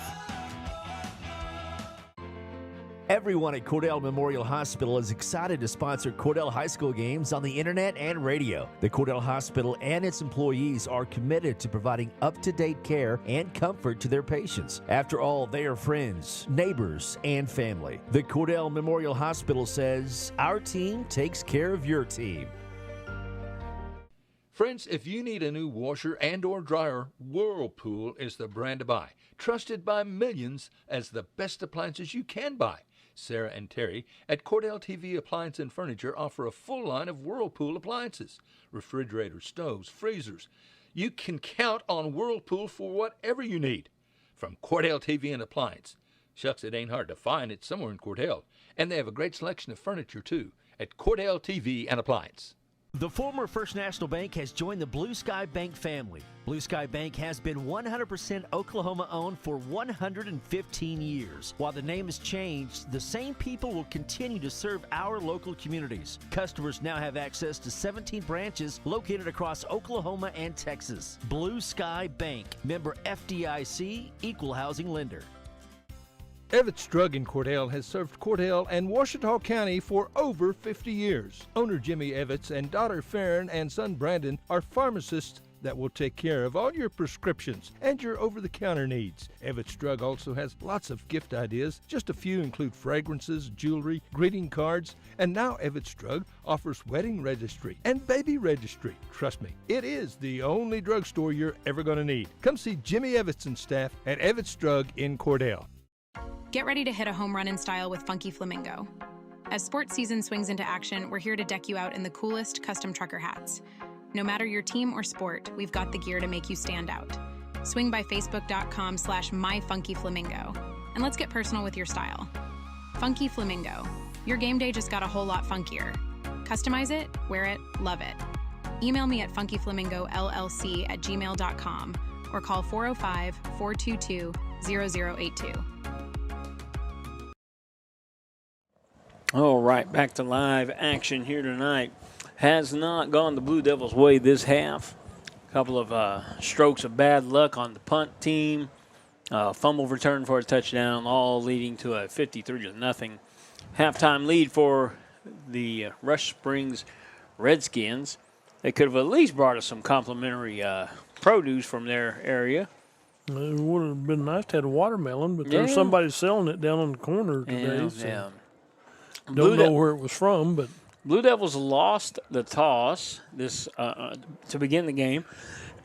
Speaker 3: Everyone at Cordell Memorial Hospital is excited to sponsor Cordell High School games on the internet and radio. The Cordell Hospital and its employees are committed to providing up-to-date care and comfort to their patients. After all, they are friends, neighbors, and family. The Cordell Memorial Hospital says, our team takes care of your team.
Speaker 1: Friends, if you need a new washer and or dryer, Whirlpool is the brand to buy. Trusted by millions as the best appliances you can buy. Sarah and Terry at Cordell TV Appliance and Furniture offer a full line of Whirlpool appliances, refrigerators, stoves, freezers. You can count on Whirlpool for whatever you need. From Cordell TV and Appliance. Shucks, it ain't hard to find. It's somewhere in Cordell. And they have a great selection of furniture, too, at Cordell TV and Appliance.
Speaker 3: The former First National Bank has joined the Blue Sky Bank family. Blue Sky Bank has been 100% Oklahoma-owned for 115 years. While the name has changed, the same people will continue to serve our local communities. Customers now have access to 17 branches located across Oklahoma and Texas. Blue Sky Bank, member FDIC, Equal Housing Lender.
Speaker 1: Evetts Drug in Cordell has served Cordell and Washita County for over 50 years. Owner Jimmy Evetts and daughter Farron and son Brandon are pharmacists that will take care of all your prescriptions and your over-the-counter needs. Evetts Drug also has lots of gift ideas. Just a few include fragrances, jewelry, greeting cards, and now Evetts Drug offers wedding registry and baby registry. Trust me, it is the only drugstore you're ever going to need. Come see Jimmy Evetts and staff at Evetts Drug in Cordell.
Speaker 2: Get ready to hit a home run in style with Funky Flamingo. As sports season swings into action, we're here to deck you out in the coolest custom trucker hats. No matter your team or sport, we've got the gear to make you stand out. Swing by facebook.com/myfunkyflamingo. And let's get personal with your style. Funky Flamingo. Your game day just got a whole lot funkier. Customize it, wear it, love it. Email me at funkyflamingollc@gmail.com or call 405-422-0082.
Speaker 10: All right, back to live action here tonight. Has not gone the Blue Devils' way this half. A couple of strokes of bad luck on the punt team. Fumble return for a touchdown, all leading to a 53-0 halftime lead for the Rush Springs Redskins. They could have at least brought us some complimentary produce from their area.
Speaker 11: It would have been nice to have a watermelon, but there's somebody selling it down on the corner today. Don't know where it was from, but
Speaker 10: Blue Devils lost the toss this to begin the game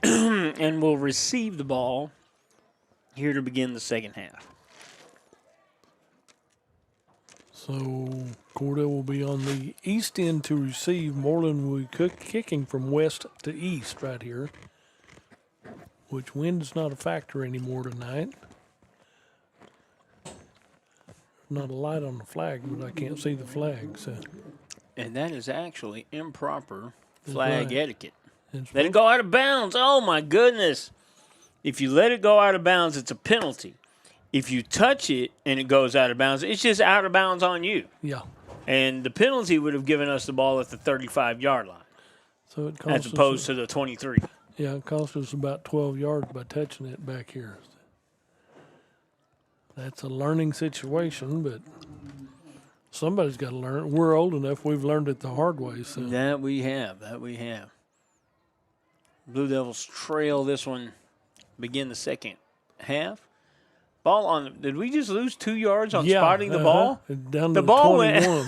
Speaker 10: and will receive the ball here to begin the second half.
Speaker 11: So Cordell will be on the east end to receive. Moreland will be kicking from west to east right here, which wind is not a factor anymore tonight. Not a light on the flag, but I can't see the flag. So.
Speaker 10: And that is actually improper flag etiquette.
Speaker 11: That's
Speaker 10: Let it go out of bounds. Oh, my goodness. If you let it go out of bounds, it's a penalty. If you touch it and it goes out of bounds, it's just out of bounds on you.
Speaker 11: Yeah.
Speaker 10: And the penalty would have given us the ball at the 35-yard line.
Speaker 11: So it cost
Speaker 10: as opposed to the 23.
Speaker 11: Yeah, it cost us about 12 yards by touching it back here. That's a learning situation, but somebody's got to learn. We're old enough, we've learned it the hard way. So.
Speaker 10: That we have. Blue Devils trail this one, begin the second half. Ball on. Did we just lose 2 yards on spotting the ball?
Speaker 11: Down to
Speaker 10: the ball
Speaker 11: 21.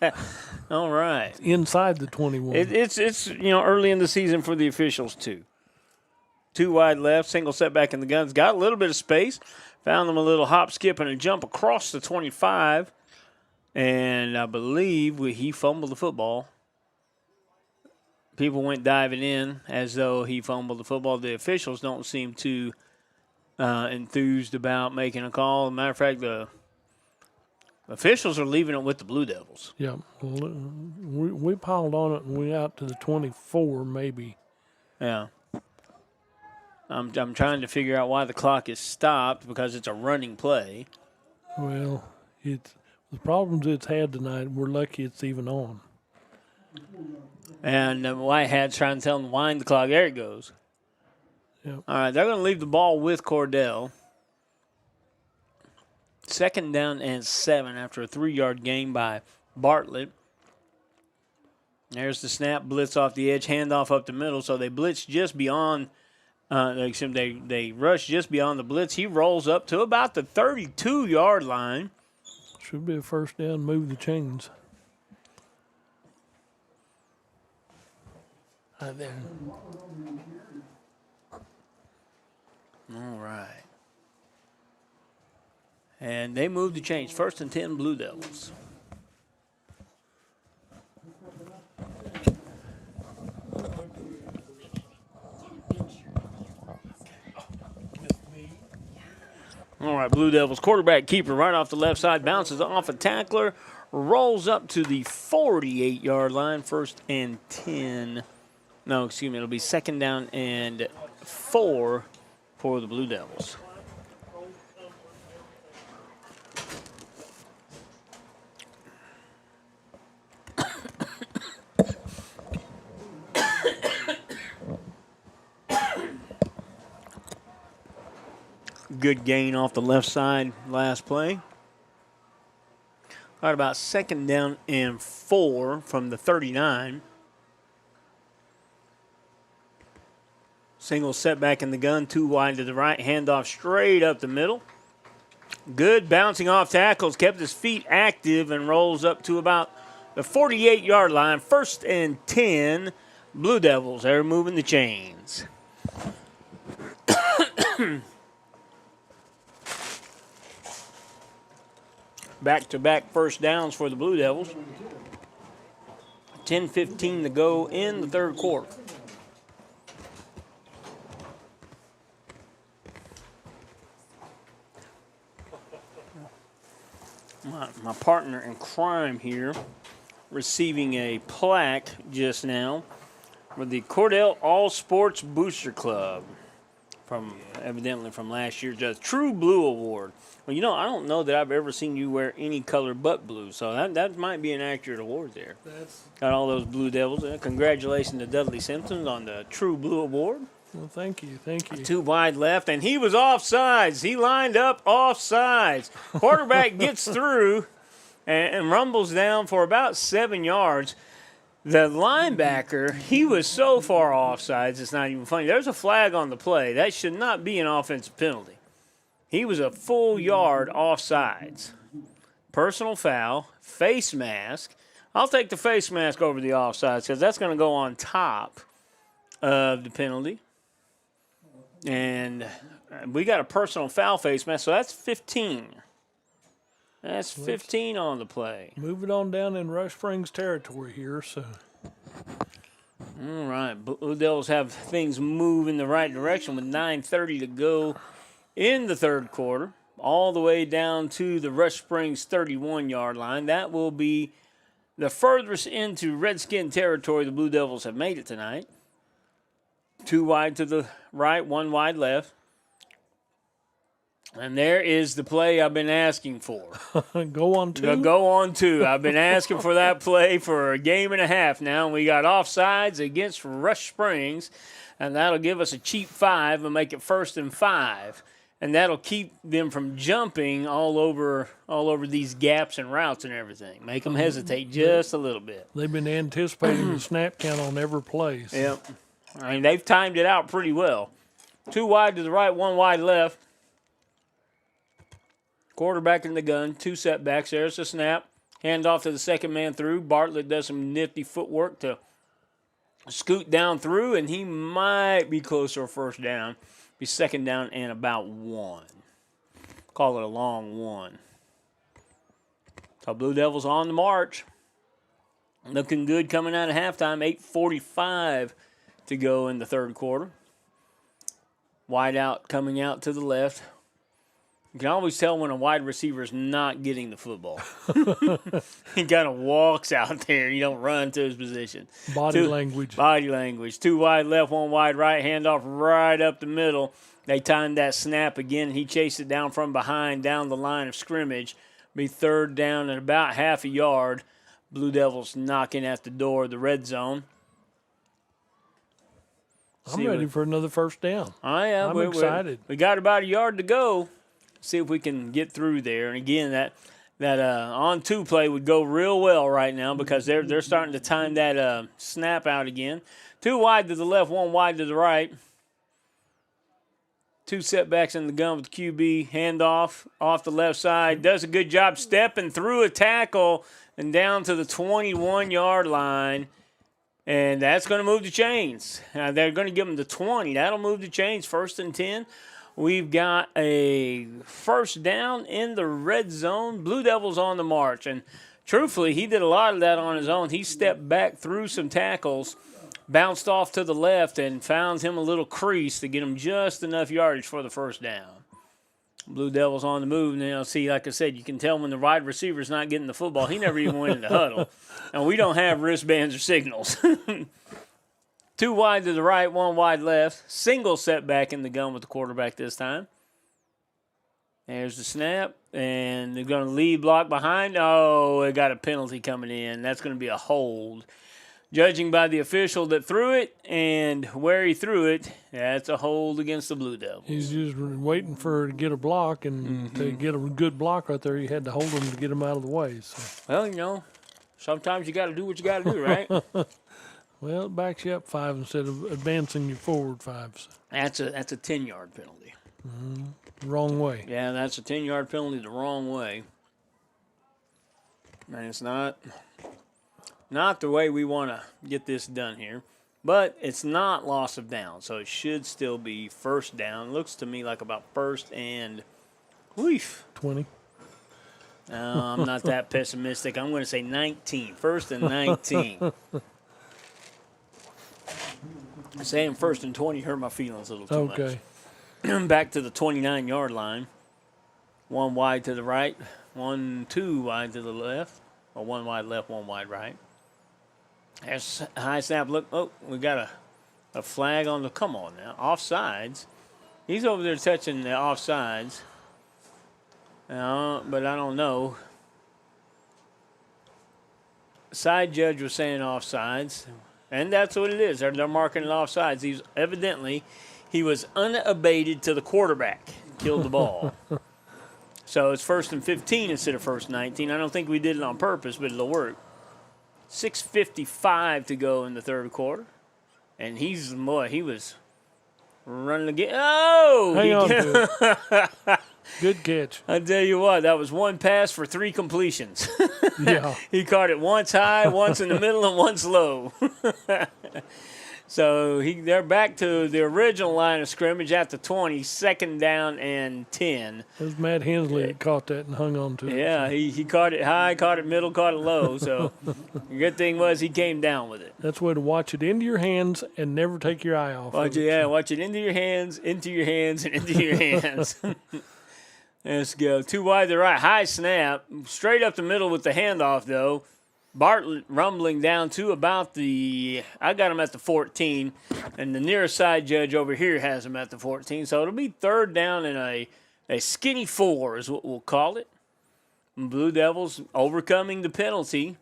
Speaker 10: Went. All right.
Speaker 11: Inside the 21.
Speaker 10: It's early in the season for the officials too. 2 wide left, single setback in the guns. Got a little bit of space. Found them a little hop, skip, and a jump across the 25. And I believe he fumbled the football. People went diving in as though he fumbled the football. The officials don't seem too enthused about making a call. As a matter of fact, the officials are leaving it with the Blue Devils.
Speaker 11: Yeah. We piled on it and we out to the 24 maybe.
Speaker 10: Yeah. I'm trying to figure out why the clock is stopped because it's a running play.
Speaker 11: Well, it's the problems it's had tonight. We're lucky it's even on.
Speaker 10: And Whitehead's trying to tell him to wind the clock. There it goes.
Speaker 11: Yep.
Speaker 10: All right, they're going to leave the ball with Cordell. 2nd down and 7 after a 3-yard gain by Bartlett. There's the snap, blitz off the edge, handoff up the middle. So they blitz just beyond. They rush just beyond the blitz. He rolls up to about the 32-yard line.
Speaker 11: Should be a first down. Move the chains. Right there.
Speaker 10: All right. And they move the chains. 1st and 10, Blue Devils. All right, Blue Devils quarterback keeper right off the left side, bounces off a tackler, rolls up to the 48-yard line, 1st and 10. No, excuse me, it'll be 2nd down and 4 for the Blue Devils. Good gain off the left side last play. All right, about 2nd down and 4 from the 39. Single setback in the gun, 2 wide to the right, handoff straight up the middle. Good bouncing off tackles, kept his feet active and rolls up to about the 48-yard line. 1st and 10, Blue Devils. They're moving the chains. Back-to-back first downs for the Blue Devils. 10:15 to go in the third quarter. My partner in crime here receiving a plaque just now for the Cordell All Sports Booster Club evidently from last year's True Blue Award. Well, I don't know that I've ever seen you wear any color but blue, so that might be an accurate award there. Got all those Blue Devils. Congratulations to Dudley Simpson on the True Blue Award.
Speaker 11: Well, thank you.
Speaker 10: 2 wide left, and he was offsides. He lined up offsides. Quarterback gets through and rumbles down for about 7 yards. The linebacker, he was so far offsides, it's not even funny. There's a flag on the play. That should not be an offensive penalty. He was a full yard offsides. Personal foul, face mask. I'll take the face mask over the offsides because that's going to go on top of the penalty. And we got a personal foul face mask, so that's 15. That's 15 on the play.
Speaker 11: Move it on down in Rush Springs territory here. So,
Speaker 10: all right, Blue Devils have things move in the right direction with 9:30 to go in the third quarter, all the way down to the Rush Springs 31-yard line. That will be the furthest into Redskin territory the Blue Devils have made it tonight. 2 wide to the right, 1 wide left. And there is the play I've been asking for.
Speaker 11: Go on 2?
Speaker 10: Go on 2. I've been asking for that play for a game and a half now. And we got offsides against Rush Springs. And that'll give us a cheap 5 and make it 1st and 5. And that'll keep them from jumping all over these gaps and routes and everything. Make them hesitate just a little bit.
Speaker 11: They've been anticipating the snap count on every play. So.
Speaker 10: Yep. I mean, they've timed it out pretty well. 2 wide to the right, 1 wide left. Quarterback in the gun, 2 setbacks. There's the snap. Hand off to the second man through. Bartlett does some nifty footwork to scoot down through, and he might be close to a first down. Be 2nd down and about 1. Call it a long 1. So Blue Devils on the march. Looking good coming out of halftime. 8:45 to go in the third quarter. Wide out coming out to the left. You can always tell when a wide receiver is not getting the football. He kind of walks out there. You don't run to his position.
Speaker 11: Body language.
Speaker 10: 2 wide left, 1 wide right. Handoff right up the middle. They timed that snap again. He chased it down from behind, down the line of scrimmage. Be 3rd down and about half a yard. Blue Devils knocking at the door of the red zone.
Speaker 11: I'm ready for another first down.
Speaker 10: I am.
Speaker 11: I'm excited.
Speaker 10: We got about a yard to go. See if we can get through there. And again, that on 2 play would go real well right now because they're starting to time that snap out again. 2 wide to the left, 1 wide to the right. 2 setbacks in the gun with QB. Handoff off the left side. Does a good job stepping through a tackle and down to the 21-yard line. And that's going to move the chains. They're going to give them the 20. That'll move the chains. 1st and 10. We've got a first down in the red zone. Blue Devils on the march. And truthfully, he did a lot of that on his own. He stepped back through some tackles, bounced off to the left, and found him a little crease to get him just enough yardage for the first down. Blue Devils on the move. Now, see, like I said, you can tell when the wide receiver's not getting the football. He never even went in the huddle. And we don't have wristbands or signals. 2 wide to the right, 1 wide left. Single setback in the gun with the quarterback this time. There's the snap, and they're going to lead block behind. Oh, they got a penalty coming in. That's going to be a hold. Judging by the official that threw it and where he threw it, that's a hold against the Blue Devils.
Speaker 11: He's just waiting for to get a block, and to get a good block right there, you had to hold him to get him out of the way. So.
Speaker 10: Well, sometimes you got to do what you got to do, right?
Speaker 11: Well, it backs you up 5 instead of advancing you forward 5. So.
Speaker 10: That's a 10-yard penalty.
Speaker 11: Wrong way.
Speaker 10: Yeah, that's a 10-yard penalty the wrong way. And it's not the way we want to get this done here. But it's not loss of down, so it should still be first down. Looks to me like about 1st and
Speaker 11: 20.
Speaker 10: I'm not that pessimistic. I'm going to say 19. First and 19. Saying first and 20 hurt my feelings a little too much.
Speaker 11: Okay.
Speaker 10: Back to the 29-yard line. 1 wide to the right. 2 wide to the left. Or 1 wide left, 1 wide right. There's a high snap. Look, we got a flag on the, come on now, offsides. He's over there touching the offsides. But I don't know. Side judge was saying offsides. And that's what it is. They're marking it offsides. He was unabated to the quarterback. Killed the ball. So it's first and 15 instead of first 19. I don't think we did it on purpose, but it'll work. 6:55 to go in the third quarter. And he was running again. Oh!
Speaker 11: Hang on to it. Good catch.
Speaker 10: I tell you what, that was 1 pass for 3 completions.
Speaker 11: Yeah.
Speaker 10: He caught it once high, once in the middle, and once low. So they're back to the original line of scrimmage at the 20, 2nd down and 10.
Speaker 11: It was Matt Hensley that caught that and hung on to it.
Speaker 10: Yeah, he caught it high, caught it middle, caught it low. So the good thing was he came down with it.
Speaker 11: That's the way to watch it into your hands and never take your eye off.
Speaker 10: Watch it into your hands, and into your hands. Let's go. 2 wide to the right. High snap. Straight up the middle with the handoff, though. Bartlett rumbling down to about I got him at the 14, and the nearest side judge over here has him at the 14. So it'll be 3rd down and a skinny 4 is what we'll call it. Blue Devils overcoming the penalty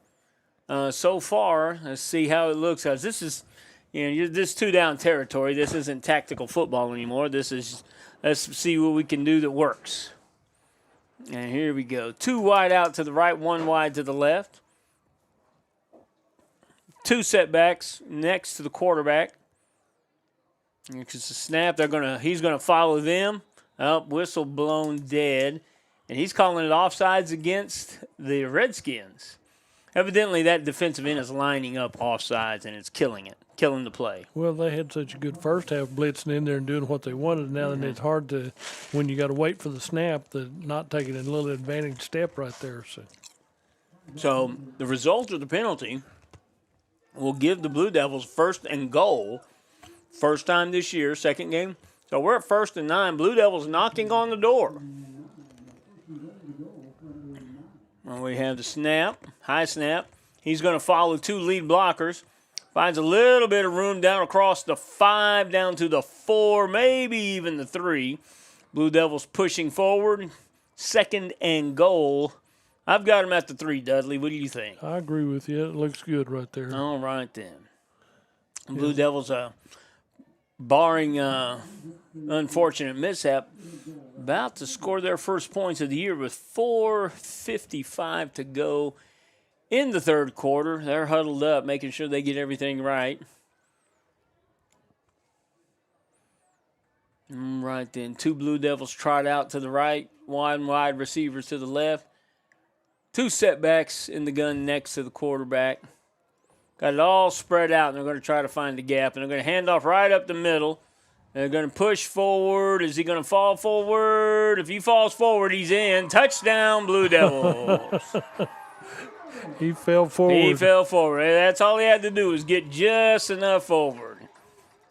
Speaker 10: so far. Let's see how it looks. As this is, this 2-down territory. This isn't tactical football anymore. This is, let's see what we can do that works. And here we go. 2 wide out to the right, 1 wide to the left. 2 setbacks next to the quarterback. It's a snap. He's gonna follow them. Whistle blown dead. And he's calling it offsides against the Redskins. Evidently that defensive end is lining up offsides and it's killing the play.
Speaker 11: Well, they had such a good first half blitzing in there and doing what they wanted. Now then it's hard to, when you got to wait for the snap, not taking a little advantage step right there.
Speaker 10: So the result of the penalty will give the Blue Devils 1st and goal. First time this year, 2nd game. So we're at 1st and 9. Blue Devils knocking on the door. Well, we have the snap, high snap. He's going to follow 2 lead blockers. Finds a little bit of room down across the 5, down to the 4, maybe even the 3. Blue Devils pushing forward. 2nd and goal. I've got him at the 3, Dudley. What do you think?
Speaker 11: I agree with you. It looks good right there.
Speaker 10: All right, then. Blue Devils, barring unfortunate mishap, about to score their first points of the year with 4:55 to go in the third quarter. They're huddled up, making sure they get everything right. Right then. 2 Blue Devils trot out to the right, 1 wide receivers to the left. 2 setbacks in the gun next to the quarterback. Got it all spread out, and they're going to try to find the gap. And they're going to hand off right up the middle. They're going to push forward. Is he going to fall forward? If he falls forward, he's in. Touchdown, Blue Devils.
Speaker 11: He fell forward.
Speaker 10: That's all he had to do was get just enough forward.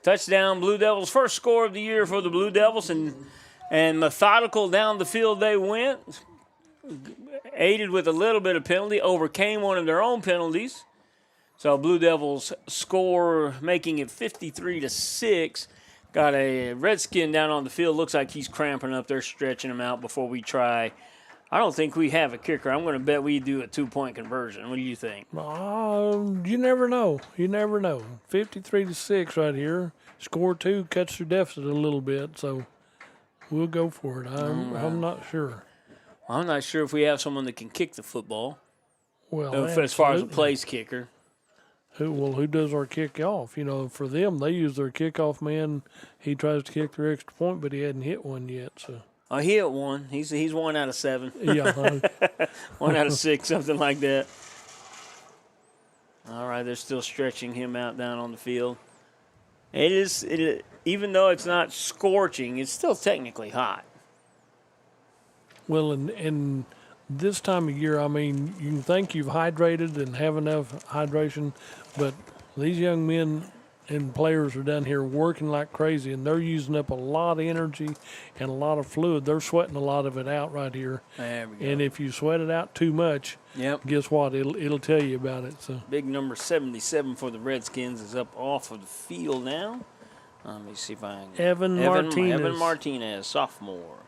Speaker 10: Touchdown, Blue Devils. First score of the year for the Blue Devils. And methodical down the field they went. Aided with a little bit of penalty. Overcame one of their own penalties. So Blue Devils score, making it 53-6. Got a Redskin down on the field. Looks like he's cramping up. They're stretching him out before we try. I don't think we have a kicker. I'm going to bet we do a 2-point conversion. What do you think?
Speaker 11: You never know. 53-6 right here. Score 2 cuts their deficit a little bit, so we'll go for it. I'm not sure.
Speaker 10: I'm not sure if we have someone that can kick the football.
Speaker 11: Well,
Speaker 10: as far as a place kicker.
Speaker 11: Who does our kickoff? For them, they use their kickoff man. He tries to kick their extra point, but he hadn't hit one yet. So.
Speaker 10: He hit one. He's 1 out of 7.
Speaker 11: Yeah.
Speaker 10: 1 out of 6, something like that. All right, they're still stretching him out down on the field. It is even though it's not scorching, it's still technically hot.
Speaker 11: Well, and this time of year, I mean, you can think you've hydrated and have enough hydration, but these young men and players are down here working like crazy, and they're using up a lot of energy and a lot of fluid. They're sweating a lot of it out right here.
Speaker 10: There we go.
Speaker 11: And if you sweat it out too much, guess what? It'll tell you about it. So
Speaker 10: big number 77 for the Redskins is up off of the field now. Let me see if I can.
Speaker 11: Evan
Speaker 10: Martinez, sophomore.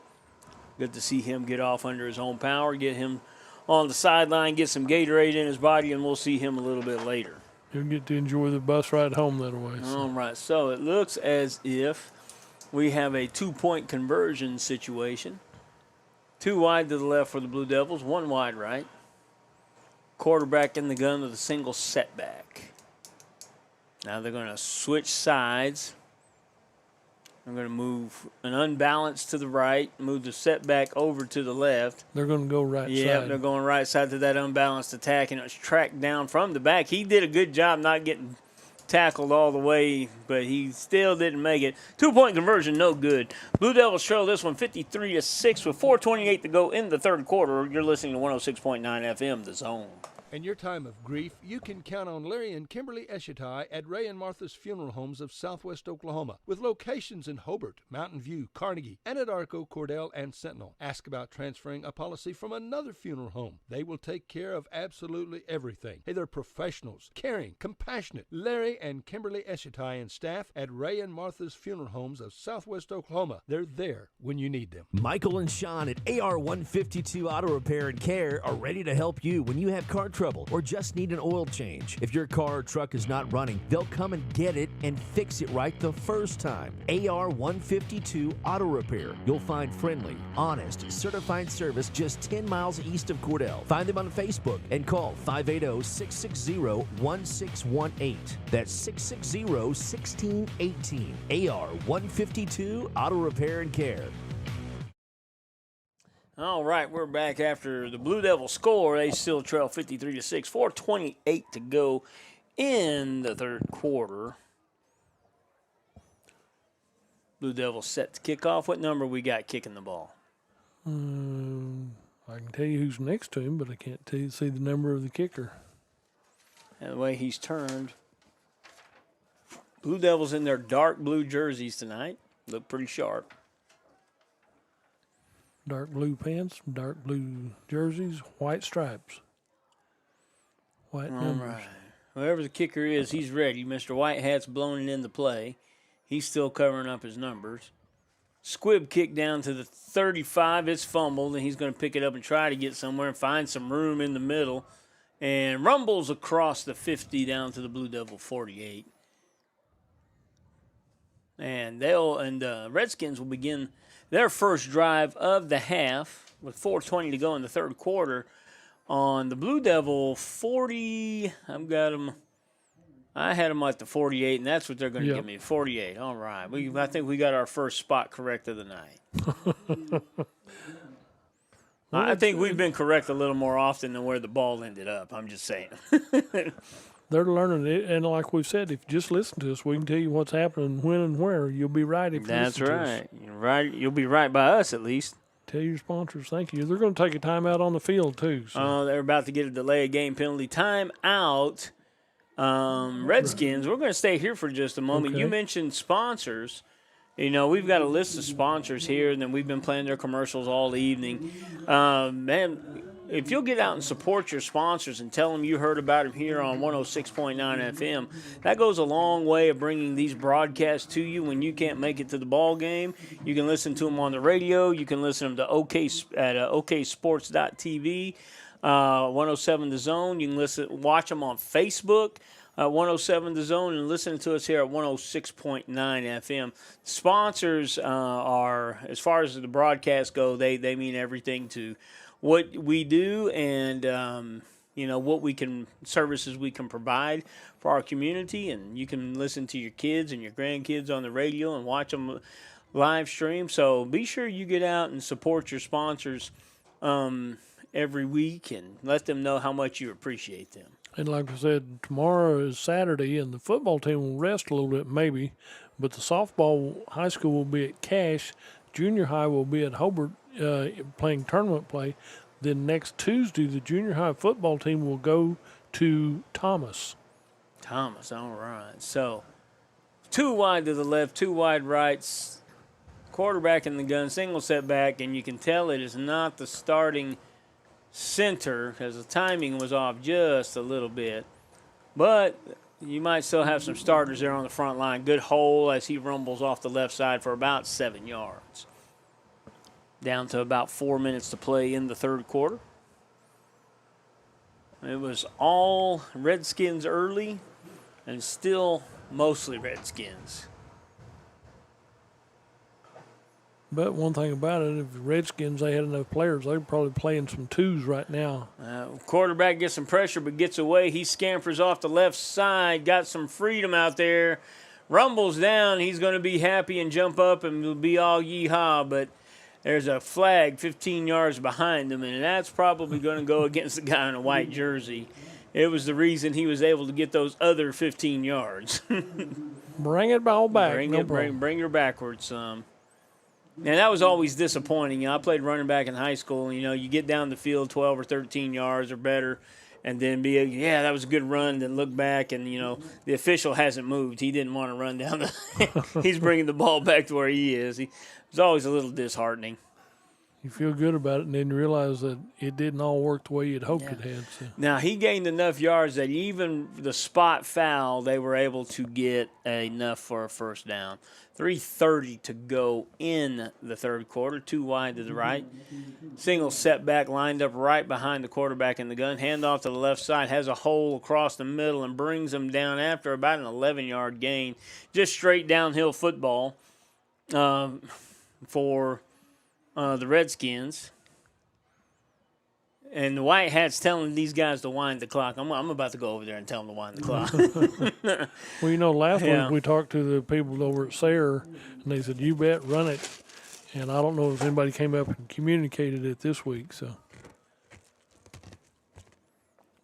Speaker 10: Good to see him get off under his own power, get him on the sideline, get some Gatorade in his body, and we'll see him a little bit later.
Speaker 11: You'll get to enjoy the bus ride home that way. So.
Speaker 10: All right, so it looks as if we have a 2-point conversion situation. 2 wide to the left for the Blue Devils, 1 wide right. Quarterback in the gun with a single setback. Now they're going to switch sides. They're going to move an unbalanced to the right, move the setback over to the left.
Speaker 11: They're going to go right side.
Speaker 10: Yeah, they're going right side to that unbalanced attack, and it's tracked down from the back. He did a good job not getting tackled all the way, but he still didn't make it. 2-point conversion, no good. Blue Devils trail this one 53-6 with 4:28 to go in the third quarter. You're listening to 106.9 FM, The Zone.
Speaker 1: In your time of grief, you can count on Larry and Kimberly Eshitai at Ray and Martha's Funeral Homes of Southwest Oklahoma, with locations in Hobart, Mountain View, Carnegie, Anadarko, Cordell, and Sentinel. Ask about transferring a policy from another funeral home. They will take care of absolutely everything. Hey, they're professionals, caring, compassionate. Larry and Kimberly Eshitai and staff at Ray and Martha's Funeral Homes of Southwest Oklahoma. They're there when you need them.
Speaker 3: Michael and Sean at AR 152 Auto Repair and Care are ready to help you when you have car trouble or just need an oil change. If your car or truck is not running, they'll come and get it and fix it right the first time. AR 152 Auto Repair. You'll find friendly, honest, certified service just 10 miles east of Cordell. Find them on Facebook and call 580-660-1618. That's 660-1618. AR 152 Auto Repair and Care.
Speaker 10: All right, we're back after the Blue Devils score. They still trail 53-6, 4:28 to go in the third quarter. Blue Devils set to kick off. What number we got kicking the ball?
Speaker 11: I can tell you who's next to him, but I can't see the number of the kicker.
Speaker 10: And the way he's turned. Blue Devils in their dark blue jerseys tonight. Look pretty sharp.
Speaker 11: Dark blue pants, dark blue jerseys, white stripes. White numbers.
Speaker 10: All right. Whoever the kicker is, he's ready. Mr. Whitehat's blown it into play. He's still covering up his numbers. Squibb kick down to the 35. It's fumbled, and he's going to pick it up and try to get somewhere and find some room in the middle. And rumbles across the 50 down to the Blue Devil 48. And the Redskins will begin their first drive of the half with 4:20 to go in the third quarter on the Blue Devil 40. I had them at the 48, and that's what they're going to give me, 48. All right. I think we got our first spot correct of the night. I think we've been correct a little more often than where the ball ended up. I'm just saying.
Speaker 11: They're learning it, and like we've said, if you just listen to us, we can tell you what's happening, when and where. You'll be right if you listen to us.
Speaker 10: That's right. You're right. You'll be right by us, at least.
Speaker 11: Tell your sponsors thank you. They're going to take a timeout on the field, too. So.
Speaker 10: They're about to get a delay of game penalty. Timeout. Redskins, we're going to stay here for just a moment. Okay. You mentioned sponsors. You know, we've got a list of sponsors here, and then we've been playing their commercials all evening. Man, if you'll get out and support your sponsors and tell them you heard about them here on 106.9 FM, that goes a long way of bringing these broadcasts to you when you can't make it to the ball game. You can listen to them on the radio. You can listen to them at oksports.tv, 107 The Zone. You can watch them on Facebook. 107 The Zone, and listening to us here at 106.9 FM. Sponsors are, as far as the broadcasts go, they mean everything to what we do and, services we can provide for our community. And you can listen to your kids and your grandkids on the radio and watch them live stream. So be sure you get out and support your sponsors every week and let them know how much you appreciate them.
Speaker 11: And like I said, tomorrow is Saturday, and the football team will rest a little bit maybe, but the softball high school will be at Cache. Junior high will be at Hobart playing tournament play. Then next Tuesday, the junior high football team will go to Thomas.
Speaker 10: Thomas, all right. So 2 wide to the left, 2 wide rights, quarterback in the gun, single setback, and you can tell it is not the starting center because the timing was off just a little bit. But you might still have some starters there on the front line. Good hole as he rumbles off the left side for about 7 yards. Down to about 4 minutes to play in the third quarter. It was all Redskins early and still mostly Redskins.
Speaker 11: But one thing about it, if the Redskins, they had enough players, they're probably playing some twos right now.
Speaker 10: Quarterback gets some pressure but gets away. He scampers off the left side, got some freedom out there, rumbles down. He's going to be happy and jump up and will be all yee-haw, but there's a flag 15 yards behind him, and that's probably going to go against the guy in a white jersey. It was the reason he was able to get those other 15 yards.
Speaker 11: Bring it all back.
Speaker 10: Bring her backwards. And that was always disappointing. I played running back in high school. You get down the field 12 or 13 yards or better, and then that was a good run. Then look back, and the official hasn't moved. He didn't want to run down he's bringing the ball back to where he is. It's always a little disheartening.
Speaker 11: You feel good about it, and then you realize that it didn't all work the way you'd hoped it had. So.
Speaker 10: Now, he gained enough yards that even the spot foul, they were able to get enough for a first down. 3:30 to go in the third quarter, 2 wide to the right. Single setback lined up right behind the quarterback in the gun. Handoff to the left side, has a hole across the middle and brings him down after about an 11-yard gain. Just straight downhill football for the Redskins. And the White Hat's telling these guys to wind the clock. I'm about to go over there and tell them to wind the clock.
Speaker 11: Well, last week we talked to the people over at Sayre, and they said, you bet, run it. And I don't know if anybody came up and communicated it this week.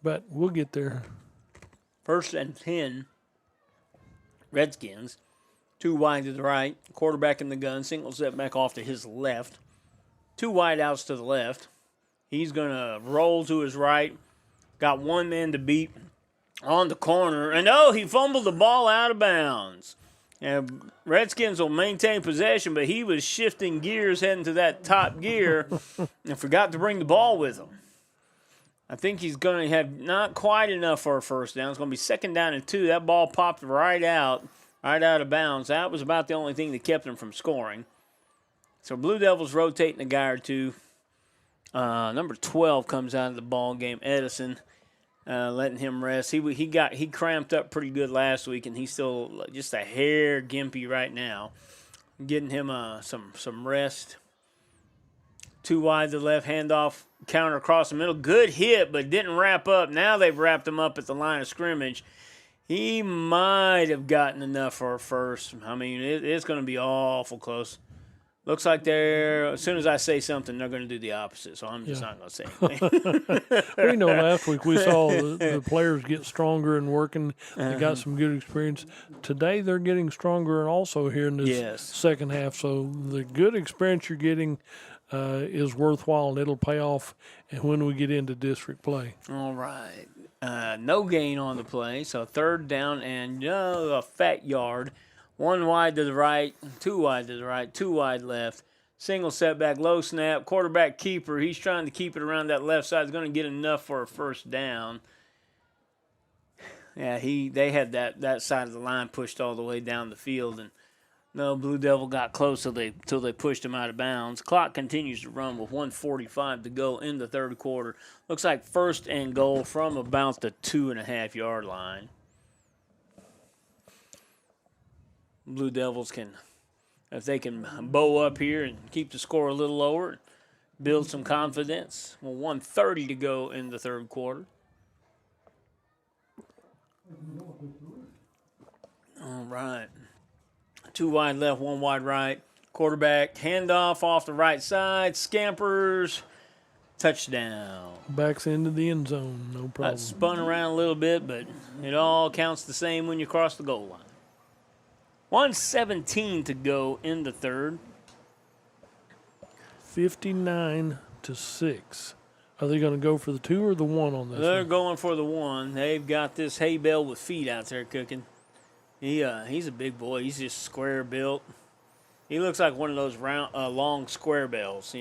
Speaker 11: But we'll get there.
Speaker 10: 1st and 10, Redskins. 2 wide to the right, quarterback in the gun, single setback off to his left. 2 wide outs to the left. He's going to roll to his right. Got 1 man to beat on the corner. And, he fumbled the ball out of bounds. And Redskins will maintain possession, but he was shifting gears heading to that top gear and forgot to bring the ball with him. I think he's going to have not quite enough for a first down. It's going to be 2nd down and 2. That ball popped right out of bounds. That was about the only thing that kept him from scoring. So Blue Devils rotating a guy or two. Number 12 comes out of the ball game. Edison, letting him rest. He cramped up pretty good last week, and he's still just a hair gimpy right now. Getting him some rest. 2 wide to the left, handoff, counter across the middle. Good hit, but didn't wrap up. Now they've wrapped him up at the line of scrimmage. He might have gotten enough for a first. I mean, it's going to be awful close. Looks like as soon as I say something, they're going to do the opposite, so I'm just not going to say anything.
Speaker 11: Last week we saw the players get stronger and working. They got some good experience. Today they're getting stronger and also here in this second half. So the good experience you're getting is worthwhile, and it'll pay off when we get into district play.
Speaker 10: All right. No gain on the play, so 3rd down and a fat yard. 1 wide to the right, 2 wide to the right, 2 wide left. Single setback, low snap, quarterback keeper. He's trying to keep it around that left side. He's going to get enough for a first down. Yeah, they had that side of the line pushed all the way down the field, and no, Blue Devil got close till they pushed him out of bounds. Clock continues to run with 1:45 to go in the third quarter. Looks like 1st and goal from about the 2.5-yard line. Blue Devils if they can bow up here and keep the score a little lower, build some confidence. Well, 1:30 to go in the third quarter. All right. 2 wide left, 1 wide right. Quarterback, handoff off the right side, scampers, touchdown.
Speaker 11: Backs into the end zone, no problem.
Speaker 10: Spun around a little bit, but it all counts the same when you cross the goal line. 1:17 to go in the third.
Speaker 11: 59-6. Are they going to go for the 2 or the 1 on this?
Speaker 10: They're
Speaker 11: one?
Speaker 10: going for the 1. They've got this hay bale with feet out there cooking. He's a big boy. He's just square built. He looks like one of those round, long square bells.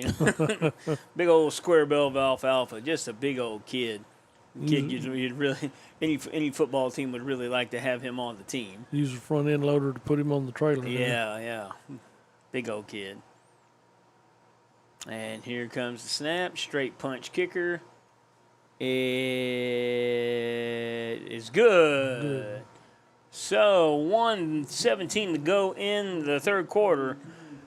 Speaker 10: Big old square bell of alfalfa. Just a big old kid. You'd really any football team would really like to have him on the team.
Speaker 11: Use a front end loader to put him on the trailer.
Speaker 10: Yeah. Big old kid. And here comes the snap. Straight punch kicker. It is good. So 1:17 to go in the third quarter.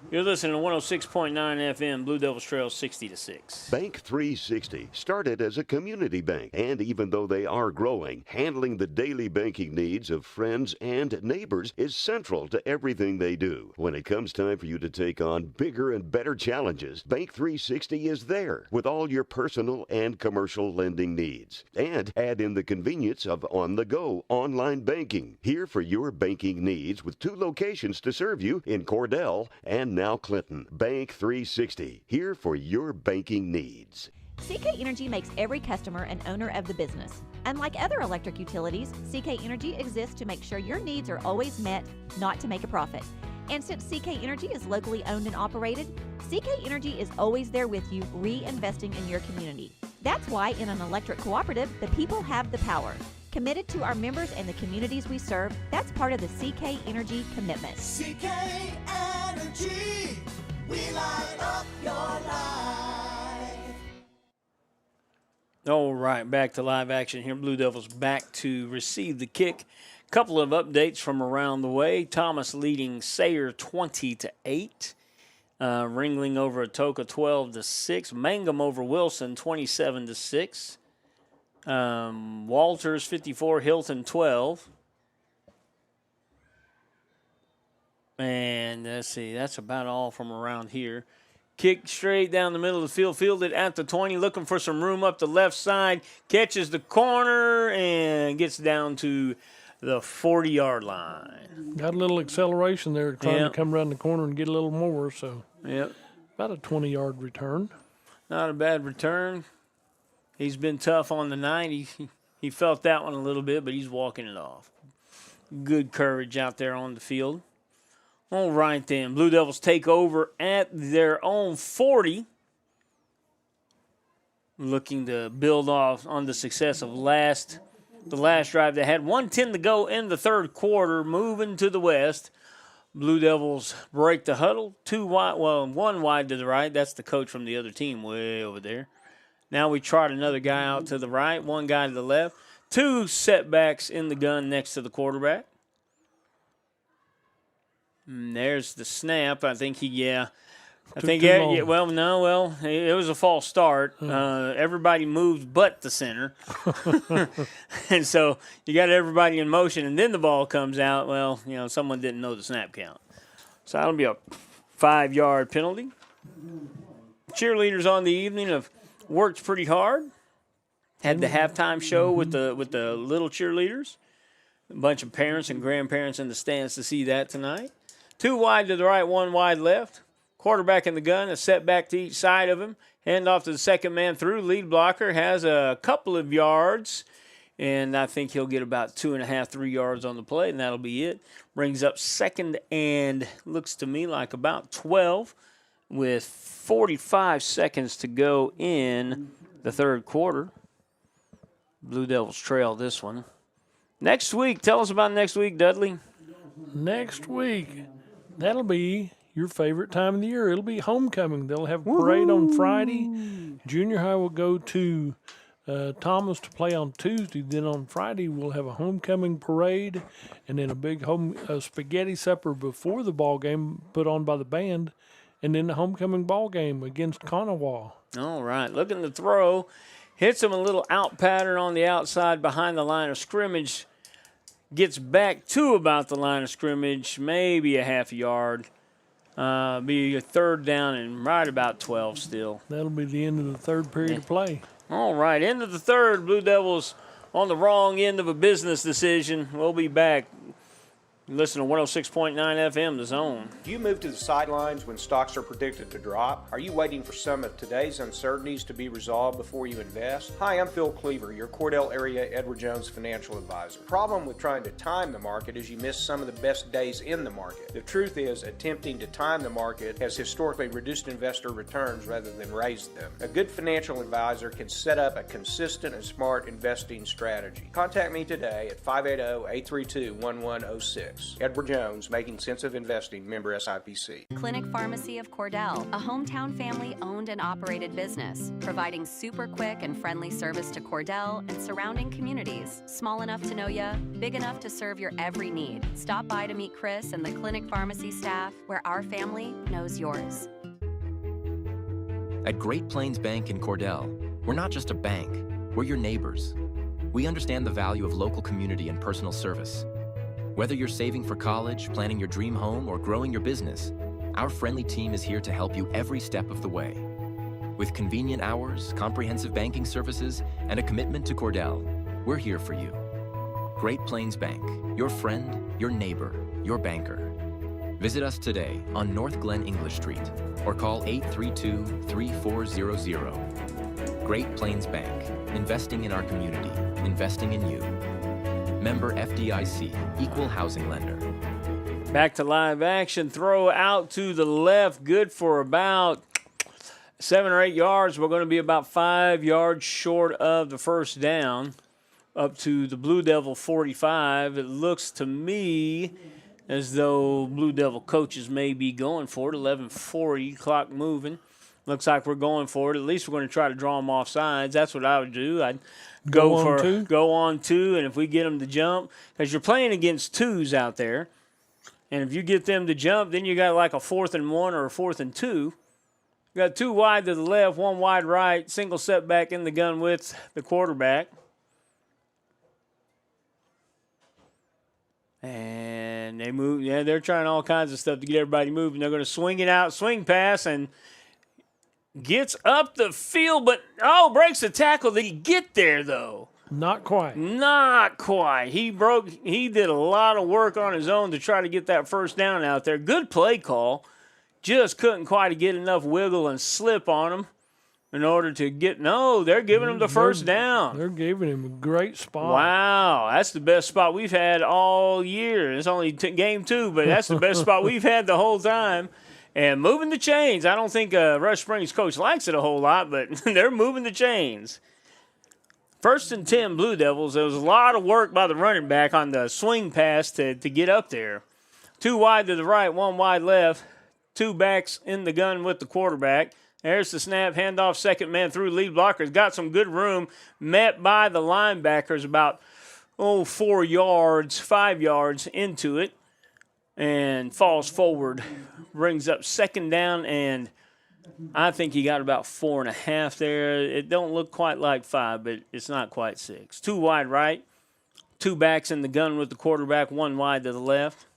Speaker 10: You're listening to 106.9 FM, Blue Devils Trail 60-6.
Speaker 4: Bank 360 started as a community bank, and even though they are growing, handling the daily banking needs of friends and neighbors is central to everything they do. When it comes time for you to take on bigger and better challenges, Bank 360 is there with all your personal and commercial lending needs. And add in the convenience of on-the-go online banking. Here for your banking needs with 2 locations to serve you in Cordell and now Clinton. Bank 360, here for your banking needs.
Speaker 5: CK Energy makes every customer an owner of the business. Unlike other electric utilities, CK Energy exists to make sure your needs are always met, not to make a profit. And since CK Energy is locally owned and operated, CK Energy is always there with you, reinvesting in your community. That's why in an electric cooperative, the people have the power. Committed to our members and the communities we serve, that's part of the CK Energy commitment.
Speaker 6: CK Energy, we light up your life.
Speaker 10: All right, back to live action here. Blue Devils back to receive the kick. Couple of updates from around the way. Thomas leading Sayre 20-8. Ringling over Atoka 12-6. Mangum over Wilson 27-6. Walters 54, Hilton 12. And let's see, that's about all from around here. Kick straight down the middle of the field, fielded at the 20, looking for some room up the left side. Catches the corner and gets down to the 40-yard line.
Speaker 11: Got a little acceleration there, trying to come around the corner and get a little more. So, about a 20-yard return.
Speaker 10: Not a bad return. He's been tough on the night. He felt that one a little bit, but he's walking it off. Good courage out there on the field. All right, then. Blue Devils take over at their own 40. Looking to build off on the success of the last drive they had. 1:10 to go in the third quarter, moving to the west. Blue Devils break the huddle. 2 wide, one wide to the right. That's the coach from the other team way over there. Now we trot another guy out to the right, 1 guy to the left. 2 setbacks in the gun next to the quarterback. And there's the snap. I think it was a false start. Everybody moved but the center. And so you got everybody in motion, and then the ball comes out. Well, someone didn't know the snap count. So that'll be a 5-yard penalty. Cheerleaders on the evening have worked pretty hard. Had the halftime show with the little cheerleaders. A bunch of parents and grandparents in the stands to see that tonight. 2 wide to the right, 1 wide left. Quarterback in the gun, a setback to each side of him. Hand off to the second man through. Lead blocker has a couple of yards, and I think he'll get about 2.5, 3 yards on the play, and that'll be it. Brings up second and looks to me like about 12 with 45 seconds to go in the third quarter. Blue Devils trail this one. Next week, tell us about next week, Dudley.
Speaker 11: Next week, that'll be your favorite time of the year. It'll be homecoming. They'll have a parade on Friday. Junior high will go to Thomas to play on Tuesday. Then on Friday, we'll have a homecoming parade and then a big spaghetti supper before the ball game put on by the band, and then the homecoming ball game against Conawa.
Speaker 10: All right, looking to throw. Hits him a little out pattern on the outside behind the line of scrimmage. Gets back to about the line of scrimmage, maybe a half yard. Be a third down and right about 12 still.
Speaker 11: That'll be the end of the third period of play.
Speaker 10: All right, end of the third. Blue Devils on the wrong end of a business decision. We'll be back Listen to 106.9 FM, The Zone.
Speaker 7: Do you move to the sidelines when stocks are predicted to drop? Are you waiting for some of today's uncertainties to be resolved before you invest? Hi, I'm Phil Cleaver, your Cordell area Edward Jones financial advisor. The problem with trying to time the market is you miss some of the best days in the market. The truth is, attempting to time the market has historically reduced investor returns rather than raised them. A good financial advisor can set up a consistent and smart investing strategy. Contact me today at 580-832-1106. Edward Jones, Making Sense of Investing, member SIPC.
Speaker 8: Clinic Pharmacy of Cordell, a hometown family-owned and operated business, providing super quick and friendly service to Cordell and surrounding communities. Small enough to know ya, big enough to serve your every need. Stop by to meet Chris and the Clinic Pharmacy staff, where our family knows yours.
Speaker 9: At Great Plains Bank in Cordell, we're not just a bank, we're your neighbors. We understand the value of local community and personal service. Whether you're saving for college, planning your dream home, or growing your business, our friendly team is here to help you every step of the way. With convenient hours, comprehensive banking services, and a commitment to Cordell, we're here for you. Great Plains Bank, your friend, your neighbor, your banker. Visit us today on North Glen English Street or call 832-3400. Great Plains Bank, investing in our community, investing in you. Member FDIC, Equal Housing Lender.
Speaker 10: Back to live action. Throw out to the left. Good for about 7 or 8 yards. We're going to be about 5 yards short of the first down. Up to the Blue Devil 45. It looks to me as though Blue Devil coaches may be going for it. 11:40, clock moving. Looks like we're going for it. At least we're going to try to draw them off sides. That's what I would do. I'd go on two, and if we get them to jump, because you're playing against twos out there, and if you get them to jump, then you got like a 4th and 1 or a 4th and 2. You got 2 wide to the left, 1 wide right, single setback in the gun with the quarterback. And they move. Yeah, they're trying all kinds of stuff to get everybody moving. They're going to swing it out, swing pass, and gets up the field, but, breaks the tackle. Did he get there, though?
Speaker 11: Not quite.
Speaker 10: Not quite. He did a lot of work on his own to try to get that first down out there. Good play call. Just couldn't quite get enough wiggle and slip on him in order to get, they're giving him the first down.
Speaker 11: They're giving him a great spot.
Speaker 10: Wow, that's the best spot we've had all year. It's only game 2, but that's the best spot we've had the whole time. And moving the chains. I don't think Rush Springs coach likes it a whole lot, but they're moving the chains. 1st and 10, Blue Devils. There was a lot of work by the running back on the swing pass to get up there. 2 wide to the right, 1 wide left. 2 backs in the gun with the quarterback. There's the snap, handoff, second man through, lead blockers. Got some good room, met by the linebackers about 4 yards, 5 yards into it. And falls forward, brings up 2nd down, and I think he got about 4.5 there. It don't look quite like 5, but it's not quite 6. 2 wide right, 2 backs in the gun with the quarterback, 1 wide to the left.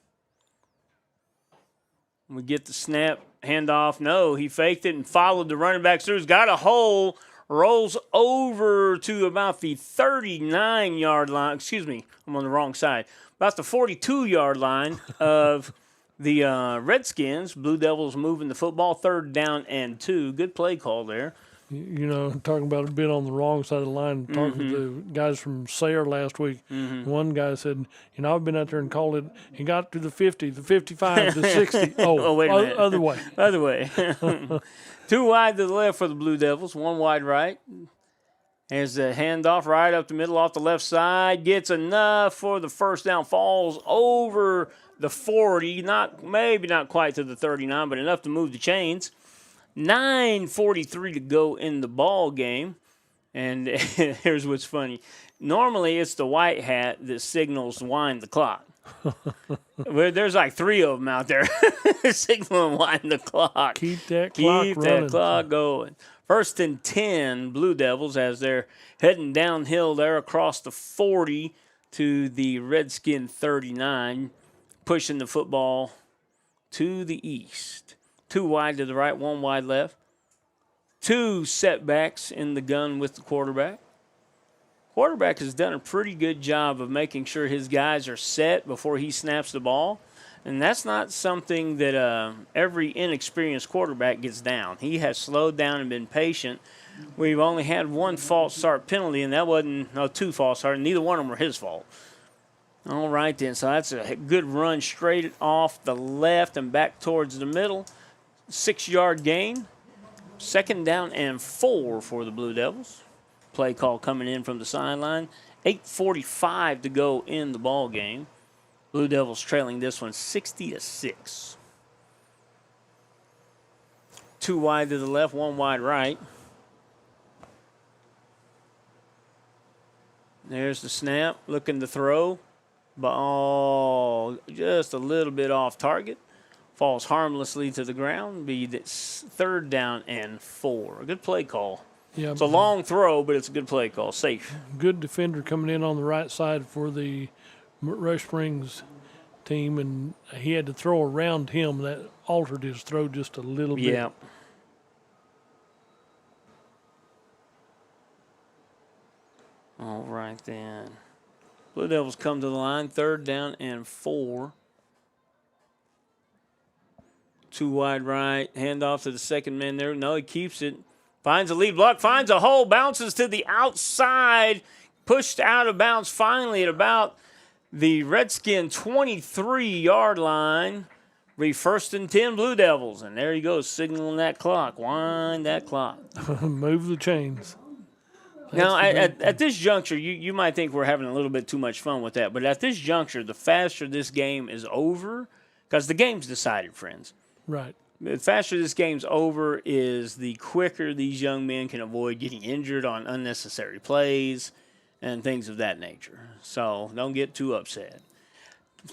Speaker 10: We get the snap, handoff. No, he faked it and followed the running back through. He's got a hole, rolls over to about the 39-yard line. Excuse me, I'm on the wrong side. About the 42-yard line of the Redskins. Blue Devils moving the football, 3rd down and 2. Good play call there.
Speaker 11: Talking about it being on the wrong side of the line, talking to guys from Sayre last week. One guy said, I've been out there and called it. He got to the 50, the 55, the 60.
Speaker 10: Wait a minute.
Speaker 11: Other way.
Speaker 10: Other way. 2 wide to the left for the Blue Devils, 1 wide right. There's the handoff right up the middle off the left side. Gets enough for the first down. Falls over the 40. Maybe not quite to the 39, but enough to move the chains. 9:43 to go in the ball game. And here's what's funny. Normally it's the white hat that signals wind the clock. There's like 3 of them out there signaling wind the clock.
Speaker 11: Keep that clock
Speaker 10: going. 1st and 10, Blue Devils, as they're heading downhill there across the 40 to the Redskin 39, pushing the football to the east. 2 wide to the right, 1 wide left. 2 setbacks in the gun with the quarterback. quarterback has done a pretty good job of making sure his guys are set before he snaps the ball. And that's not something that every inexperienced quarterback gets down. He has slowed down and been patient. We've only had one false start penalty, and that wasn't two false starts. Neither one of them were his fault. All right, then. So that's a good run straight off the left and back towards the middle. 6-yard gain. 2nd down and 4 for the Blue Devils. Play call coming in from the sideline. 8:45 to go in the ball game. Blue Devils trailing this one 60-6. 2 wide to the left, 1 wide right. There's the snap, looking to throw. Ball just a little bit off target. Falls harmlessly to the ground. Be 3rd down and 4. A good play call.
Speaker 11: Yeah,
Speaker 10: it's a long throw, but it's a good play call. Safe.
Speaker 11: Good defender coming in on the right side for the Rush Springs team, and he had to throw around him. That altered his throw just a little bit.
Speaker 10: Yeah. All right, then. Blue Devils come to the line. 3rd down and 4. 2 wide right. Handoff to the second man there. No, he keeps it. Finds a lead block. Finds a hole. Bounces to the outside. Pushed out of bounds finally at about the Redskin 23-yard line. Be 1st and 10 Blue Devils. And there he goes, signaling that clock. Wind that clock.
Speaker 11: Move the chains.
Speaker 10: Now, at this juncture, you might think we're having a little bit too much fun with that, but at this juncture, the faster this game is over, because the game's decided, friends.
Speaker 11: Right.
Speaker 10: The faster this game's over is the quicker these young men can avoid getting injured on unnecessary plays and things of that nature. So don't get too upset.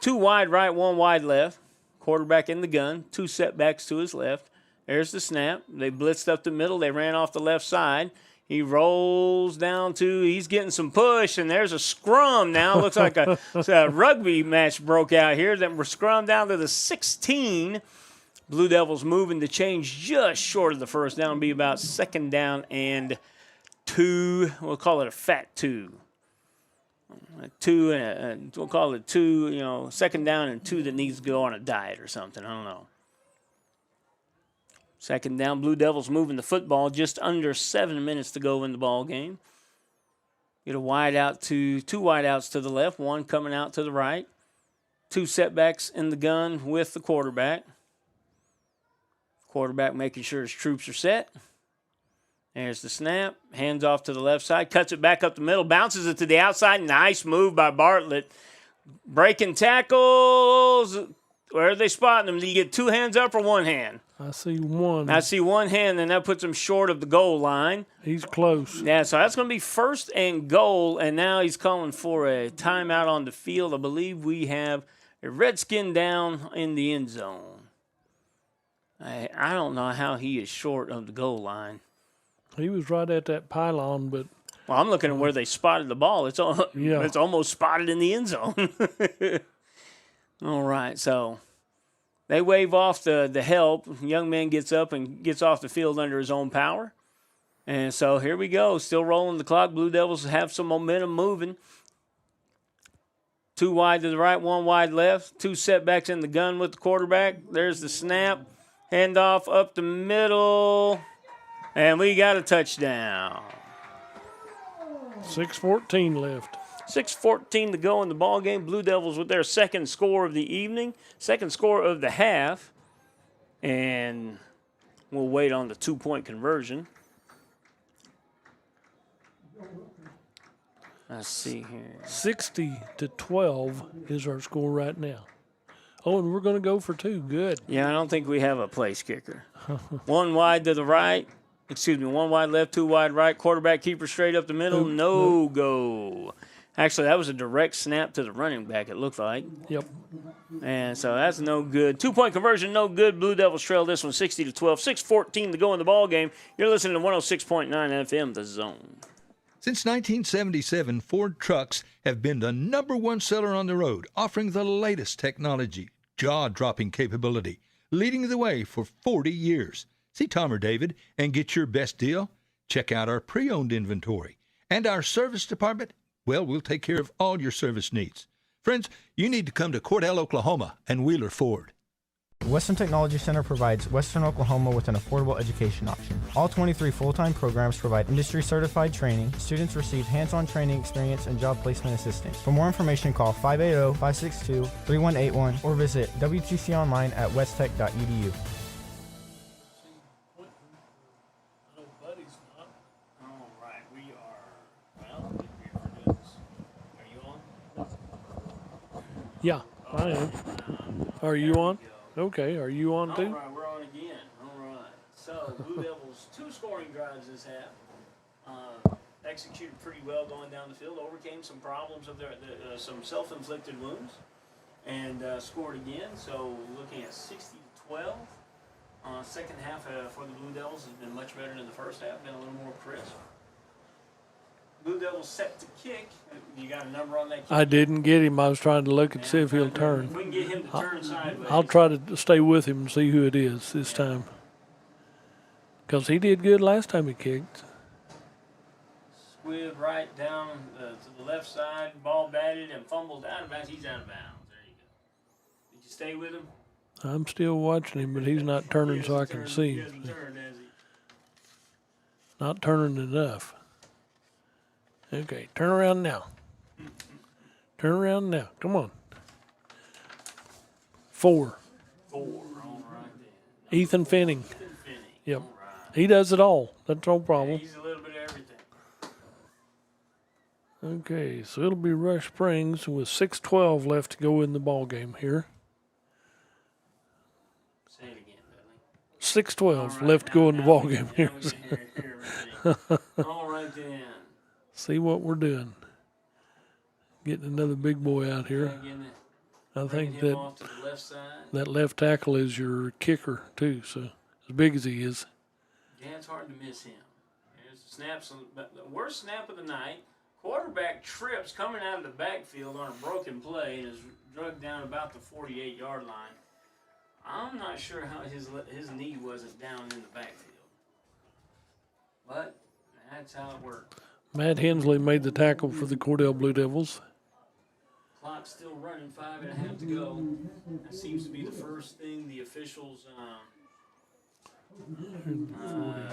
Speaker 10: 2 wide right, 1 wide left. Quarterback in the gun, 2 setbacks to his left. There's the snap. They blitzed up the middle. They ran off the left side. He rolls down he's getting some push, and there's a scrum now. Looks like a rugby match broke out here. Then we're scrummed down to the 16. Blue Devils moving to change just short of the 1st down. Be about 2nd down and 2. We'll call it a fat 2. We'll call it 2, 2nd down and 2 that needs to go on a diet or something. I don't know. 2nd down, Blue Devils moving the football. Just under 7 minutes to go in the ball game. Get a wide out to 2 wide outs to the left, 1 coming out to the right. 2 setbacks in the gun with the quarterback. Quarterback making sure his troops are set. There's the snap. Hands off to the left side. Cuts it back up the middle. Bounces it to the outside. Nice move by Bartlett. Breaking tackles. Where are they spotting them? Do you get 2 hands up or 1 hand?
Speaker 11: I see 1.
Speaker 10: I see 1 hand, and that puts him short of the goal line.
Speaker 11: He's close.
Speaker 10: Yeah, so that's going to be 1st and goal, and now he's calling for a timeout on the field. I believe we have a Redskin down in the end zone. I don't know how he is short of the goal line.
Speaker 11: He was right at that pylon, but...
Speaker 10: Well, I'm looking at where they spotted the ball. It's almost spotted in the end zone. All right, so they wave off the help. Young man gets up and gets off the field under his own power. And so here we go. Still rolling the clock. Blue Devils have some momentum moving. 2 wide to the right, 1 wide left. 2 setbacks in the gun with the quarterback. There's the snap. Handoff up the middle. And we got a touchdown.
Speaker 11: 6:14 left.
Speaker 10: 6:14 to go in the ball game. Blue Devils with their 2nd score of the evening, 2nd score of the half. And we'll wait on the 2-point conversion. Let's see here.
Speaker 11: 60-12 is our score right now. Oh, and we're going to go for 2. Good.
Speaker 10: Yeah, I don't think we have a place kicker. 1 wide to the right. 1 wide left, 2 wide right. Quarterback keeper straight up the middle. No go. Actually, that was a direct snap to the running back, it looked like.
Speaker 11: Yep.
Speaker 10: And so that's no good. 2-point conversion, no good. Blue Devils trail this one 60-12. 6:14 to go in the ball game. You're listening to 106.9 FM, The Zone.
Speaker 15: Since 1977, Ford trucks have been the #1 seller on the road, offering the latest technology, jaw-dropping capability, leading the way for 40 years. See Tom or David and get your best deal? Check out our pre-owned inventory And our service department, well, we'll take care of all your service needs. Friends, you need to come to Cordell, Oklahoma and Wheeler Ford.
Speaker 12: Western Technology Center provides Western Oklahoma with an affordable education option. All 23 full-time programs provide industry-certified training. Students receive hands-on training experience and job placement assistance. For more information, call 580-562-3181 or visit WTC online at westtech.edu.
Speaker 11: Yeah, I am. Are you on? Okay, are you on too?
Speaker 10: All right, we're on again. All right. So, Blue Devils, 2 scoring drives this half. Executed pretty well going down the field, overcame some problems of some self-inflicted wounds, and scored again. So, looking at 60-12. Second half for the Blue Devils has been much better than the first half, been a little more crisp. Blue Devils set to kick. You got a number on that kick?
Speaker 11: I didn't get him. I was trying to look and see if he'll turn.
Speaker 10: If we can get him to turn sideways.
Speaker 11: I'll try to stay with him and see who it is this time. Because he did good last time he kicked.
Speaker 10: Squib right down to the left side. Ball batted and fumbled out of bounds. He's out of bounds. There you go. Did you stay with him?
Speaker 11: I'm still watching him, but he's not turning so I can see
Speaker 10: He
Speaker 11: him.
Speaker 10: hasn't turned, has he?
Speaker 11: Not turning enough. Okay, turn around now. Turn around now. Come on. 4.
Speaker 10: 4. All right then.
Speaker 11: Ethan Finning.
Speaker 10: Ethan Finning.
Speaker 11: Yep.
Speaker 10: All right.
Speaker 11: He does it all. That's no problem.
Speaker 10: He's a little bit of everything.
Speaker 11: Okay, so it'll be Rush Springs with 6:12 left to go in the ball game here.
Speaker 10: Say it again, Billy.
Speaker 11: 6:12 left to go in the ball game here.
Speaker 10: All right then.
Speaker 11: See what we're doing. Getting another big boy out here. I think that
Speaker 10: Off to the left side.
Speaker 11: that left tackle is your kicker too. So as big as he is.
Speaker 10: Yeah, it's hard to miss him. There's the snaps. The worst snap of the night. Quarterback trips coming out of the backfield on a broken play and is drugged down about the 48-yard line. I'm not sure how his knee wasn't down in the backfield. But that's how it worked.
Speaker 11: Matt Hensley made the tackle for the Cordell Blue Devils.
Speaker 10: Clock's still running, 5.5 to go. That seems to be the first thing the officials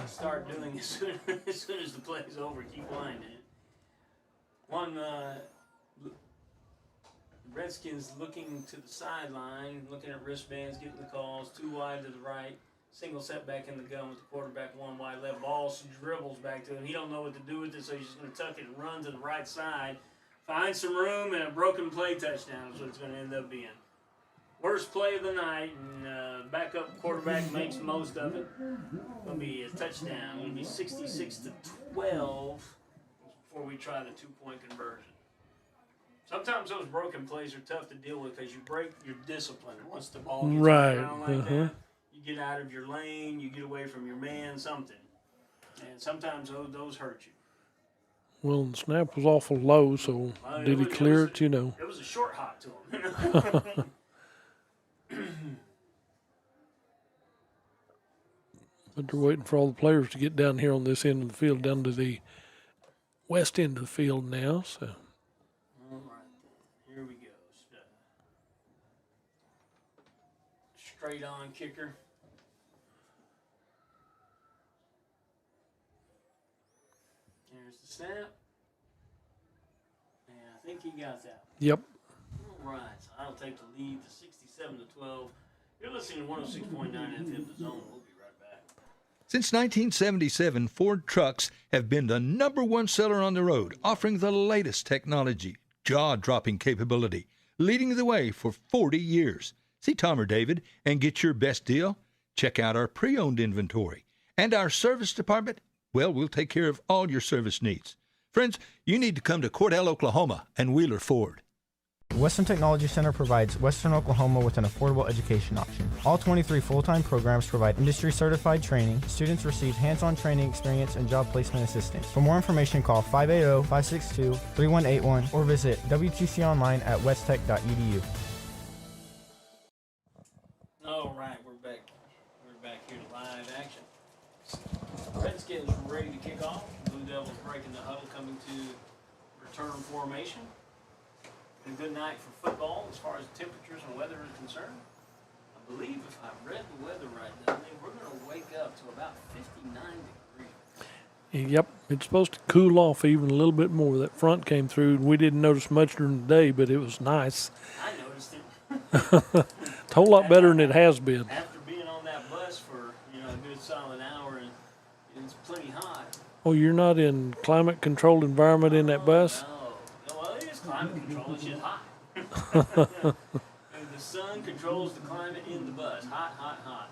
Speaker 10: start doing as soon as the play's over. Keep winding it. Redskins looking to the sideline, looking at wristbands, getting the calls. 2 wide to the right. Single setback in the gun with the quarterback 1 wide left. Ball dribbles back to him. He don't know what to do with it, so he's just going to tuck it and run to the right side. Find some room, and a broken play touchdown is what it's going to end up being. Worst play of the night, and backup quarterback makes most of it. It'll be a touchdown. It'll be 66-12 before we try the 2-point conversion. Sometimes those broken plays are tough to deal with because you break your discipline once the ball gets around like that. You get out of your lane, you get away from your man, something. And sometimes those hurt you.
Speaker 11: Well, the snap was awful low, so did he clear it? You know.
Speaker 10: It was a short hop to him.
Speaker 11: But they're waiting for all the players to get down here on this end of the field, down to the west end of the field now. So.
Speaker 10: All right, here we go. Straight on kicker. There's the snap. And I think he got that.
Speaker 11: Yep.
Speaker 10: All right, so I'll take the lead to 67-12. You're listening to 106.9 FM The Zone. We'll be right back.
Speaker 15: Since 1977, Ford trucks have been the #1 seller on the road, offering the latest technology, jaw-dropping capability, leading the way for 40 years. See Tom or David and get your best deal? Check out our pre-owned inventory. And our service department, well, we'll take care of all your service needs. Friends, you need to come to Cordell, Oklahoma and Wheeler Ford.
Speaker 12: Western Technology Center provides Western Oklahoma with an affordable education option. All 23 full-time programs provide industry-certified training. Students receive hands-on training experience and job placement assistance. For more information, call 580-562-3181 or visit WTC online at westtech.edu.
Speaker 10: All right, we're back. We're back here to live action. Redskins ready to kick off. Blue Devils breaking the huddle, coming to return formation. And a good night for football as far as temperatures and weather is concerned. I believe if I read the weather right, Dudley, we're going to wake up to about 59 degrees.
Speaker 11: Yep, it's supposed to cool off even a little bit more. That front came through, and we didn't notice much during the day, but it was nice.
Speaker 10: I noticed it.
Speaker 11: It's a whole lot better than it has been.
Speaker 10: After being on that bus for a good solid hour, and it's plenty hot.
Speaker 11: Oh, you're not in climate-controlled environment in that bus?
Speaker 10: No, well, it is climate control. It's just hot. And the sun controls the climate in the bus. Hot, hot, hot.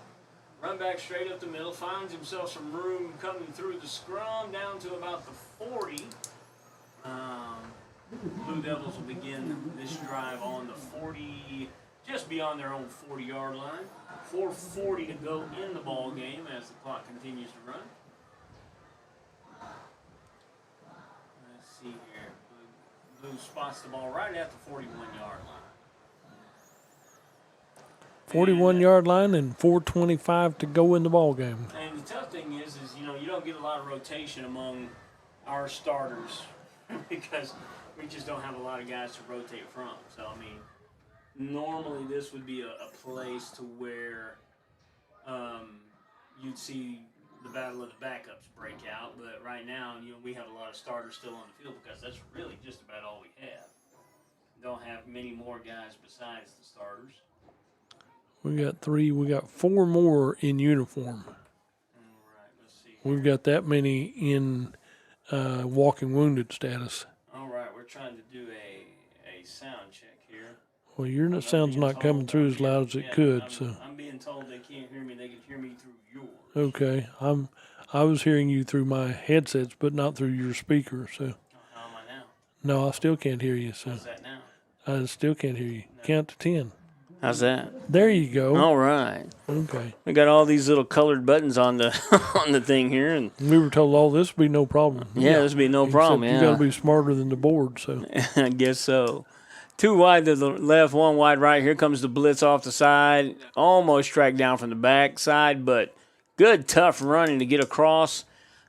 Speaker 10: Run back straight up the middle, finds himself some room coming through the scrum down to about the 40. Blue Devils will begin this drive on the 40, just beyond their own 40-yard line. 4:40 to go in the ball game as the clock continues to run. Let's see here. Blue spots the ball right at the 41-yard line.
Speaker 11: 41-yard line and 4:25 to go in the ball game.
Speaker 10: And the tough thing is you don't get a lot of rotation among our starters because we just don't have a lot of guys to rotate from. So, I mean, normally this would be a place to where you'd see the battle of the backups break out. But right now, we have a lot of starters still on the field because that's really just about all we have. Don't have many more guys besides the starters.
Speaker 11: We got 4 more in uniform. We've got that many in walking wounded status.
Speaker 10: All right, we're trying to do a sound check here.
Speaker 11: Well, your sound's not coming through as loud as it could, so.
Speaker 10: I'm being told they can't hear me. They can hear me through yours.
Speaker 11: Okay, I was hearing you through my headsets, but not through your speaker. So.
Speaker 10: How am I now?
Speaker 11: No, I still can't hear you. So.
Speaker 10: How's that now?
Speaker 11: I still can't hear you. Count to 10.
Speaker 10: How's that?
Speaker 11: There you go.
Speaker 10: All right.
Speaker 11: Okay.
Speaker 10: We got all these little colored buttons on the on the thing here, and
Speaker 11: we were told all this would be no problem.
Speaker 10: Yeah, this would be no problem.
Speaker 11: You got to be smarter than the board, so.
Speaker 10: I guess so. 2 wide to the left, 1 wide right. Here comes the blitz off the side, almost tracked down from the back side, but good tough running to get across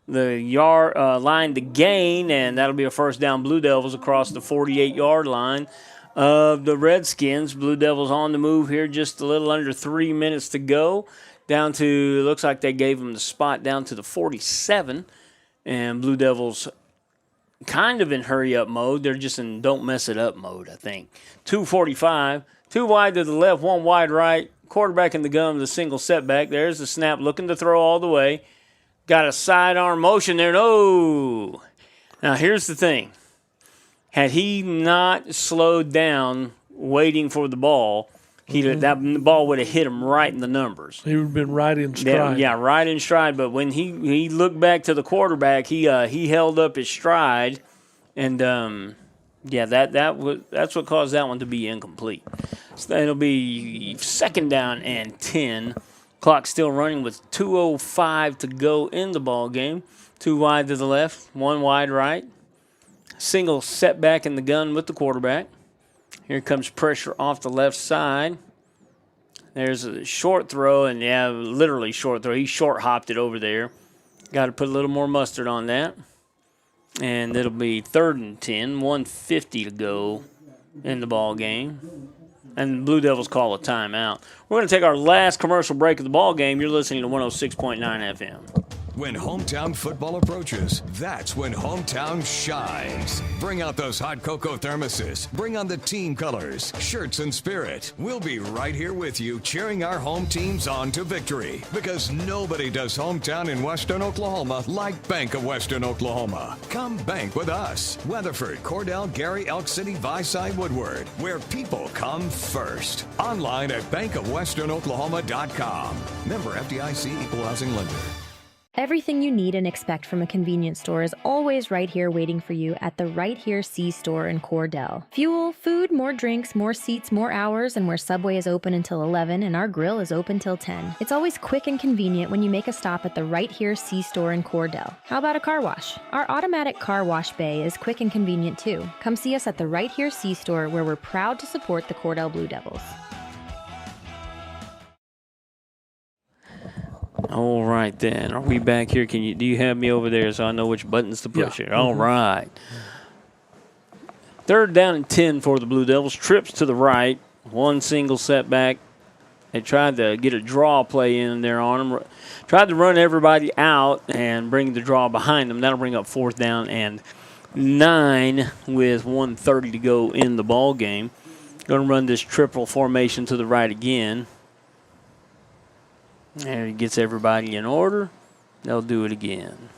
Speaker 10: the yard line to gain, and that'll be a first down. Blue Devils across the 48-yard line of the Redskins. Blue Devils on the move here, just a little under 3 minutes to go. Down to, looks like they gave them the spot down to the 47. And Blue Devils kind of in hurry-up mode. They're just in don't mess it up mode, I think. 2:45. 2 wide to the left, 1 wide right. Quarterback in the gun with a single setback. There's the snap, looking to throw all the way. Got a sidearm motion there. No. Now, here's the thing. Had he not slowed down waiting for the ball, that ball would have hit him right in the numbers.
Speaker 11: He would have been right in stride.
Speaker 10: Yeah, right in stride. But when he looked back to the quarterback, he held up his stride, and that's what caused that one to be incomplete. So it'll be 2nd down and 10. Clock still running with 2:05 to go in the ball game. 2 wide to the left, 1 wide right. Single setback in the gun with the quarterback. Here comes pressure off the left side. There's a short throw, and literally short throw. He short hopped it over there. Got to put a little more mustard on that. And it'll be 3rd and 10, 1:50 to go in the ball game. And the Blue Devils call a timeout. We're going to take our last commercial break of the ball game. You're listening to 106.9 FM.
Speaker 13: When hometown football approaches, that's when hometown shines. Bring out those hot cocoa thermoses. Bring on the team colors, shirts, and spirit. We'll be right here with you, cheering our home teams on to victory. Because nobody does hometown in Western Oklahoma like Bank of Western Oklahoma. Come bank with us. Weatherford, Cordell, Gary, Elk City, Viside, Woodward. Where people come first. Online at bankofwesternoklahoma.com. Member FDIC, Equal Housing Lender.
Speaker 14: Everything you need and expect from a convenience store is always right here waiting for you at the Right Here C-Store in Cordell. Fuel, food, more drinks, more seats, more hours, and where Subway is open until 11 and our grill is open till 10. It's always quick and convenient when you make a stop at the Right Here C-Store in Cordell. How about a car wash? Our automatic car wash bay is quick and convenient too. Come see us at the Right Here C-Store, where we're proud to support the Cordell Blue Devils.
Speaker 10: All right, then. Are we back here? Do you have me over there so I know which buttons to push here? All right. 3rd down and 10 for the Blue Devils. Trips to the right. One single setback. They tried to get a draw play in there on them. Tried to run everybody out and bring the draw behind them. That'll bring up 4th down and 9 with 1:30 to go in the ball game. Going to run this triple formation to the right again. There he gets everybody in order. They'll do it again.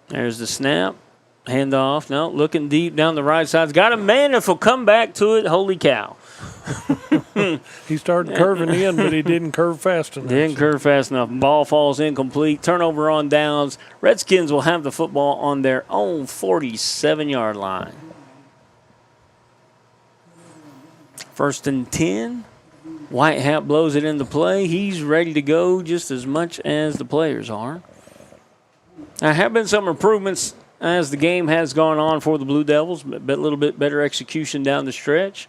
Speaker 10: There's the snap. Handoff. No, looking deep down the right side. Got a man if he'll come back to it. Holy cow.
Speaker 11: He started curving in, but he didn't curve fast enough.
Speaker 10: Didn't curve fast enough. Ball falls incomplete. Turnover on downs. Redskins will have the football on their own 47-yard line. 1st and 10. White Hat blows it into play. He's ready to go just as much as the players are. There have been some improvements as the game has gone on for the Blue Devils. A little bit better execution down the stretch.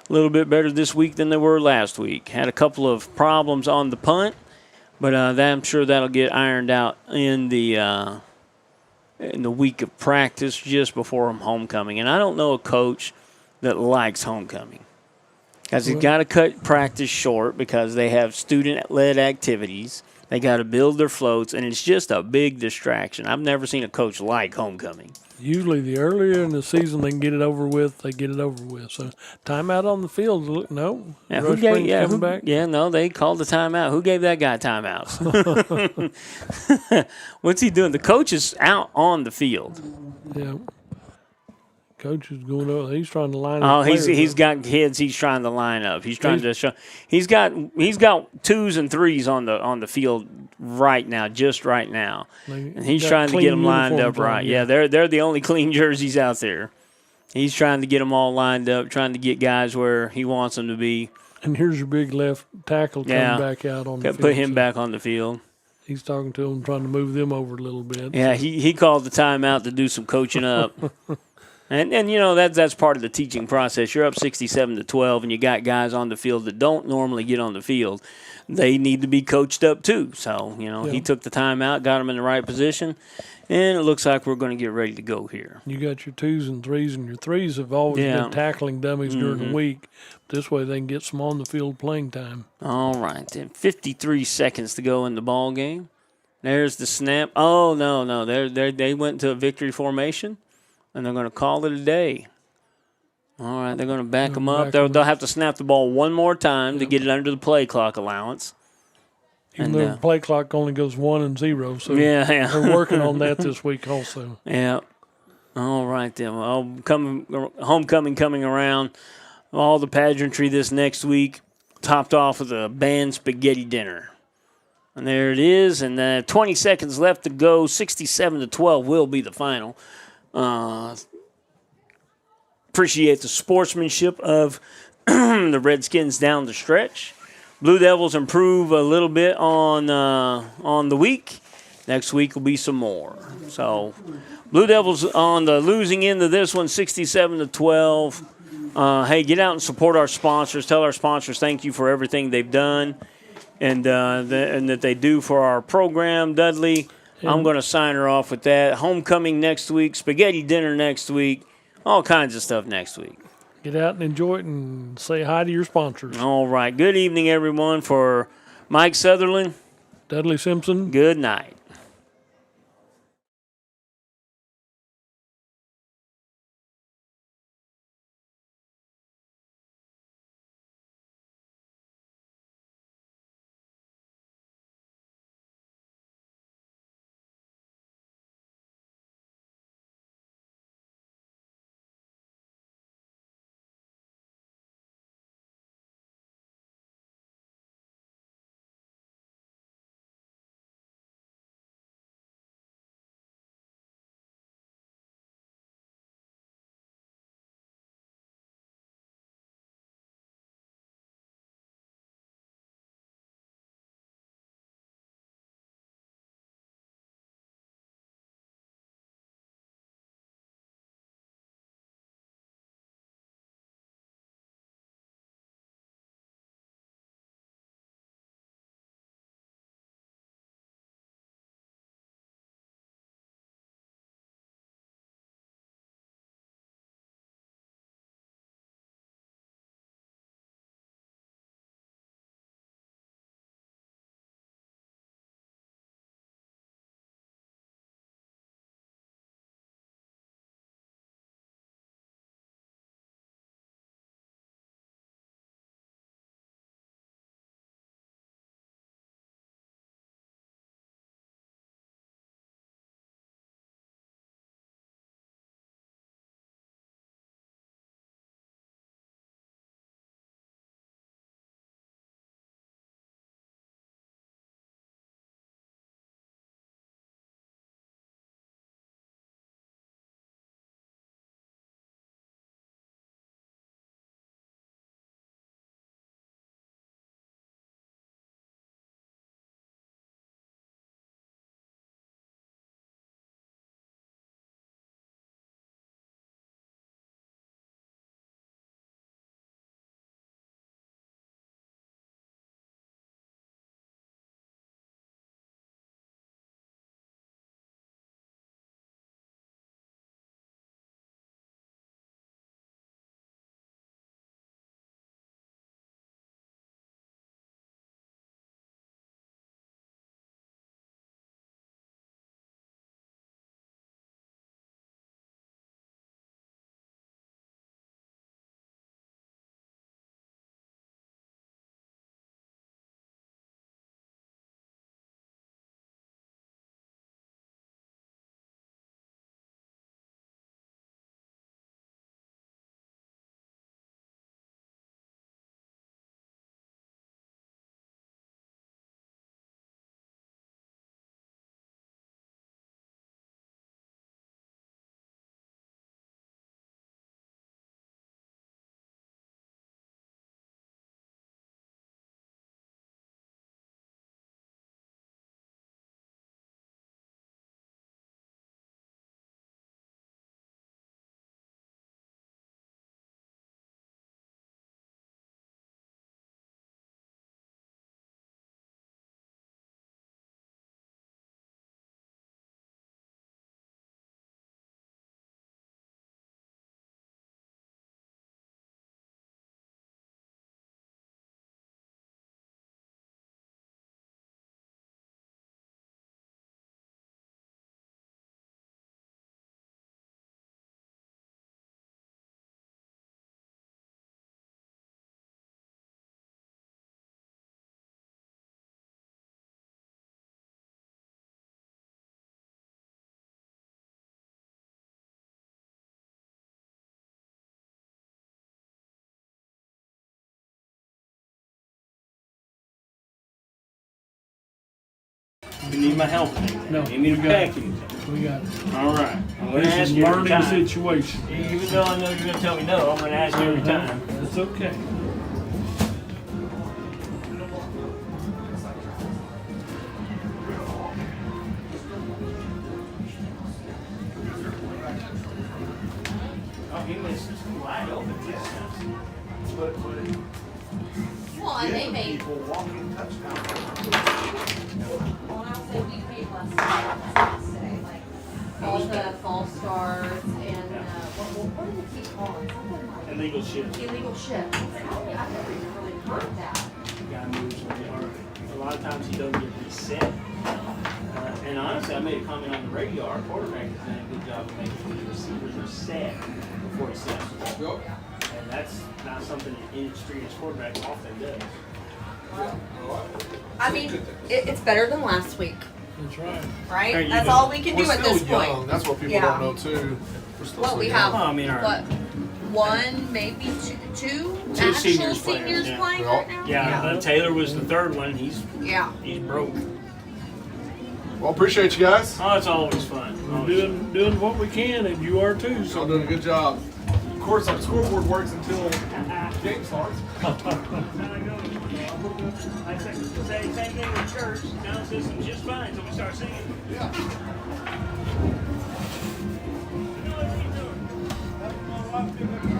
Speaker 10: A little bit better this week than they were last week. Had a couple of problems on the punt, but I'm sure that'll get ironed out in the week of practice just before homecoming. And I don't know a coach that likes homecoming. Because you've got to cut practice short because they have student-led activities. They got to build their floats, and it's just a big distraction. I've never seen a coach like homecoming.
Speaker 11: Usually the earlier in the season they can get it over with, they get it over with. So timeout on the field, no.
Speaker 10: Yeah, no, they called the timeout. Who gave that guy timeouts? What's he doing? The coach is out on the field.
Speaker 11: Yeah. Coach is going over. He's trying to line up.
Speaker 10: Oh, he's got kids. He's trying to line up. He's trying to show. He's got 2s and 3s on the field right now, just right now, and he's trying to get them lined up right. Yeah, they're the only clean jerseys out there. He's trying to get them all lined up, trying to get guys where he wants them to be.
Speaker 11: And here's your big left tackle coming back out on the field.
Speaker 10: Put him back on the field.
Speaker 11: He's talking to them, trying to move them over a little bit.
Speaker 10: Yeah, he called the timeout to do some coaching up. And you know, that's part of the teaching process. You're up 67-12, and you got guys on the field that don't normally get on the field. They need to be coached up too. So, he took the time out, got them in the right position, and it looks like we're going to get ready to go here.
Speaker 11: You got your 2s and 3s, and your 3s have always been tackling dummies during the week. This way they can get some on-the-field playing time.
Speaker 10: All right, then 53 seconds to go in the ball game. There's the snap. Oh, no. They went to a victory formation. And they're going to call it a day. All right, they're going to back them up. They'll have to snap the ball one more time to get it under the play clock allowance.
Speaker 11: Even though the play clock only goes 1 and 0, so they're working on that this week also.
Speaker 10: Yeah. All right, then. Homecoming coming around. All the pageantry this next week, topped off with a band spaghetti dinner. And there it is, and 20 seconds left to go. 67-12 will be the final. Appreciate the sportsmanship of the Redskins down the stretch. Blue Devils improve a little bit on the week. Next week will be some more. So Blue Devils on the losing end of this one, 67-12. Hey, get out and support our sponsors. Tell our sponsors thank you for everything they've done and that they do for our program, Dudley. I'm going to sign her off with that. Homecoming next week, spaghetti dinner next week, all kinds of stuff next week.
Speaker 11: Get out and enjoy it and say hi to your sponsors.
Speaker 10: All right. Good evening, everyone. For Mike Sutherland,
Speaker 11: Dudley Simpson,
Speaker 10: good night. You need my help?
Speaker 11: No,
Speaker 10: You need me to
Speaker 11: we got
Speaker 10: pack
Speaker 11: it.
Speaker 10: anything?
Speaker 11: We got it.
Speaker 10: All right. I'm going to
Speaker 11: This
Speaker 10: ask
Speaker 11: is
Speaker 10: you
Speaker 11: a
Speaker 10: every
Speaker 11: learning
Speaker 10: time.
Speaker 11: situation.
Speaker 10: Even though I know you're going to tell me no, I'm going to ask you every time.
Speaker 11: It's okay.
Speaker 10: Oh, he missed wide open. But
Speaker 16: Well, and they made.
Speaker 10: people walking touchdown.
Speaker 16: Well, I'll say we paid less today, like all the false starts and what did it keep calling? Something like
Speaker 10: Illegal shit.
Speaker 16: illegal shift. I've never even really heard that.
Speaker 10: The guy moves really hard. A lot of times he doesn't get reset. And honestly, I made a comment on the radio. Our quarterback has done a good job of making sure the receivers are set before he snaps the ball. And that's not something an inexperienced quarterback often does.
Speaker 16: I mean, it's better than last week,
Speaker 11: That's right.
Speaker 16: right?
Speaker 10: Hey, you
Speaker 16: That's
Speaker 10: know,
Speaker 16: all we can do
Speaker 17: We're
Speaker 16: at
Speaker 17: still
Speaker 16: this point.
Speaker 17: young. That's what people
Speaker 16: Yeah.
Speaker 17: don't know too. We're still
Speaker 16: What
Speaker 17: so
Speaker 16: we
Speaker 17: young.
Speaker 16: have,
Speaker 10: Well, I mean, our-
Speaker 16: what, one, maybe two
Speaker 10: Two
Speaker 16: actual
Speaker 10: seniors
Speaker 16: seniors
Speaker 10: playing, yeah.
Speaker 16: playing
Speaker 17: Well,
Speaker 16: right now?
Speaker 10: Yeah, Taylor was the third one. He's broke.
Speaker 17: Well, appreciate you guys.
Speaker 10: Oh, it's always fun.
Speaker 11: We're doing what we can, and you are too.
Speaker 17: Y'all
Speaker 11: So
Speaker 17: doing a good job. Of course, our scoreboard works until game starts.
Speaker 10: I say same thing with church. Sound system's just fine until we start singing.
Speaker 17: Yeah.
Speaker 10: You know what you're doing.